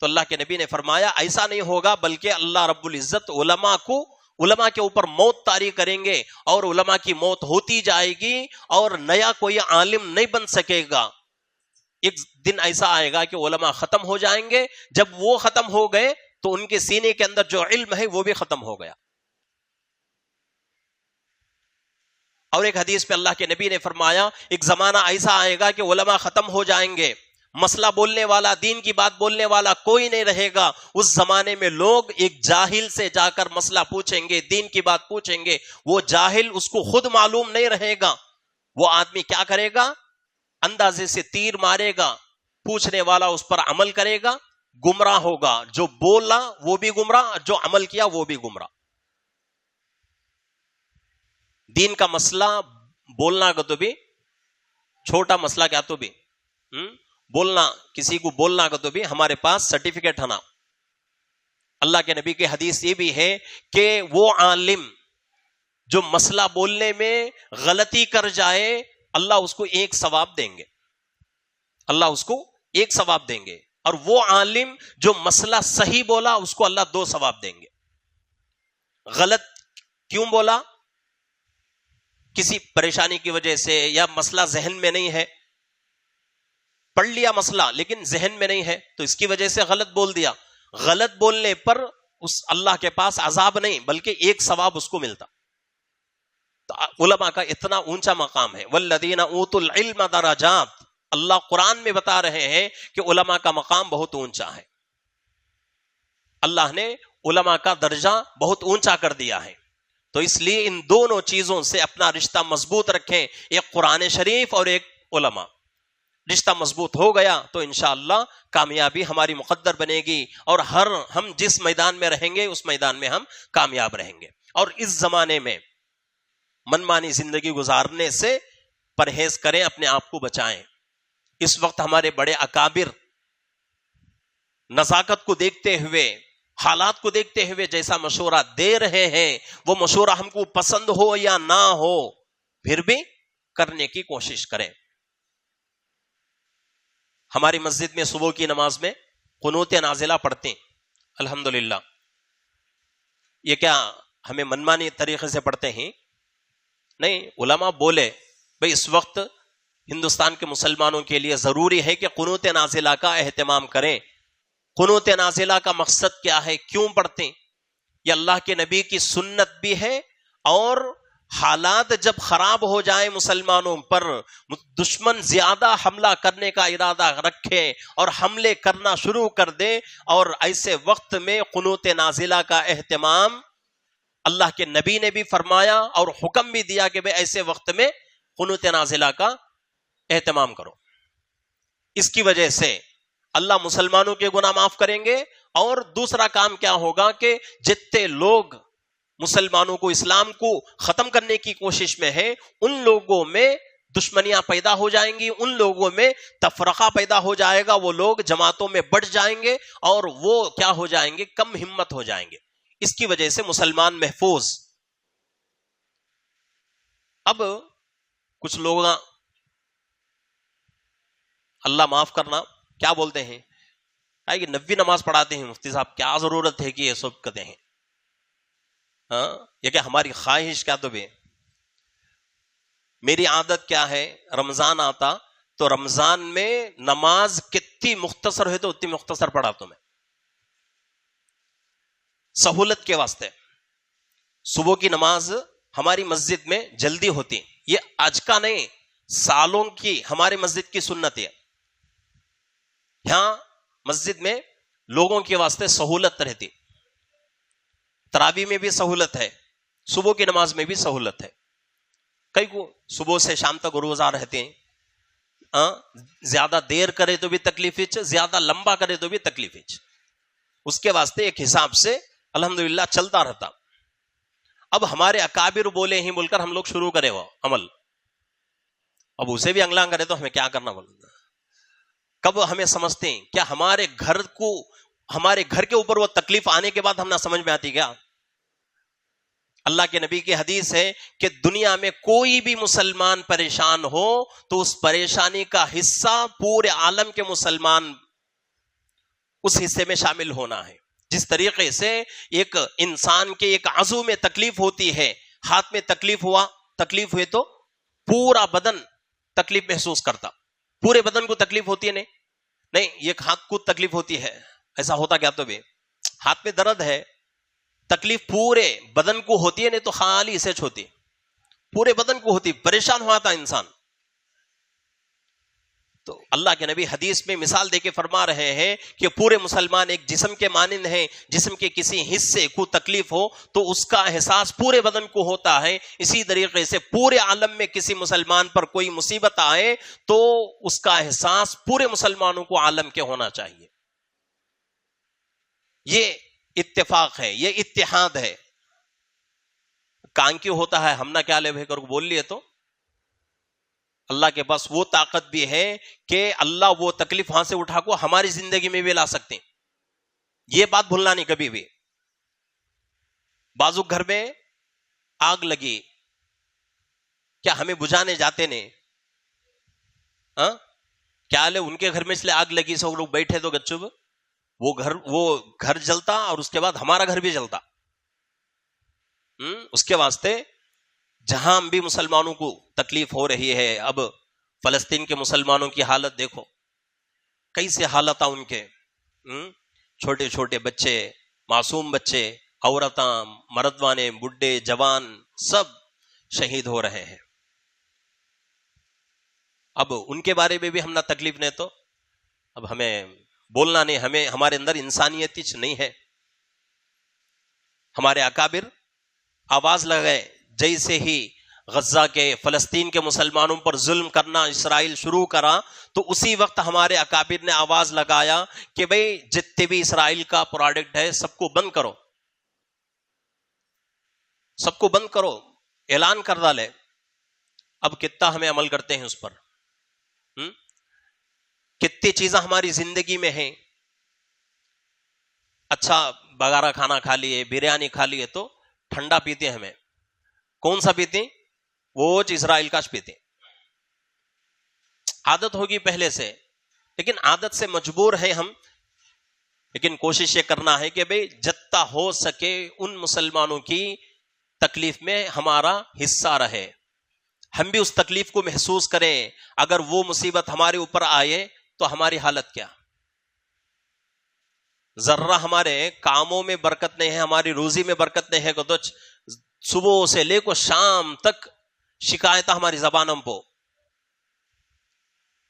تو اللہ کے نبی نے فرمایا ایسا نہیں ہوگا، بلکہ اللہ رب العزت علماء کے اوپر موت طاری کریں گے، اور علماء کی موت ہوتی جائے گی اور نیا کوئی عالم نہیں بن سکے گا. ایک دن ایسا آئے گا کہ علماء ختم ہو جائیں گے. جب وہ ختم ہو گئے تو ان کے سینے کے اندر جو علم ہے وہ بھی ختم ہو گیا. اور ایک حدیث پہ اللہ کے نبی نے فرمایا ایک زمانہ ایسا آئے گا کہ علماء ختم ہو جائیں گے، مسئلہ بولنے والا، دین کی بات بولنے والا کوئی نہیں رہے گا. اس زمانے میں لوگ ایک جاہل سے جا کر مسئلہ پوچھیں گے، دین کی بات پوچھیں گے. وہ جاہل، اس کو خود معلوم نہیں رہے گا. وہ آدمی کیا کرے گا؟ اندازے سے تیر مارے گا، پوچھنے والا اس پر عمل کرے گا، گمراہ ہوگا. جو بولا وہ بھی گمراہ، جو عمل کیا وہ بھی گمراہ. دین کا مسئلہ بولنا کا تو بھی چھوٹا مسئلہ، کیا تو بھی بولنا، کسی کو بولنا کا تو بھی ہمارے پاس سرٹیفکیٹ ہے نا. اللہ کے نبی کی حدیث یہ بھی ہے کہ وہ عالم جو مسئلہ بولنے میں غلطی کر جائے اللہ اس کو ایک ثواب دیں گے، اللہ اس کو ایک ثواب دیں گے. اور وہ عالم جو مسئلہ صحیح بولا اس کو اللہ 2 ثواب دیں گے. غلط کیوں بولا؟ کسی پریشانی کی وجہ سے، یا مسئلہ ذہن میں نہیں ہے، پڑھ لیا مسئلہ لیکن ذہن میں نہیں ہے تو اس کی وجہ سے غلط بول دیا. غلط بولنے پر اس اللہ کے پاس عذاب نہیں بلکہ ایک ثواب اس کو ملتا. تو علماء کا اتنا اونچا مقام ہے. والذین اوتوا العلم درجات، اللہ قرآن میں بتا رہے ہیں کہ علماء کا مقام بہت اونچا ہے. اللہ نے علماء کا درجہ بہت اونچا کر دیا ہے. تو اس لیے ان دونوں چیزوں سے اپنا رشتہ مضبوط رکھیں، ایک قرآن شریف اور ایک علماء. رشتہ مضبوط ہو گیا تو انشاءاللہ کامیابی ہماری مقدر بنے گی، اور ہم جس میدان میں رہیں گے اس میدان میں ہم کامیاب رہیں گے. اور اس زمانے میں منمانی زندگی گزارنے سے پرہیز کریں، اپنے آپ کو بچائیں. اس وقت ہمارے بڑے اکابر نزاکت کو دیکھتے ہوئے، حالات کو دیکھتے ہوئے جیسا مشورہ دے رہے ہیں، وہ مشورہ ہم کو پسند ہو یا نہ ہو پھر بھی کرنے کی کوشش کریں. ہماری مسجد میں صبح کی نماز میں قنوت نازلہ پڑھتے ہیں. الحمدللہ. یہ کیا ہمیں منمانی طریقے سے پڑھتے ہیں؟ نہیں، علماء بولے بھئی اس وقت ہندوستان کے مسلمانوں کے لیے ضروری ہے کہ قنوت نازلہ کا اہتمام کریں. قنوت نازلہ کا مقصد کیا ہے، کیوں پڑھتے ہیں؟ یہ اللہ کے نبی کی سنت بھی ہے، اور حالات جب خراب ہو جائیں مسلمانوں پر، دشمن زیادہ حملہ کرنے کا ارادہ رکھے اور حملے کرنا شروع کر دے، اور ایسے وقت میں قنوت نازلہ کا اہتمام اللہ کے نبی نے بھی فرمایا اور حکم بھی دیا کہ بھئی ایسے وقت میں قنوت نازلہ کا اہتمام کرو. اس کی وجہ سے اللہ مسلمانوں کے گناہ معاف کریں گے، اور دوسرا کام کیا ہوگا کہ جتنے لوگ مسلمانوں کو، اسلام کو ختم کرنے کی کوشش میں ہیں، ان لوگوں میں دشمنیاں پیدا ہو جائیں گی، ان لوگوں میں تفرقہ پیدا ہو جائے گا، وہ لوگ جماعتوں میں بٹ جائیں گے اور وہ کیا ہو جائیں گے، کم ہمت ہو جائیں گے. اس کی وجہ سے مسلمان محفوظ. اب کچھ لوگ اللہ معاف کرنا کیا بولتے ہیں، کہ 90 نماز پڑھاتے ہیں مفتی صاحب، کیا ضرورت ہے کہ یہ سب کرتے ہیں؟ ہاں، یہ کہ ہماری خواہش کیا؟ تو بھی میری عادت کیا ہے، رمضان آتا تو رمضان میں نماز کتنی مختصر ہے تو اتنی مختصر پڑھاتا ہوں میں، سہولت کے واسطے. صبح کی نماز ہماری مسجد میں جلدی ہوتی، یہ آج کا نہیں، سالوں کی ہماری مسجد کی سنت ہے. یہاں مسجد میں لوگوں کے واسطے سہولت رہتی، تراویح میں بھی سہولت ہے، صبح کی نماز میں بھی سہولت ہے. کئی کو صبح سے شام تک روزہ رہتے ہیں، زیادہ دیر کرے تو بھی تکلیف، زیادہ لمبا کرے تو بھی تکلیف. اس کے واسطے ایک حساب سے الحمدللہ چلتا رہتا. اب ہمارے اکابر بولے ہی بول کر ہم لوگ شروع کرے وہ عمل، اب اسے بھی انگلان کرے تو ہمیں کیا کرنا بولتا. کب ہمیں سمجھتے ہیں کیا ہمارے گھر کے اوپر وہ تکلیف آنے کے بعد ہم نہ سمجھ میں آتی کیا؟ اللہ کے نبی کی حدیث ہے کہ دنیا میں کوئی بھی مسلمان پریشان ہو تو اس پریشانی کا حصہ پورے عالم کے مسلمان اس حصے میں شامل ہونا ہے. جس طریقے سے ایک انسان کے ایک عضو میں تکلیف ہوتی ہے، ہاتھ میں تکلیف ہوئے تو پورا بدن تکلیف محسوس کرتا. پورے بدن کو تکلیف ہوتی ہے؟ نہیں، ایک ہاتھ کو تکلیف ہوتی ہے، ایسا ہوتا کیا؟ تو بھی ہاتھ میں درد ہے، تکلیف پورے بدن کو ہوتی ہے، نہیں تو خالی اسے ہوتی، پورے بدن کو ہوتی، پریشان ہوا تھا انسان. تو اللہ کے نبی حدیث میں مثال دے کے فرما رہے ہیں کہ پورے مسلمان ایک جسم کے مانند ہیں، جسم کے کسی حصے کو تکلیف ہو تو اس کا احساس پورے بدن کو ہوتا ہے. اسی طریقے سے پورے عالم میں کسی مسلمان پر کوئی مصیبت آئے تو اس کا احساس پورے مسلمانوں کو عالم کے ہونا چاہیے. یہ اتفاق ہے، یہ اتحاد ہے. کان کیوں ہوتا ہے، ہم نہ کیا لے بھائی کر بول لیے تو اللہ کے پاس وہ طاقت بھی ہے کہ اللہ وہ تکلیف وہاں سے اٹھا کو ہماری زندگی میں بھی لا سکتے ہیں. یہ بات بھولنا نہیں کبھی بھی. بازو گھر میں آگ لگی، کیا ہمیں بجھانے جاتے نے؟ کیا لے ان کے گھر میں اس لیے آگ لگی سب لوگ بیٹھے تو گچب وہ گھر جلتا اور اس کے بعد ہمارا گھر بھی جلتا. اس کے واسطے جہاں بھی مسلمانوں کو تکلیف ہو رہی ہے، اب فلسطین کے مسلمانوں کی حالت دیکھو، کیسے حالت ان کے، چھوٹے چھوٹے بچے، معصوم بچے، عورتاں، مردوانے، بڈھے، جوان سب شہید ہو رہے ہیں. اب ان کے بارے میں بھی ہم نہ تکلیف نہیں تو اب ہمیں بولنا نہیں، ہمیں ہمارے اندر انسانیت نہیں ہے. ہمارے اکابر آواز لگائے، جیسے ہی غزہ کے فلسطین کے مسلمانوں پر ظلم کرنا اسرائیل شروع کرا تو اسی وقت ہمارے اکابر نے آواز لگایا کہ بھئی جتنے بھی اسرائیل کا پروڈکٹ ہے سب کو بند کرو، سب کو بند کرو، اعلان کر ڈالے. اب کتنا ہمیں عمل کرتے ہیں اس پر؟ کتنی چیزیں ہماری زندگی میں ہیں، اچھا بغارہ کھانا کھا لیے، بریانی کھا لیے تو ٹھنڈا پیتے ہیں. ہمیں کون سا پیتے؟ وہ اسرائیل کا پیتے. عادت ہوگی پہلے سے، لیکن عادت سے مجبور ہیں ہم. لیکن کوشش یہ کرنا ہے کہ بھئی جتنا ہو سکے ان مسلمانوں کی تکلیف میں ہمارا حصہ رہے، ہم بھی اس تکلیف کو محسوس کریں. اگر وہ مصیبت ہمارے اوپر آئے تو ہماری حالت کیا؟ ذرہ ہمارے کاموں میں برکت نہیں ہے، ہماری روزی میں برکت نہیں ہے تو صبح سے لے کو شام تک شکایت ہماری زبانوں پہ.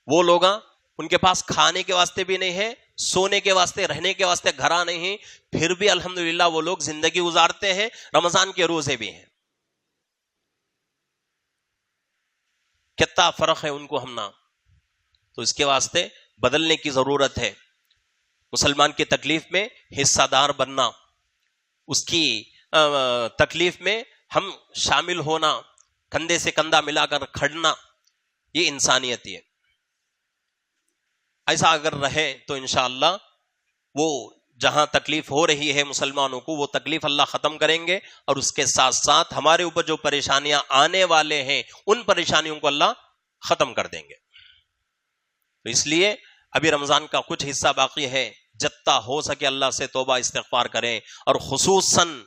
وہ لوگ ان کے پاس کھانے کے واسطے بھی نہیں ہے، سونے کے واسطے، رہنے کے واسطے گھرا نہیں ہے، پھر بھی الحمدللہ وہ لوگ زندگی گزارتے ہیں، رمضان کے روزے بھی ہیں. کتنا فرق ہے ان کو ہم نا. تو اس کے واسطے بدلنے کی ضرورت ہے. مسلمان کی تکلیف میں حصہ دار بننا، اس کی تکلیف میں ہم شامل ہونا، کندھے سے کندھا ملا کر کھڑنا، یہ انسانیت ہے. ایسا اگر رہے تو انشاءاللہ وہ جہاں تکلیف ہو رہی ہے مسلمانوں کو، وہ تکلیف اللہ ختم کریں گے، اور اس کے ساتھ ساتھ ہمارے اوپر جو پریشانیاں آنے والے ہیں ان پریشانیوں کو اللہ ختم کر دیں گے. تو اس لیے ابھی رمضان کا کچھ حصہ باقی ہے، جتنا ہو سکے اللہ سے توبہ استغفار کریں، اور خصوصاً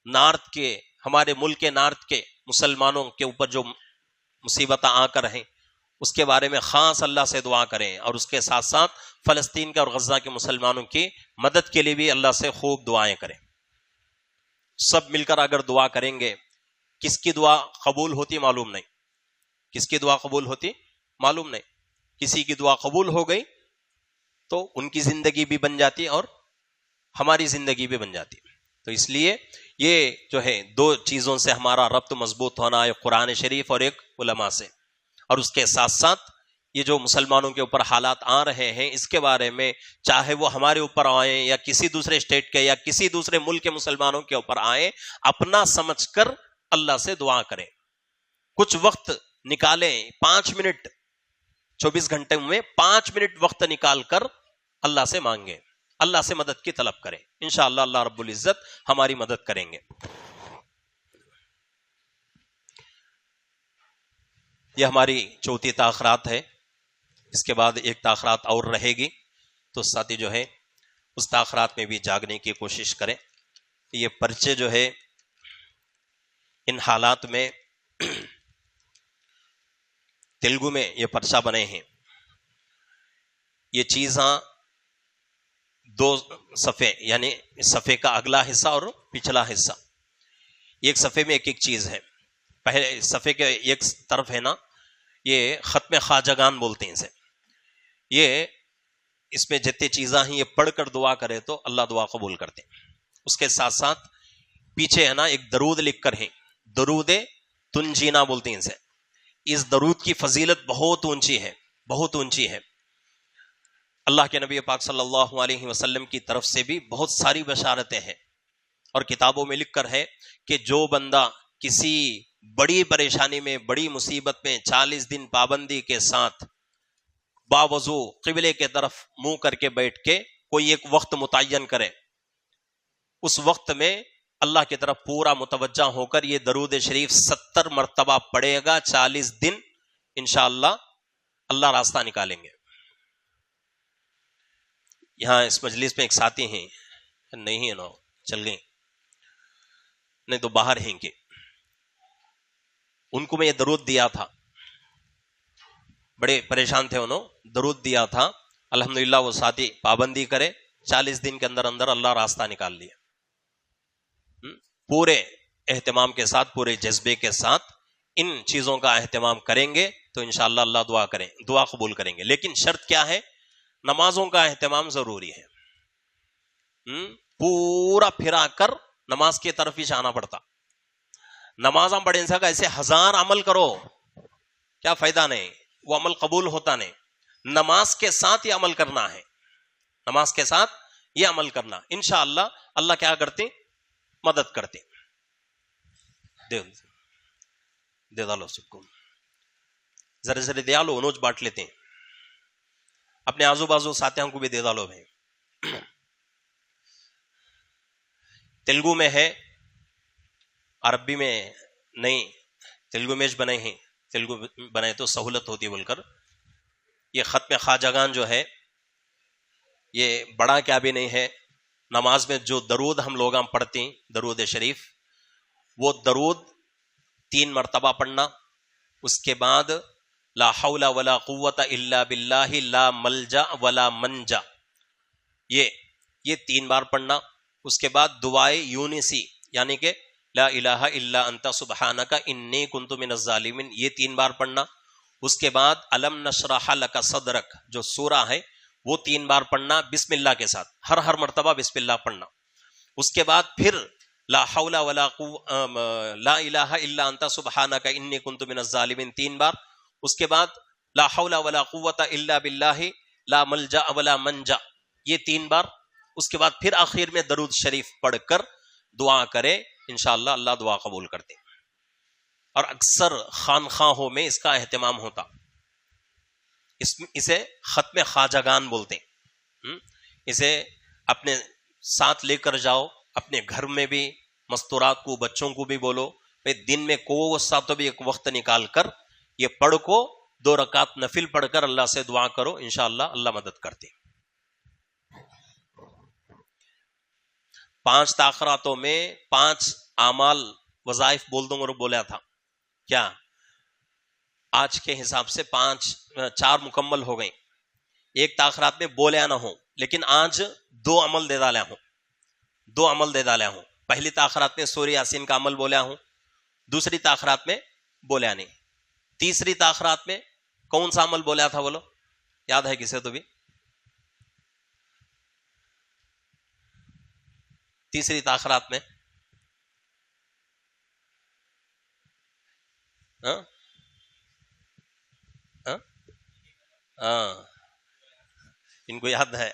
نارتھ کے، ہمارے ملک کے نارتھ کے مسلمانوں کے اوپر جو مصیبت آ کر ہیں اس کے بارے میں خاص اللہ سے دعا کریں، اور اس کے ساتھ ساتھ فلسطین کے اور غزہ کے مسلمانوں کی مدد کے لیے بھی اللہ سے خوب دعائیں کریں. سب مل کر اگر دعا کریں گے، کس کی دعا قبول ہوتی معلوم نہیں، کس کی دعا قبول ہوتی معلوم نہیں. کسی کی دعا قبول ہو گئی تو ان کی زندگی بھی بن جاتی اور ہماری زندگی بھی بن جاتی. تو اس لیے یہ جو ہے دو چیزوں سے ہمارا ربط مضبوط ہونا، ایک قرآن شریف اور ایک علماء سے، اور اس کے ساتھ ساتھ یہ جو مسلمانوں کے اوپر حالات آ رہے ہیں اس کے بارے میں، چاہے وہ ہمارے اوپر آئیں یا کسی دوسرے اسٹیٹ کے یا کسی دوسرے ملک کے مسلمانوں کے اوپر آئیں، اپنا سمجھ کر اللہ سے دعا کریں. کچھ وقت نکالیں، 5 منٹ، 24 گھنٹے میں 5 منٹ وقت نکال کر اللہ سے مانگیں، اللہ سے مدد کی طلب کریں. انشاءاللہ اللہ رب العزت ہماری مدد کریں گے. یہ ہماری چوتھی تاخرات ہے. اس کے بعد ایک تاخرات اور رہے گی، تو ساتھی جو ہے اس تاخرات میں بھی جاگنے کی کوشش کریں. یہ پرچے جو ہے ان حالات میں تیلگو میں یہ پرچہ بنے ہیں. یہ چیزاں 2 صفحے، یعنی صفحے کا اگلا حصہ اور پچھلا حصہ، ایک صفحے میں ایک چیز ہے. پہلے صفحے کے ایک طرف ہے نا، یہ ختم خواجگان بولتے ہیں اسے. یہ اس میں جتنے چیزاں ہیں یہ پڑھ کر دعا کرے تو اللہ دعا قبول کرتے ہیں. اس کے ساتھ ساتھ پیچھے ہے نا ایک درود لکھ کر ہے، درود تنجینا بولتے ہیں اسے. اس درود کی فضیلت بہت اونچی ہے، بہت اونچی ہے. اللہ کے نبی پاک صلی اللہ علیہ وسلم کی طرف سے بھی بہت ساری بشارتیں ہیں، اور کتابوں میں لکھ کر ہے کہ جو بندہ کسی بڑی پریشانی میں، بڑی مصیبت میں 40 دن پابندی کے ساتھ باوضو قبلے کے طرف منہ کر کے بیٹھ کے کوئی ایک وقت متعین کرے، اس وقت میں اللہ کی طرف پورا متوجہ ہو کر یہ درود شریف 70 مرتبہ پڑھے گا، 40 دن انشاءاللہ اللہ راستہ نکالیں گے. یہاں اس مجلس میں ایک ساتھی ہیں، نہیں ہے نا، چل گئے، نہیں تو باہر ہیں کہ ان کو میں یہ درود دیا تھا، بڑے پریشان تھے، انہوں درود دیا تھا. الحمدللہ وہ ساتھی پابندی کرے، 40 دن کے اندر اندر اللہ راستہ نکال لیا. پورے اہتمام کے ساتھ، پورے جذبے کے ساتھ ان چیزوں کا اہتمام کریں گے تو انشاءاللہ اللہ دعا قبول کریں گے. لیکن شرط کیا ہے؟ نمازوں کا اہتمام ضروری ہے. پورا پھرا کر نماز کی طرف ہی جانا پڑتا. نمازاں پڑھیں سکا ایسے 1000 عمل کرو، کیا فائدہ نہیں، وہ عمل قبول ہوتا نہیں. نماز کے ساتھ یہ عمل کرنا ہے، نماز کے ساتھ یہ عمل کرنا. انشاءاللہ اللہ کیا کرتے؟ مدد کرتے. دے ڈالو سب کو، ذرا ذرا دے ڈالو، انوج بانٹ لیتے ہیں، اپنے آزو بازو ساتھیوں کو بھی دے ڈالو بھائی. تیلگو میں ہے، عربی میں نہیں. تیلگو میں بنے ہیں، تیلگو بنے تو سہولت ہوتی بول کر. یہ ختم خواجگان جو ہے یہ بڑا کیا بھی نہیں ہے. نماز میں جو درود ہم لوگ پڑھتے ہیں درود شریف، وہ درود 3 مرتبہ پڑھنا. اس کے بعد لا حول ولا قوت الا باللہ لا ملجا ولا منجا، یہ 3 بار پڑھنا. اس کے بعد دعائے یونسی یعنی کہ لا الہ الا انت سبحانک انی کنت من الظالمین، یہ 3 بار پڑھنا. اس کے بعد الم نشرح لک صدرک جو سورہ ہے وہ 3 بار پڑھنا بسم اللہ کے ساتھ، ہر مرتبہ بسم اللہ پڑھنا. اس کے بعد پھر لا حول ولا لا الہ الا انت سبحانک انی کنت من الظالمین 3 بار. اس کے بعد لا حول ولا قوت الا باللہ لا ملجا ولا منجا، یہ 3 بار. اس کے بعد پھر آخر میں درود شریف پڑھ کر دعا کرے، انشاءاللہ اللہ دعا قبول کرتے. اور اکثر خانخواہوں میں اس کا اہتمام ہوتا، اسے ختم خواجگان بولتے ہیں. اسے اپنے ساتھ لے کر جاؤ، اپنے گھر میں بھی مستورات کو بچوں کو بھی بولو دن میں کو سا تو بھی ایک وقت نکال کر یہ پڑھ کو 2 رکعت نفل پڑھ کر اللہ سے دعا کرو، انشاءاللہ اللہ مدد کرتے. 5 تاخراتوں میں 5 اعمال وظائف بول دوں اور بولا تھا کیا آج کے حساب سے 4 مکمل ہو گئیں. ایک تاخرات میں بولیا نہ ہوں، لیکن آج 2 عمل دے ڈالا ہوں. 2 عمل دے ڈالا ہوں. پہلی تاخرات میں سورہ یاسین کا عمل بولیا ہوں، دوسری تاخرات میں بولیا نہیں. تیسری تاخرات میں کون سا عمل بولیا تھا بولو، یاد ہے کسے تو بھی؟ تیسری تاخرات میں ان کو یاد ہے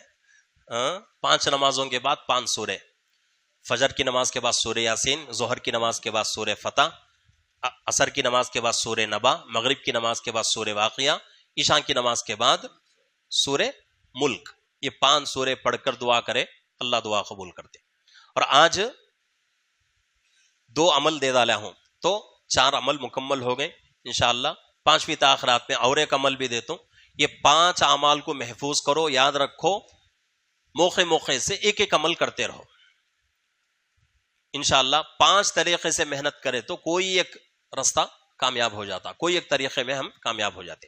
5 نمازوں کے بعد 5 سورے. فجر کی نماز کے بعد سورہ یاسین، ظہر کی نماز کے بعد سورہ فتح، عصر کی نماز کے بعد سورہ نبا، مغرب کی نماز کے بعد سورہ واقعہ، عشاء کی نماز کے بعد سورہ ملک. یہ 5 سورے پڑھ کر دعا کرے، اللہ دعا قبول کرتے. اور آج 2 عمل دے ڈالا ہوں تو 4 عمل مکمل ہو گئے انشاءاللہ. 5ویں تاخرات میں اور ایک عمل بھی دیتا ہوں. یہ 5 اعمال کو محفوظ کرو، یاد رکھو، موقع سے ایک عمل کرتے رہو انشاءاللہ. 5 طریقے سے محنت کرے تو کوئی ایک راستہ کامیاب ہو جاتا، کوئی ایک طریقے میں ہم کامیاب ہو جاتے.